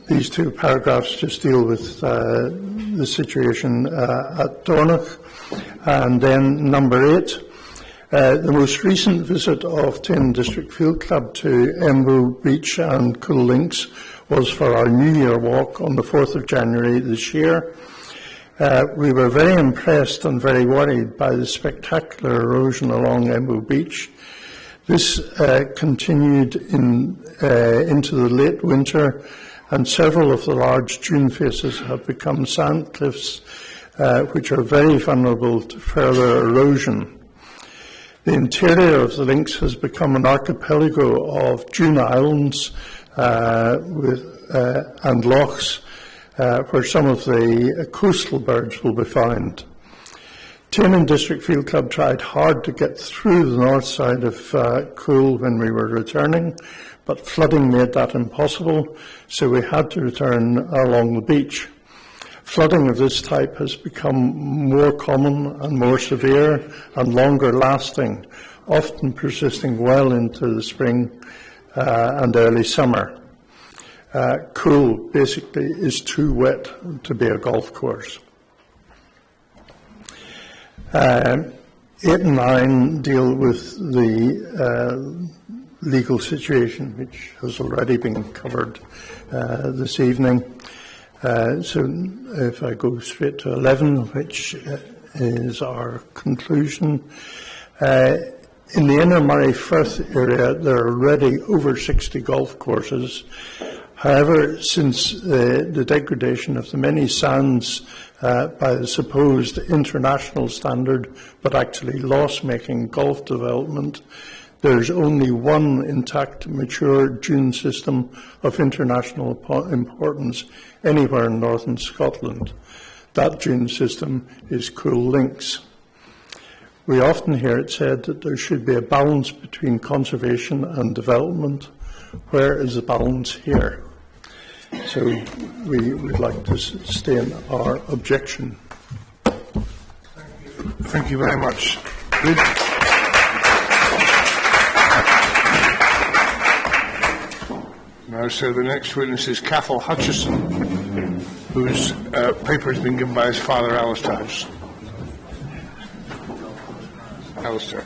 These two paragraphs just deal with the situation at Dornoch. And then number 8, the most recent visit of Tane District Field Club to Embu Beach and Coul Links was for our New Year walk on the 4th of January this year. We were very impressed and very worried by the spectacular erosion along Embu Beach. This continued into the late winter, and several of the large dune faces have become sand cliffs, which are very vulnerable to further erosion. The interior of the links has become an archipelago of dune islands and lochs, where some of the coastal birds will be found. Tiernan District Field Club tried hard to get through the north side of Coul when we were returning, but flooding made that impossible, so we had to return along the beach. Flooding of this type has become more common and more severe and longer lasting, often persisting well into the spring and early summer. Coul basically is too wet to be a golf course. 8 and 9 deal with the legal situation, which has already been covered this evening. So if I go straight to 11, which is our conclusion. In the Inner Moray Firth area, there are already over 60 golf courses. However, since the degradation of the many sands by the supposed international standard, but actually loss-making golf development, there's only one intact, mature dune system of international importance anywhere in northern Scotland. That dune system is Coul Links. We often hear it said that there should be a balance between conservation and development. Where is the balance here? So we would like to sustain our objection. Thank you very much. Good. Now, so the next witness is Cathal Hutchison, whose paper has been given by his father, Alistair. Alistair.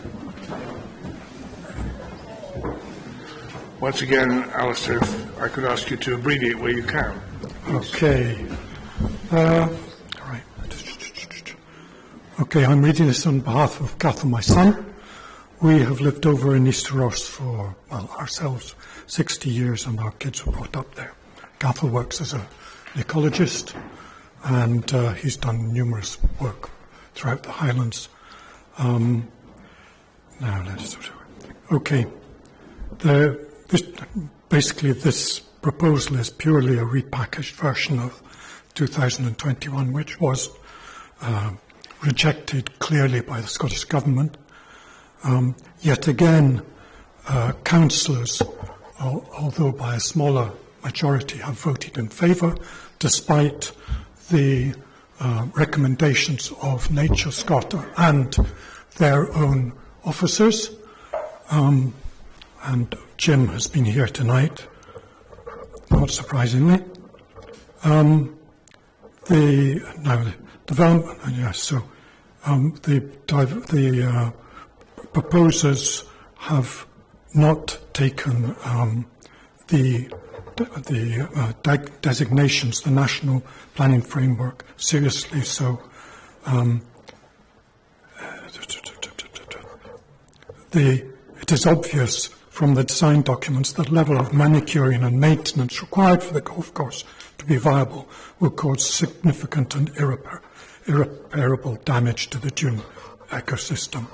Once again, Alistair, if I could ask you to abbreviate where you can. Okay. Right. Okay, I'm reading this on behalf of Cathal, my son. We have lived over in East Ross for, well, ourselves, 60 years, and our kids were brought up there. Cathal works as an ecologist, and he's done numerous work throughout the Highlands. Now, let's... Okay. Basically, this proposal is purely a repackaged version of 2021, which was rejected clearly by the Scottish Government. Yet again, councillors, although by a smaller majority, have voted in favour, despite the recommendations of Nature Scota and their own officers. And Jim has been here tonight, not surprisingly. The development, yes. So the proposers have not taken the designations, the national planning framework, seriously. So it is obvious from the design documents that the level of manicuring and maintenance required for the golf course to be viable will cause significant and irreparable damage to the dune ecosystem.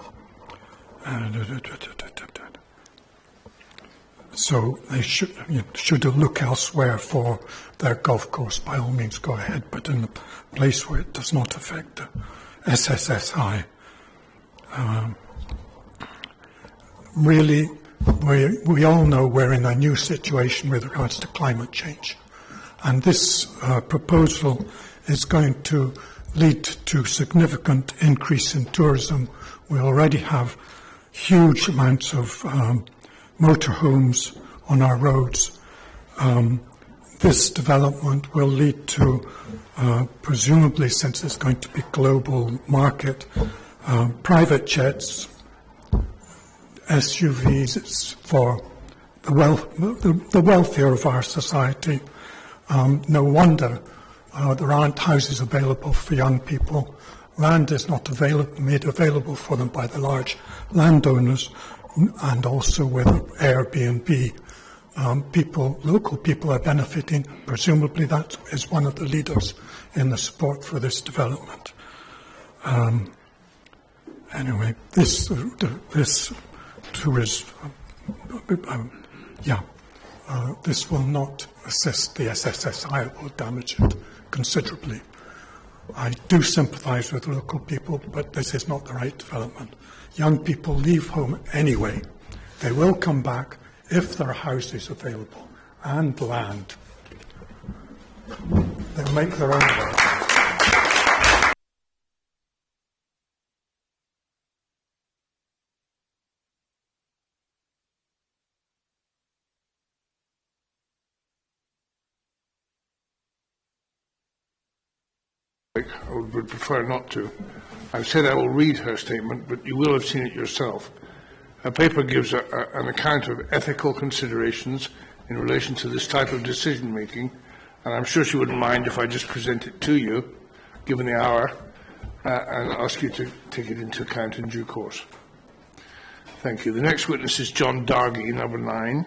So they should look elsewhere for their golf course. By all means, go ahead, but in a place where it does not affect the SSSI. Really, we all know we're in a new situation with regards to climate change. And this proposal is going to lead to significant increase in tourism. We already have huge amounts of motorhomes on our roads. This development will lead to, presumably, since it's going to be global market, private jets, SUVs for the wealthier of our society. No wonder there aren't houses available for young people. Land is not made available for them by the large landowners, and also with Airbnb. Local people are benefiting. Presumably that is one of the leaders in the support for this development. Anyway, this will not assist the SSSI, it will damage it considerably. I do sympathise with local people, but this is not the right development. Young people leave home anyway. They will come back if there are houses available and land. They'll make their own way. I would prefer not to. I've said I will read her statement, but you will have seen it yourself. Her paper gives an account of ethical considerations in relation to this type of decision-making, and I'm sure she wouldn't mind if I just present it to you, given the hour, and ask you to take it into account in due course. Thank you. The next witness is John Dargy, number 9.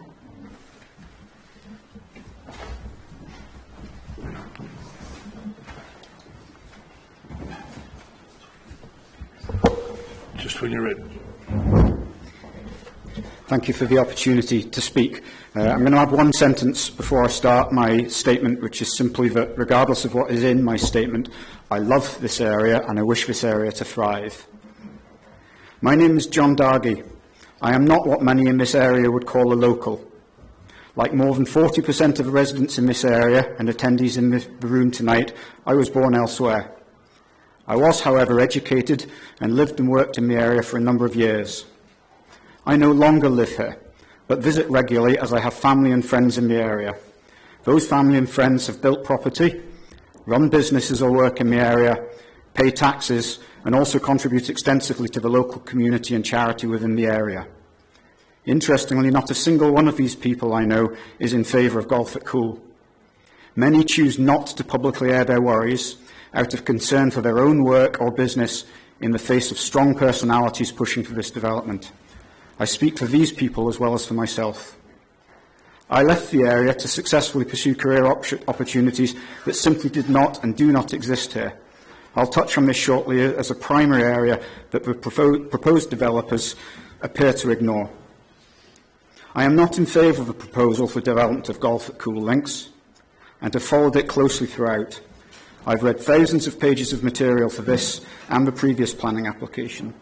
Just when you're ready. Thank you for the opportunity to speak. I'm going to add one sentence before I start my statement, which is simply that regardless of what is in my statement, I love this area and I wish this area to thrive. My name is John Dargy. I am not what many in this area would call a local. Like more than 40% of the residents in this area and attendees in the room tonight, I was born elsewhere. I was, however, educated and lived and worked in the area for a number of years. I no longer live here, but visit regularly as I have family and friends in the area. Those family and friends have built property, run businesses or work in the area, pay taxes, and also contribute extensively to the local community and charity within the area. Interestingly, not a single one of these people I know is in favour of golf at Coul. Many choose not to publicly air their worries out of concern for their own work or business in the face of strong personalities pushing for this development. I speak for these people as well as for myself. I left the area to successfully pursue career opportunities that simply did not and do not exist here. I'll touch on this shortly as a primary area that the proposed developers appear to ignore. I am not in favour of the proposal for development of golf at Coul Links and have followed it closely throughout. I've read thousands of pages of material for this and the previous planning application.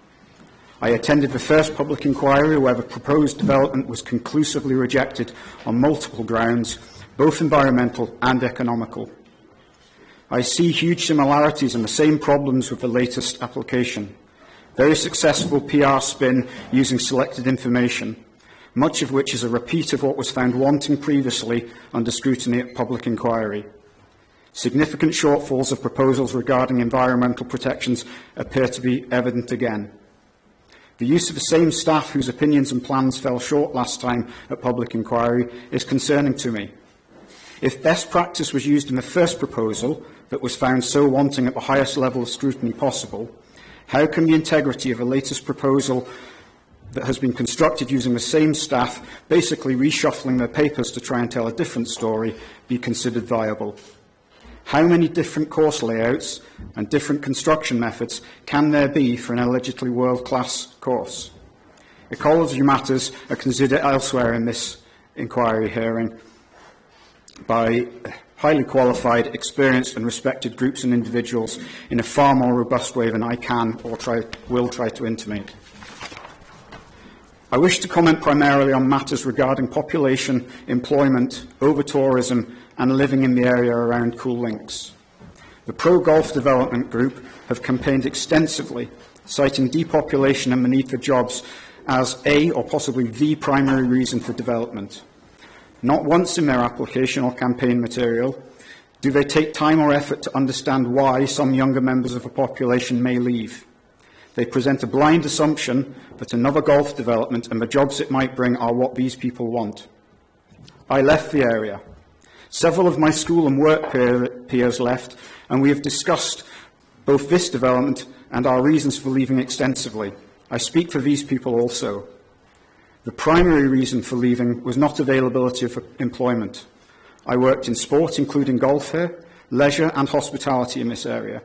I attended the first public inquiry where the proposed development was conclusively rejected on multiple grounds, both environmental and economical. I see huge similarities and the same problems with the latest application. Very successful PR spin using selected information, much of which is a repeat of what was found wanting previously under scrutiny at public inquiry. Significant shortfalls of proposals regarding environmental protections appear to be evident again. The use of the same staff whose opinions and plans fell short last time at public inquiry is concerning to me. If best practice was used in the first proposal that was found so wanting at the highest level of scrutiny possible, how can the integrity of the latest proposal that has been constructed using the same staff, basically reshuffling their papers to try and tell a different story, be considered viable? How many different course layouts and different construction methods can there be for an allegedly world-class course? Ecology matters are considered elsewhere in this inquiry hearing by highly qualified, experienced and respected groups and individuals in a far more robust way than I can or will try to intimate. I wish to comment primarily on matters regarding population, employment, over-tourism and living in the area around Coul Links. The pro-golf development group have campaigned extensively, citing depopulation and the need for jobs as a, or possibly the, primary reason for development. Not once in their application or campaign material do they take time or effort to understand why some younger members of the population may leave. They present a blind assumption that another golf development and the jobs it might bring are what these people want. I left the area. Several of my school and work peers left, and we have discussed both this development and our reasons for leaving extensively. I speak for these people also. The primary reason for leaving was not availability of employment. I worked in sport, including golf here, leisure and hospitality in this area.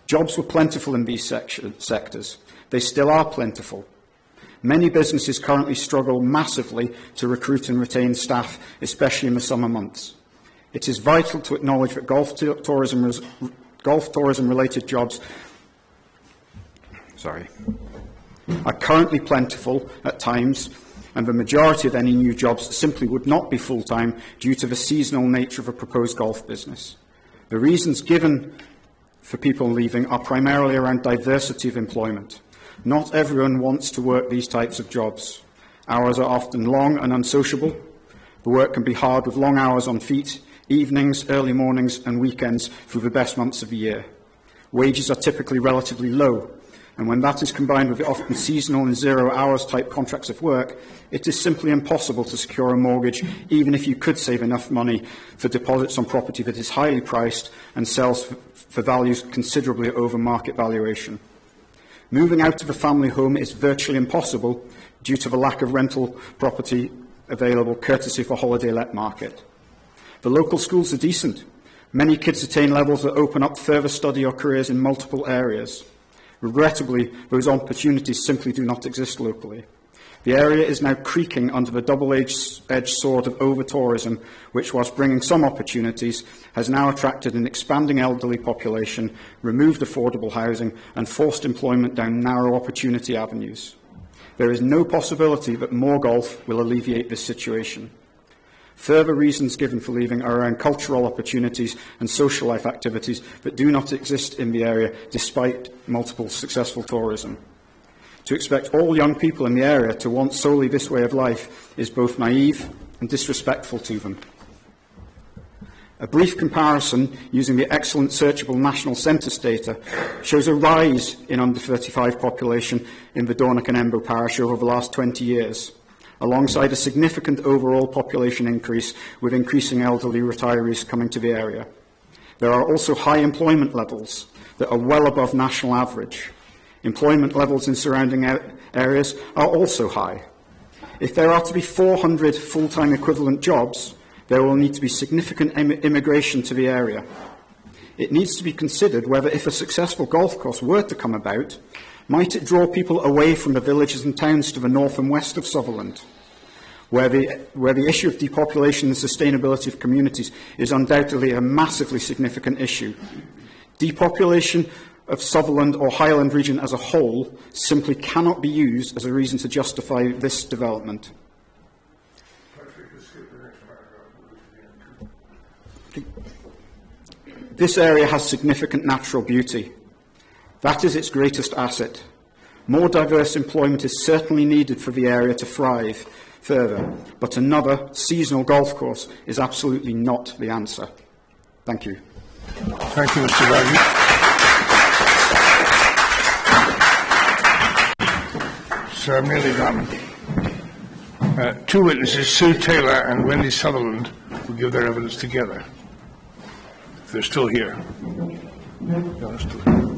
Jobs were plentiful in these sectors. They still are plentiful. Many businesses currently struggle massively to recruit and retain staff, especially in the summer months. It is vital to acknowledge that golf tourism Golf tourism related jobs are currently plentiful at times, and the majority of any new jobs simply would not be full-time due to the seasonal nature of a proposed golf business. The reasons given for people leaving are primarily around diversity of employment. Not everyone wants to work these types of jobs. Hours are often long and unsociable. The work can be hard with long hours on feet, evenings, early mornings and weekends through the best months of the year. Wages are typically relatively low, and when that is combined with the often seasonal and 0 hours type contracts of work, it is simply impossible to secure a mortgage, even if you could save enough money for deposits on property that is highly priced and sells for values considerably over market valuation. Moving out of a family home is virtually impossible due to the lack of rental property available courtesy of the holiday let market. The local schools are decent. Many kids attain levels that open up further study or careers in multiple areas. Regrettably, those opportunities simply do not exist locally. The area is now creaking under the double-edged sword of over-tourism, which, whilst bringing some opportunities, has now attracted an expanding elderly population, removed affordable housing, and forced employment down narrow opportunity avenues. There is no possibility that more golf will alleviate this situation. Further reasons given for leaving are around cultural opportunities and social life activities that do not exist in the area despite multiple successful tourism. To expect all young people in the area to want solely this way of life is both naive and disrespectful to them. A brief comparison using the excellent searchable national census data shows a rise in under 35 population in the Dornoch and Embo parish over the last 20 years. Alongside a significant overall population increase with increasing elderly retirees coming to the area. There are also high employment levels that are well above national average. Employment levels in surrounding areas are also high. If there are to be 400 full-time equivalent jobs, there will need to be significant immigration to the area. It needs to be considered whether, if a successful golf course were to come about, might it draw people away from the villages and towns to the north and west of Sutherland, where the issue of depopulation and sustainability of communities is undoubtedly a massively significant issue. Depopulation of Sutherland or Highland region as a whole simply cannot be used as a reason to justify this development. This area has significant natural beauty. That is its greatest asset. More diverse employment is certainly needed for the area to thrive further, but another seasonal golf course is absolutely not the answer. Thank you. Thank you, Mr. Raggi. So I'm nearly done. Two witnesses, Sue Taylor and Wendy Sutherland, will give their evidence together. If they're still here. Yeah, they're still here.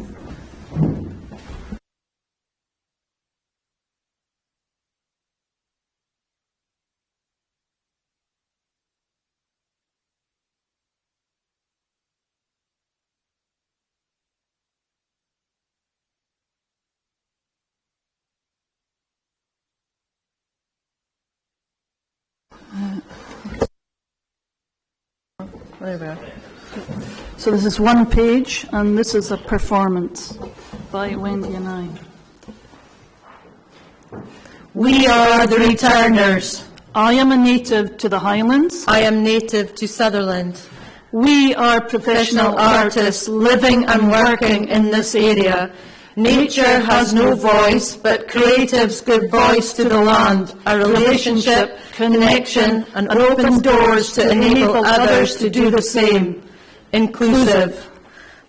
There we are. So this is one page, and this is a performance by Wendy and I. We are the returners. I am a native to the Highlands. I am native to Sutherland. We are professional artists living and working in this area. Nature has no voice, but creatives give voice to the land, a relationship, connection, and open doors to enable others to do the same. Inclusive.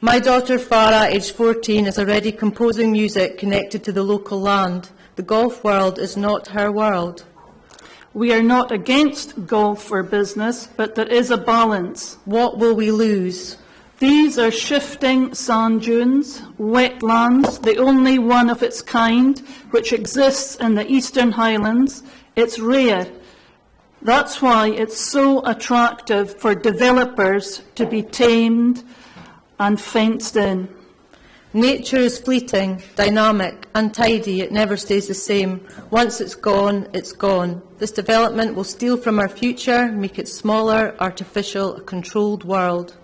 My daughter Farah, aged 14, is already composing music connected to the local land. The golf world is not her world. We are not against golf or business, but there is a balance. What will we lose? These are shifting sand dunes, wetlands, the only one of its kind, which exists in the Eastern Highlands. It's rare. That's why it's so attractive for developers to be tamed and fenced in. Nature is fleeting, dynamic, untidy. It never stays the same. Once it's gone, it's gone. This development will steal from our future, make it smaller, artificial, a controlled world.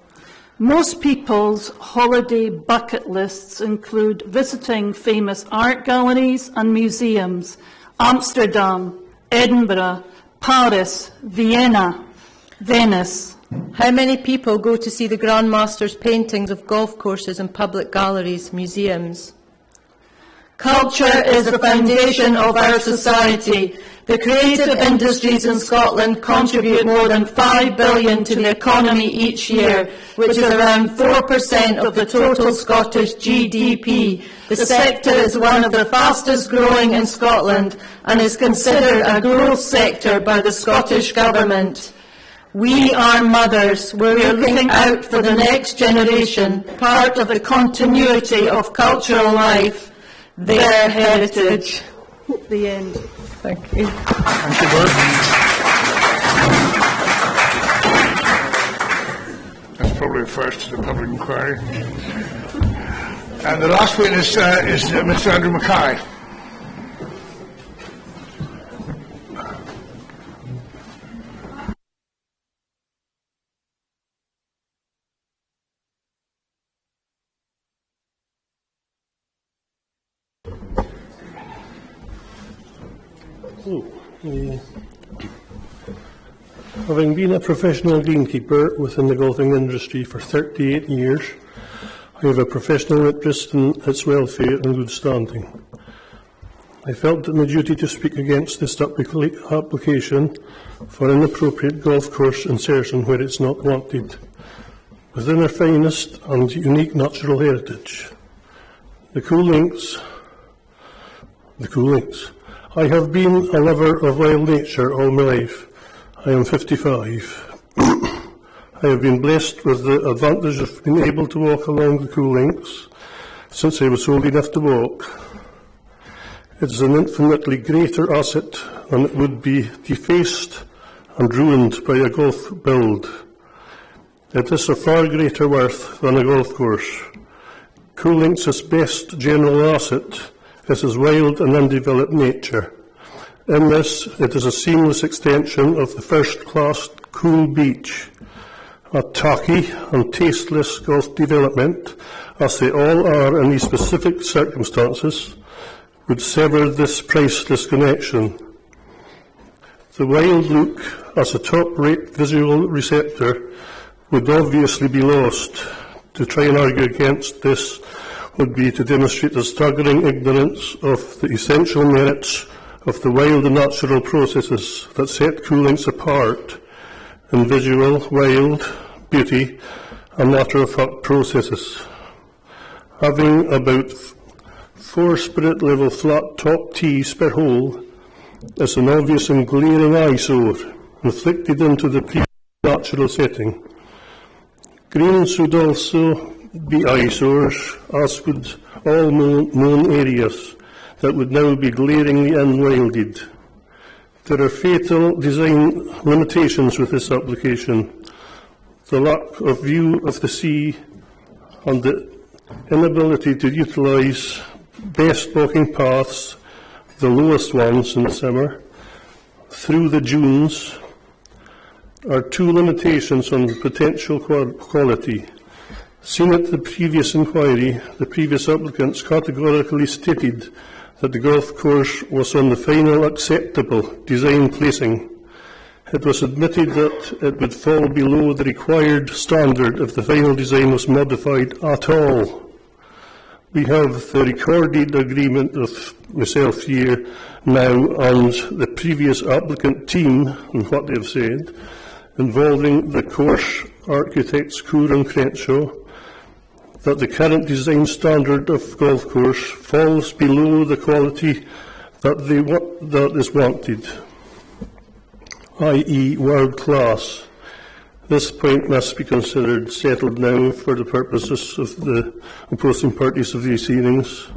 Most people's holiday bucket lists include visiting famous art galleries and museums, Amsterdam, Edinburgh, Paris, Vienna, Venice. How many people go to see the Grand Master's paintings of golf courses and public galleries, museums? Culture is the foundation of our society. The creative industries in Scotland contribute more than $5 billion to the economy each year, which is around 4% of the total Scottish GDP. The sector is one of the fastest growing in Scotland and is considered a growth sector by the Scottish Government. We are mothers. We're looking out for the next generation, part of the continuity of cultural life, their heritage. The end. Thank you. Thank you, Bert. That's probably a first to the public inquiry. And the last witness is Mr. Andrew Mackay. Having been a professional greenkeeper within the golfing industry for 38 years, I have a professional interest in its welfare and good standing. I felt it my duty to speak against this application for inappropriate golf course insertion where it's not wanted, within our finest and unique natural heritage. The Coul Links. I have been a lover of wild nature all my life. I am 55. I have been blessed with the advantage of being able to walk along the Coul Links since I was old enough to walk. It is an infinitely greater asset than it would be defaced and ruined by a golf build. It is of far greater worth than a golf course. Coul Links' best general asset is its wild and undeveloped nature. In this, it is a seamless extension of the first-class Coul Beach. A tacky and tasteless golf development, as they all are in these specific circumstances, would sever this priceless connection. The wild look as a top-rate visual receptor would obviously be lost. To try and argue against this would be to demonstrate a staggering ignorance of the essential merits of the wild and natural processes that set Coul Links apart in visual, wild, beauty and matter-of-fact processes. Having about 4 spirit-level flat top tees per hole is an obvious and glaring eyesore inflicted into the pre-natural setting. Greens would also be eyesores, as would all known areas that would now be glaringly unwilded. There are fatal design limitations with this application. The lack of view of the sea and the inability to utilise best walking paths, the lowest ones in the summer, through the dunes, are 2 limitations on potential quality. Seen at the previous inquiry, the previous applicants categorically stated that the golf course was on the final acceptable design placing. It was admitted that it would fall below the required standard if the final design was modified at all. We have the recorded agreement of myself here now and the previous applicant team and what they have said, involving the course architects Coor and Crenshaw, that the current design standard of golf course falls below the quality that is wanted, i.e. world class. This point must be considered settled now for the purposes of the opposing parties of these hearings.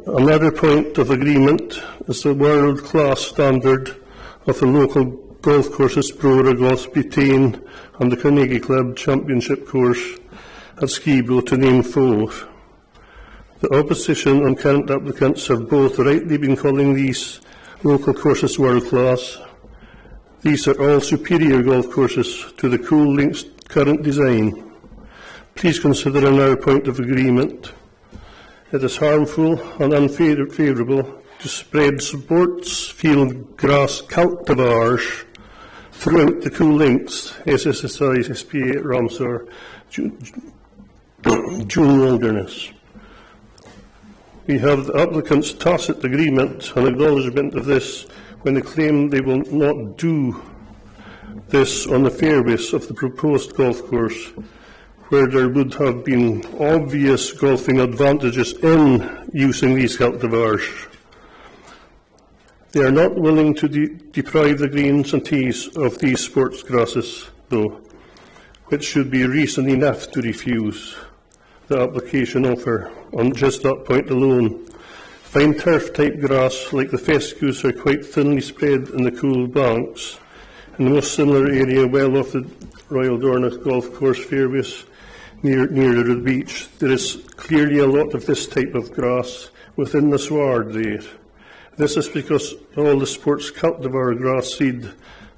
Another point of agreement is the world class standard of the local golf courses Brora, Gosby, Tain and the Carnegie Club Championship course at Skibro, to name 4. The opposition and current applicants have both rightly been calling these local courses world class. These are all superior golf courses to the Coul Links current design. Please consider in our point of agreement. It is harmful and unfavourable to spread sports field grass cultivars throughout the Coul links, SSSI, SPA, Ramsar, June Wilderness. We have the applicant's tacit agreement and acknowledgement of this when they claim they will not do this on the fairways of the proposed golf course, where there would have been obvious golfing advantages in using these cultivars. They are not willing to deprive the greens and tees of these sports grasses, though, which should be reason enough to refuse the application offer on just that point alone. Fine turf-type grass like the fescues are quite thinly spread in the Coul banks. In the most similar area, well off the Royal Dornoch Golf Course fairways, near the beach, there is clearly a lot of this type of grass within the sward there. This is because all the sports cultivar grass seed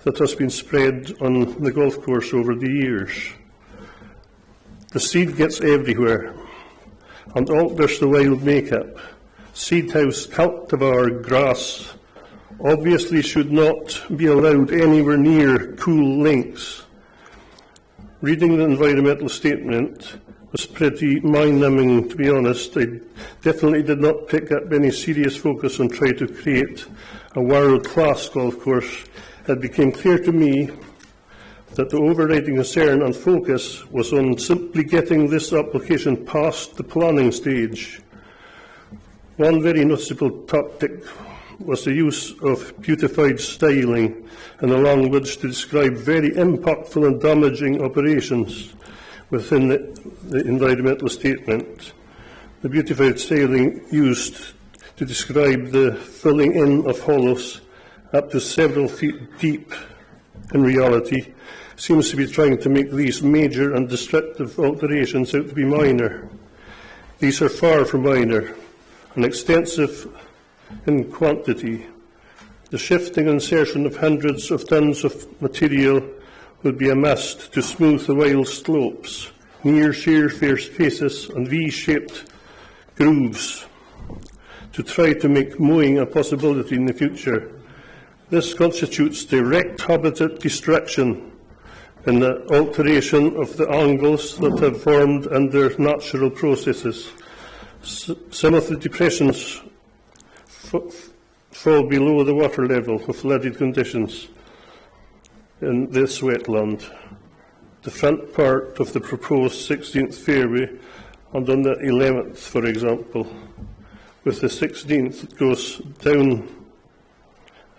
that has been spread on the golf course over the years. The seed gets everywhere and alters the wild makeup. Seed house cultivar grass obviously should not be allowed anywhere near Coul links. Reading the environmental statement was pretty mind-numbing, to be honest. I definitely did not pick up any serious focus on trying to create a world-class golf course. It became clear to me that the overriding concern and focus was on simply getting this application past the planning stage. One very noticeable tactic was the use of beautified styling in the language to describe very impactful and damaging operations within the environmental statement. The beautified styling used to describe the filling in of hollows up to several feet deep in reality seems to be trying to make these major and destructive alterations out to be minor. These are far from minor and extensive in quantity. The shifting and insertion of hundreds of tons of material would be a must to smooth the wild slopes, near sheer faces and V-shaped grooves to try to make mowing a possibility in the future. This constitutes direct habitat destruction in the alteration of the angles that have formed under natural processes. Some of the depressions fall below the water level of flooded conditions in this wetland. The front part of the proposed 16th fairway and on the 11th, for example, with the 16th it goes down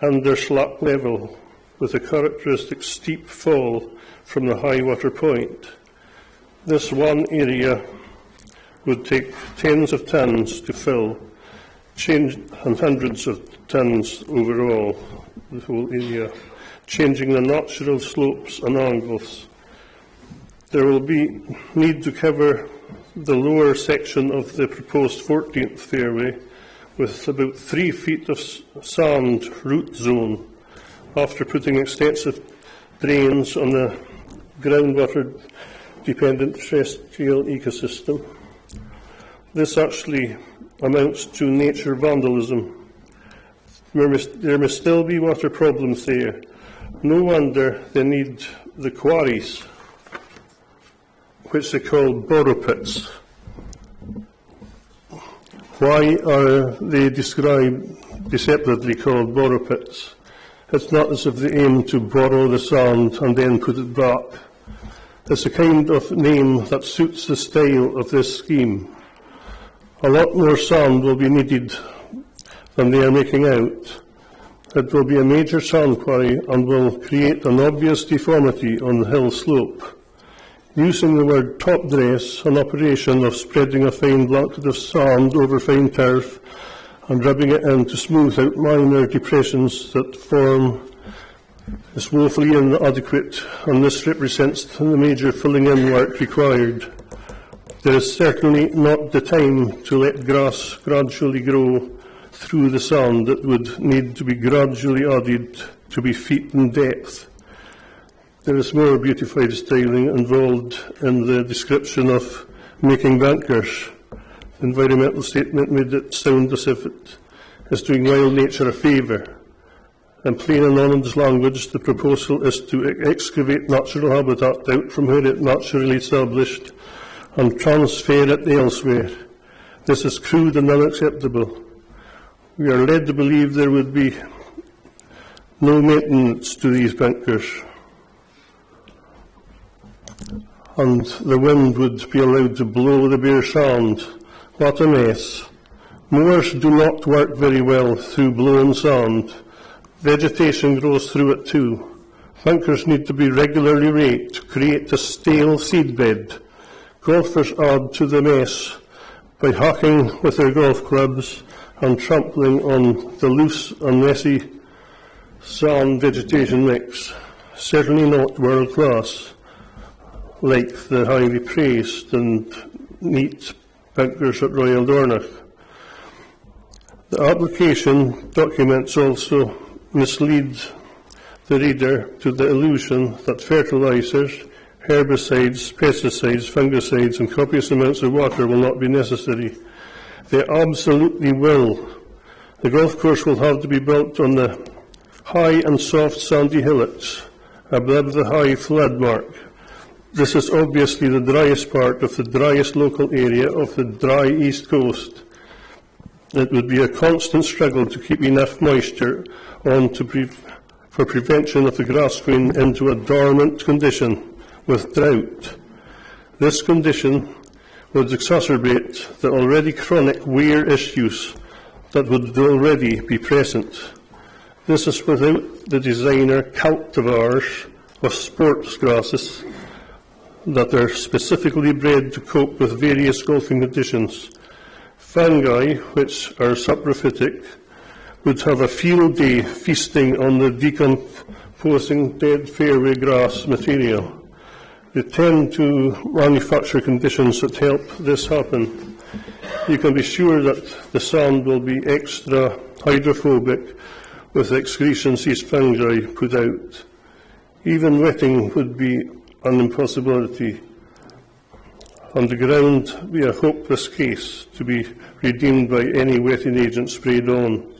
under slap level with a characteristic steep fall from the high water point. This one area would take tens of tons to fill, and hundreds of tons overall, the whole area, changing the natural slopes and angles. There will be need to cover the lower section of the proposed 14th fairway with about 3 feet of sand root zone after putting extensive drains on the groundwater dependent terrestrial ecosystem. This actually amounts to nature vandalism. There may still be water problems there. No wonder they need the quarries, which they call borrow pits. Why are they described deceptively called borrow pits? It's not as if they aim to borrow the sand and then put it back. It's a kind of name that suits the style of this scheme. A lot more sand will be needed than they are making out. It will be a major sand quarry and will create an obvious deformity on the hill slope. Using the word top dress, an operation of spreading a fine blanket of sand over fine turf and rubbing it in to smooth out minor depressions that form, is woefully inadequate, and this represents the major filling in work required. There is certainly not the time to let grass gradually grow through the sand that would need to be gradually added to be feet in depth. there is more beautified styling involved in the description of making bunkers. The environmental statement made it sound as if it is doing wild nature a favour. In plain and honest language, the proposal is to excavate natural habitat out from where it naturally established and transfer it elsewhere. This is crude and unacceptable. We are led to believe there would be no maintenance to these bunkers, and the wind would be allowed to blow the bare sand. What a mess. Mowers do not work very well through blown sand. Vegetation grows through it too. Bunkers need to be regularly raked to create a stale seedbed. Golfers add to the mess by hacking with their golf clubs and trampling on the loose and messy sand vegetation mix. Certainly not world class, like the highly praised and neat bunkers at Royal Dornoch. The application documents also mislead the reader to the illusion that fertilisers, herbicides, pesticides, fungicides and copious amounts of water will not be necessary. They absolutely will. The golf course will have to be built on the high and soft sandy hillocks above the high flood mark. This is obviously the driest part of the driest local area of the dry east coast. It would be a constant struggle to keep enough moisture on for prevention of the grass going into a dormant condition with drought. This condition would exacerbate the already chronic wear issues that would already be present. This is without the designer cultivars of sports grasses that are specifically bred to cope with various golfing conditions. Fungi, which are saprophytic, would have a field day feasting on the decomposing dead fairway grass material. They tend to manufacture conditions that help this happen. You can be sure that the sand will be extra hydrophobic with excretions these fungi put out. Even wetting would be an impossibility, and the ground be a hopeless case to be redeemed by any wetting agent sprayed on.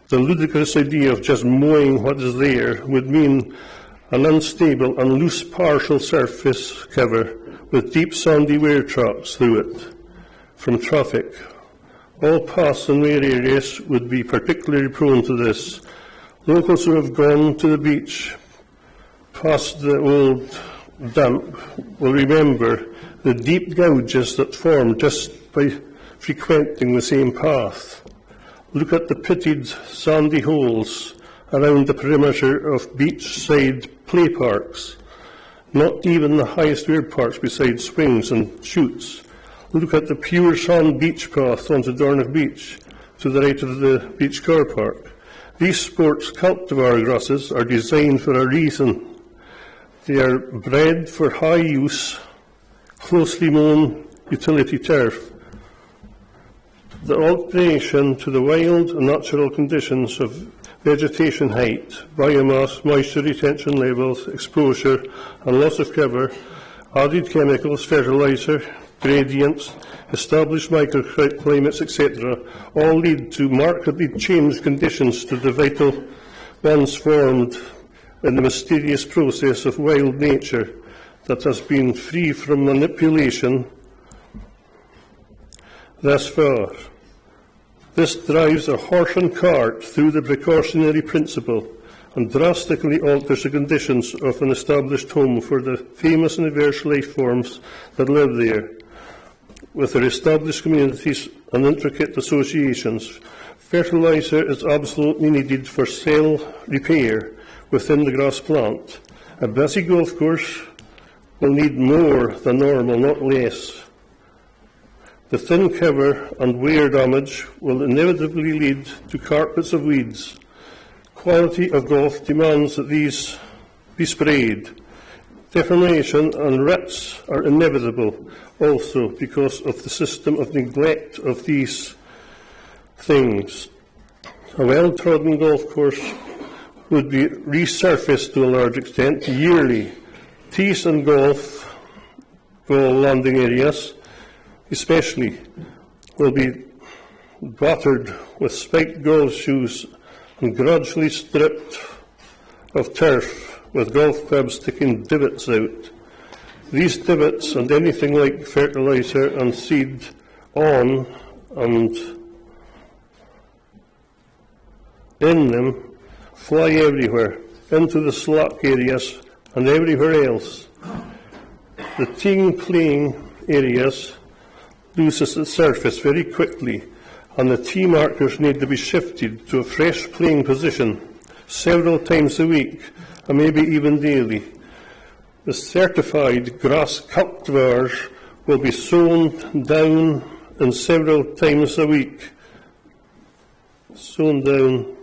The ludicrous idea of just mowing what is there would mean an unstable and loose partial surface cover with deep sandy wear traps through it from traffic. All paths and wear areas would be particularly prone to this. Locals who have gone to the beach past the old dump will remember the deep gouges that form just by frequenting the same path. Look at the pitted sandy holes around the perimeter of beachside play parks. Not even the highest wear parks beside swings and shoots. Look at the pure sand beach path onto Dornoch Beach to the right of the beach car park. These sports cultivar grasses are designed for a reason. They are bred for high use, closely mown utility turf. The alteration to the wild and natural conditions of vegetation height, biomass, moisture retention levels, exposure and loss of cover, added chemicals, fertiliser, gradients, established microclimates, etc., all lead to markedly changed conditions to the vital ones formed in the mysterious process of wild nature that has been free from manipulation thus far. This drives a horse and cart through the precautionary principle and drastically alters the conditions of an established home for the famous and diverse life forms that live there, with their established communities and intricate associations. Fertiliser is absolutely needed for cell repair within the grass plant. A busy golf course will need more than normal, not less. The thin cover and wear damage will inevitably lead to carpets of weeds. Quality of golf demands that these be sprayed. Deformation and ruts are inevitable also because of the system of neglect of these things. A well-trodden golf course would be resurfaced to a large extent yearly. Tees and golf ball landing areas, especially, will be battered with spiked golf shoes and gradually stripped of turf with golf clubs sticking divots out. These divots and anything like fertiliser and seed on and in them fly everywhere, into the slack areas and everywhere else. The team playing areas loses its surface very quickly, and the tee markers need to be shifted to a fresh playing position several times a week, and maybe even daily. The certified grass cultivars will be sown down in several times a week. Sown down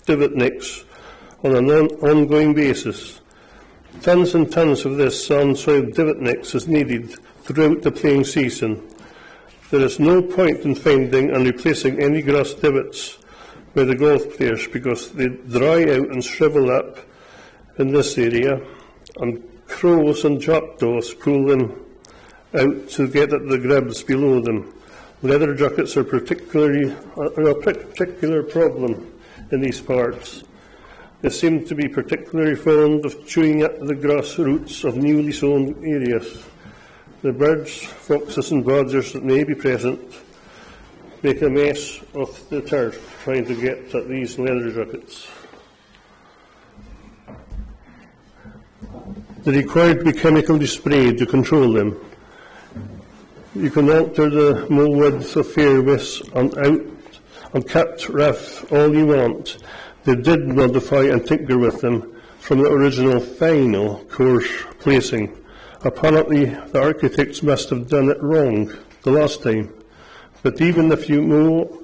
divot nicks on an ongoing basis. Tons and tons of this sand soil divot nicks is needed throughout the playing season. There is no point in finding and replacing any grass divots by the golf players because they dry out and shrivel up in this area, and crows and jackdaws pull them out to get at the grubs below them. Leather jackets are a particular problem in these parts. They seem to be particularly fond of chewing at the grass roots of newly sown areas. The birds, foxes and badgers that may be present make a mess of the turf trying to get at these leather jackets. They require to be chemically sprayed to control them. You can alter the mow width of fairways and cut rough all you want. They did modify and tinker with them from the original final course placing. Apparently, the architects must have done it wrong the last time. But even if you mow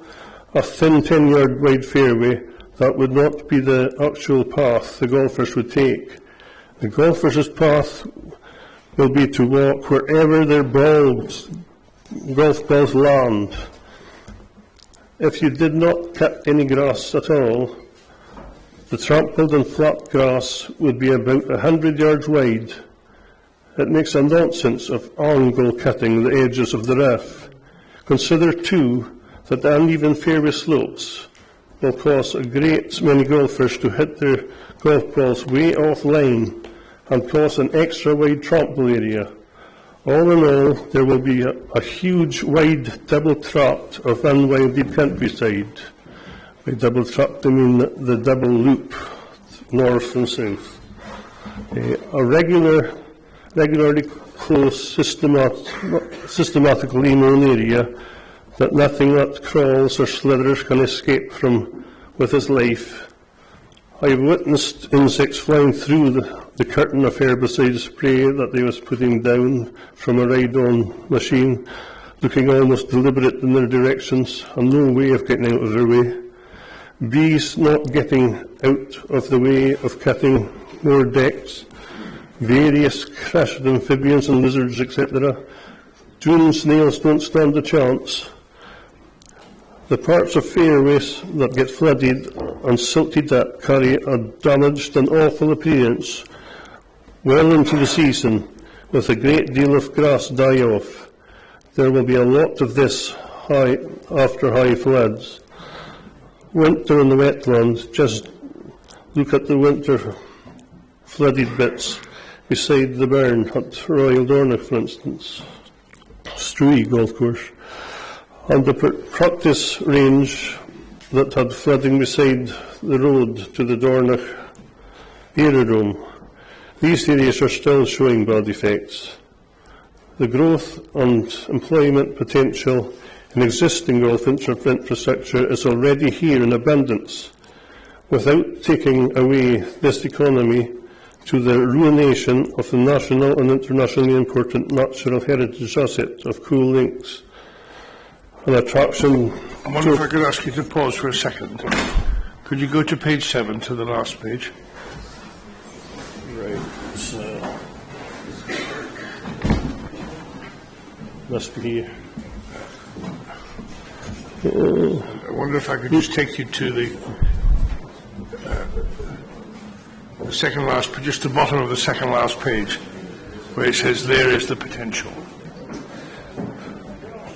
a thin 10-yard wide fairway, that would not be the actual path the golfers would take. The golfers' path will be to walk wherever their golf balls land. If you did not cut any grass at all, the trampled and flat grass would be about 100 yards wide. It makes a nonsense of angle cutting the edges of the rough. Consider, too, that the uneven fairway slopes will cause a great many golfers to hit their golf balls way off line and cause an extra wide trample area. All in all, there will be a huge wide double tract of unwilded countryside. By double tract I mean the double loop, north and south. A regularly close, systematically known area that nothing that crawls or slithers can escape from with his life. I have witnessed insects flying through the curtain of herbicide spray that they was putting down from a ride-on machine, looking almost deliberate in their directions and no way of getting out of their way. Bees not getting out of the way of cutting more decks, various crashed amphibians and lizards, etc. June snails don't stand a chance. The parts of fairways that get flooded and silted up carry a damaged and awful appearance well into the season, with a great deal of grass die off. There will be a lot of this after high floods. Winter in the wetlands, just look at the winter flooded bits beside the burn at Royal Dornoch, for instance, Struy Golf Course, and the practice range that had flooding beside the road to the Dornoch aerodrome. These areas are still showing bad effects. The growth and employment potential in existing golf infrastructure is already here in abundance, without taking away this economy to the ruination of the national and internationally important natural heritage asset of Coul Links. An attraction. I wonder if I could ask you to pause for a second. Could you go to page 7, to the last page? Right. Must be here. I wonder if I could just take you to the second last, just the bottom of the second last page, where it says, "There is the potential."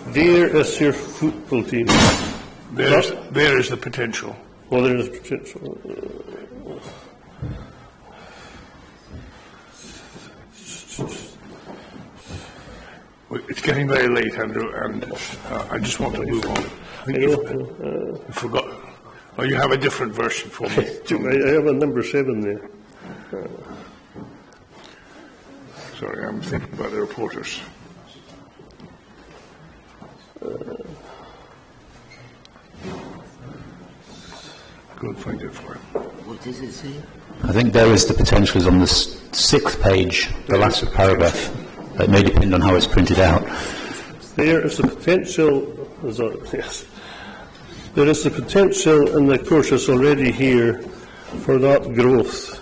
There is your football team. There is the potential. Well, there is potential. It's getting very late, Andrew, and I just want to move on. I forgot. Oh, you have a different version for me. I have a number 7 there. Sorry, I'm thinking about the reporters. Go and find it for him. What does it say? I think there is the potential is on the 6th page, the last paragraph. It may depend on how it's printed out. There is the potential, yes. There is the potential in the courses already here for that growth.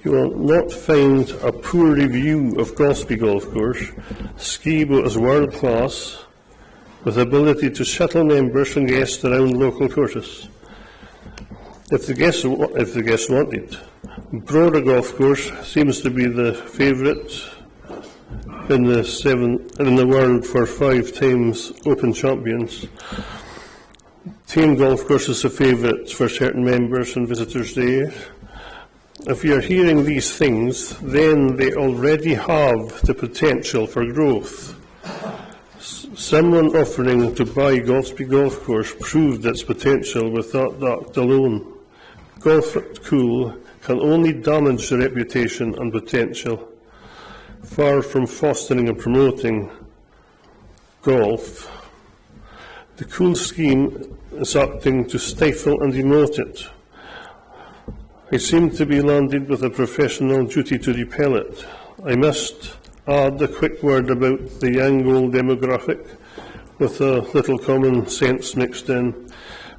You will not find a poor review of Golspie Golf Course. Skibo is world class, with ability to shuttle members and guests around local courses. If the guests want it. Broader Golf Course seems to be the favourite in the world for 5 times Open champions. Team Golf Course is a favourite for certain members and visitors there. If you are hearing these things, then they already have the potential for growth. Someone offering to buy Golspie Golf Course proved its potential with that act alone. Golf at Coul can only damage the reputation and potential, far from fostering and promoting golf. The Coul scheme is acting to stifle and demote it. I seem to be landed with a professional duty to repel it. I must add a quick word about the young old demographic with a little common sense mixed in.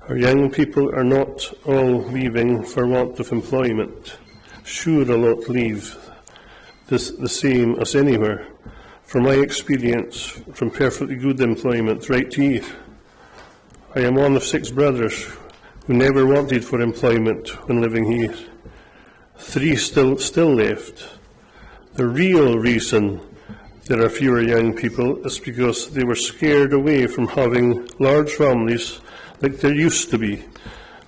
Our young people are not all leaving for want of employment. Sure, a lot leave the same as anywhere. From my experience, from perfectly good employment right here. I am one of 6 brothers who never wanted for employment when living here. 3 still left. The real reason there are fewer young people is because they were scared away from having large families like there used to be.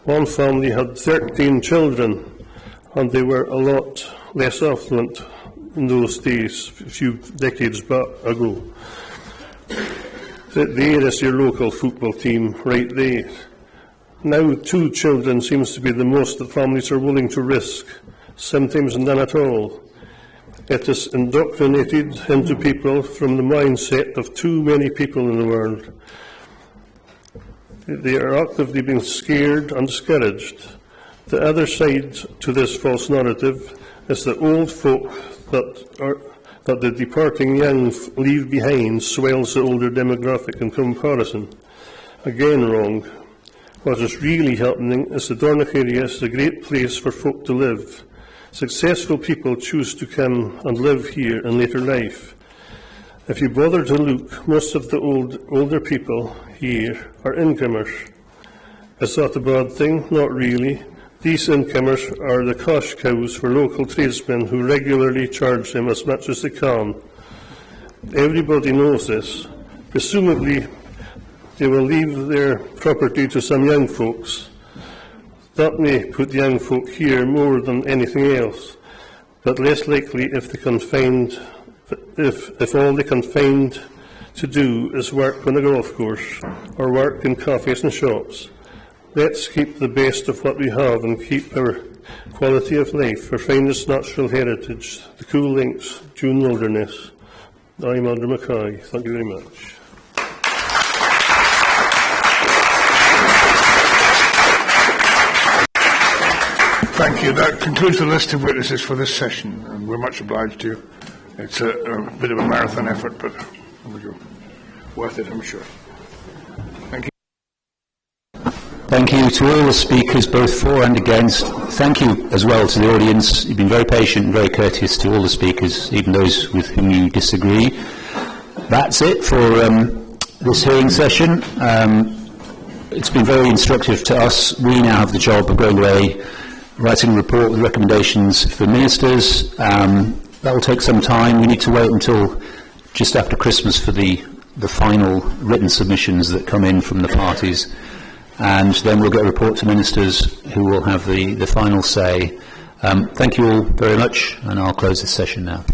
One family had 13 children, and they were a lot less affluent in those days, a few decades ago. There is your local football team right there. Now 2 children seems to be the most that families are willing to risk, sometimes none at all. It is indoctrinated into people from the mindset of too many people in the world. They are actively being scared and discouraged. The other side to this false narrative is that old folk that the departing young leave behind swells the older demographic in comparison. Again wrong. What is really happening is the Dornoch area is a great place for folk to live. Successful people choose to come and live here in later life. If you bother to look, most of the older people here are incomers. Is that a bad thing? Not really. These incomers are the cash cows for local tradesmen who regularly charge them as much as they can. Everybody knows this. Presumably, they will leave their property to some young folks. That may put young folk here more than anything else, but less likely if all they can find to do is work on a golf course or work in cafes and shops. Let's keep the best of what we have and keep our quality of life, our finest natural heritage, the cool links, June wilderness. I'm Andrew Mackay. Thank you very much. Thank you. That concludes the list of witnesses for this session, and we're much obliged to you. It's a bit of a marathon effort, but worth it, I'm sure. Thank you. Thank you to all the speakers, both for and against. Thank you as well to the audience. You've been very patient and very courteous to all the speakers, even those with whom you disagree. That's it for this hearing session. It's been very instructive to us. We now have the job of going away, writing a report with recommendations for ministers. That will take some time. We need to wait until just after Christmas for the final written submissions that come in from the parties, and then we'll get a report to ministers who will have the final say. Thank you all very much, and I'll close this session now.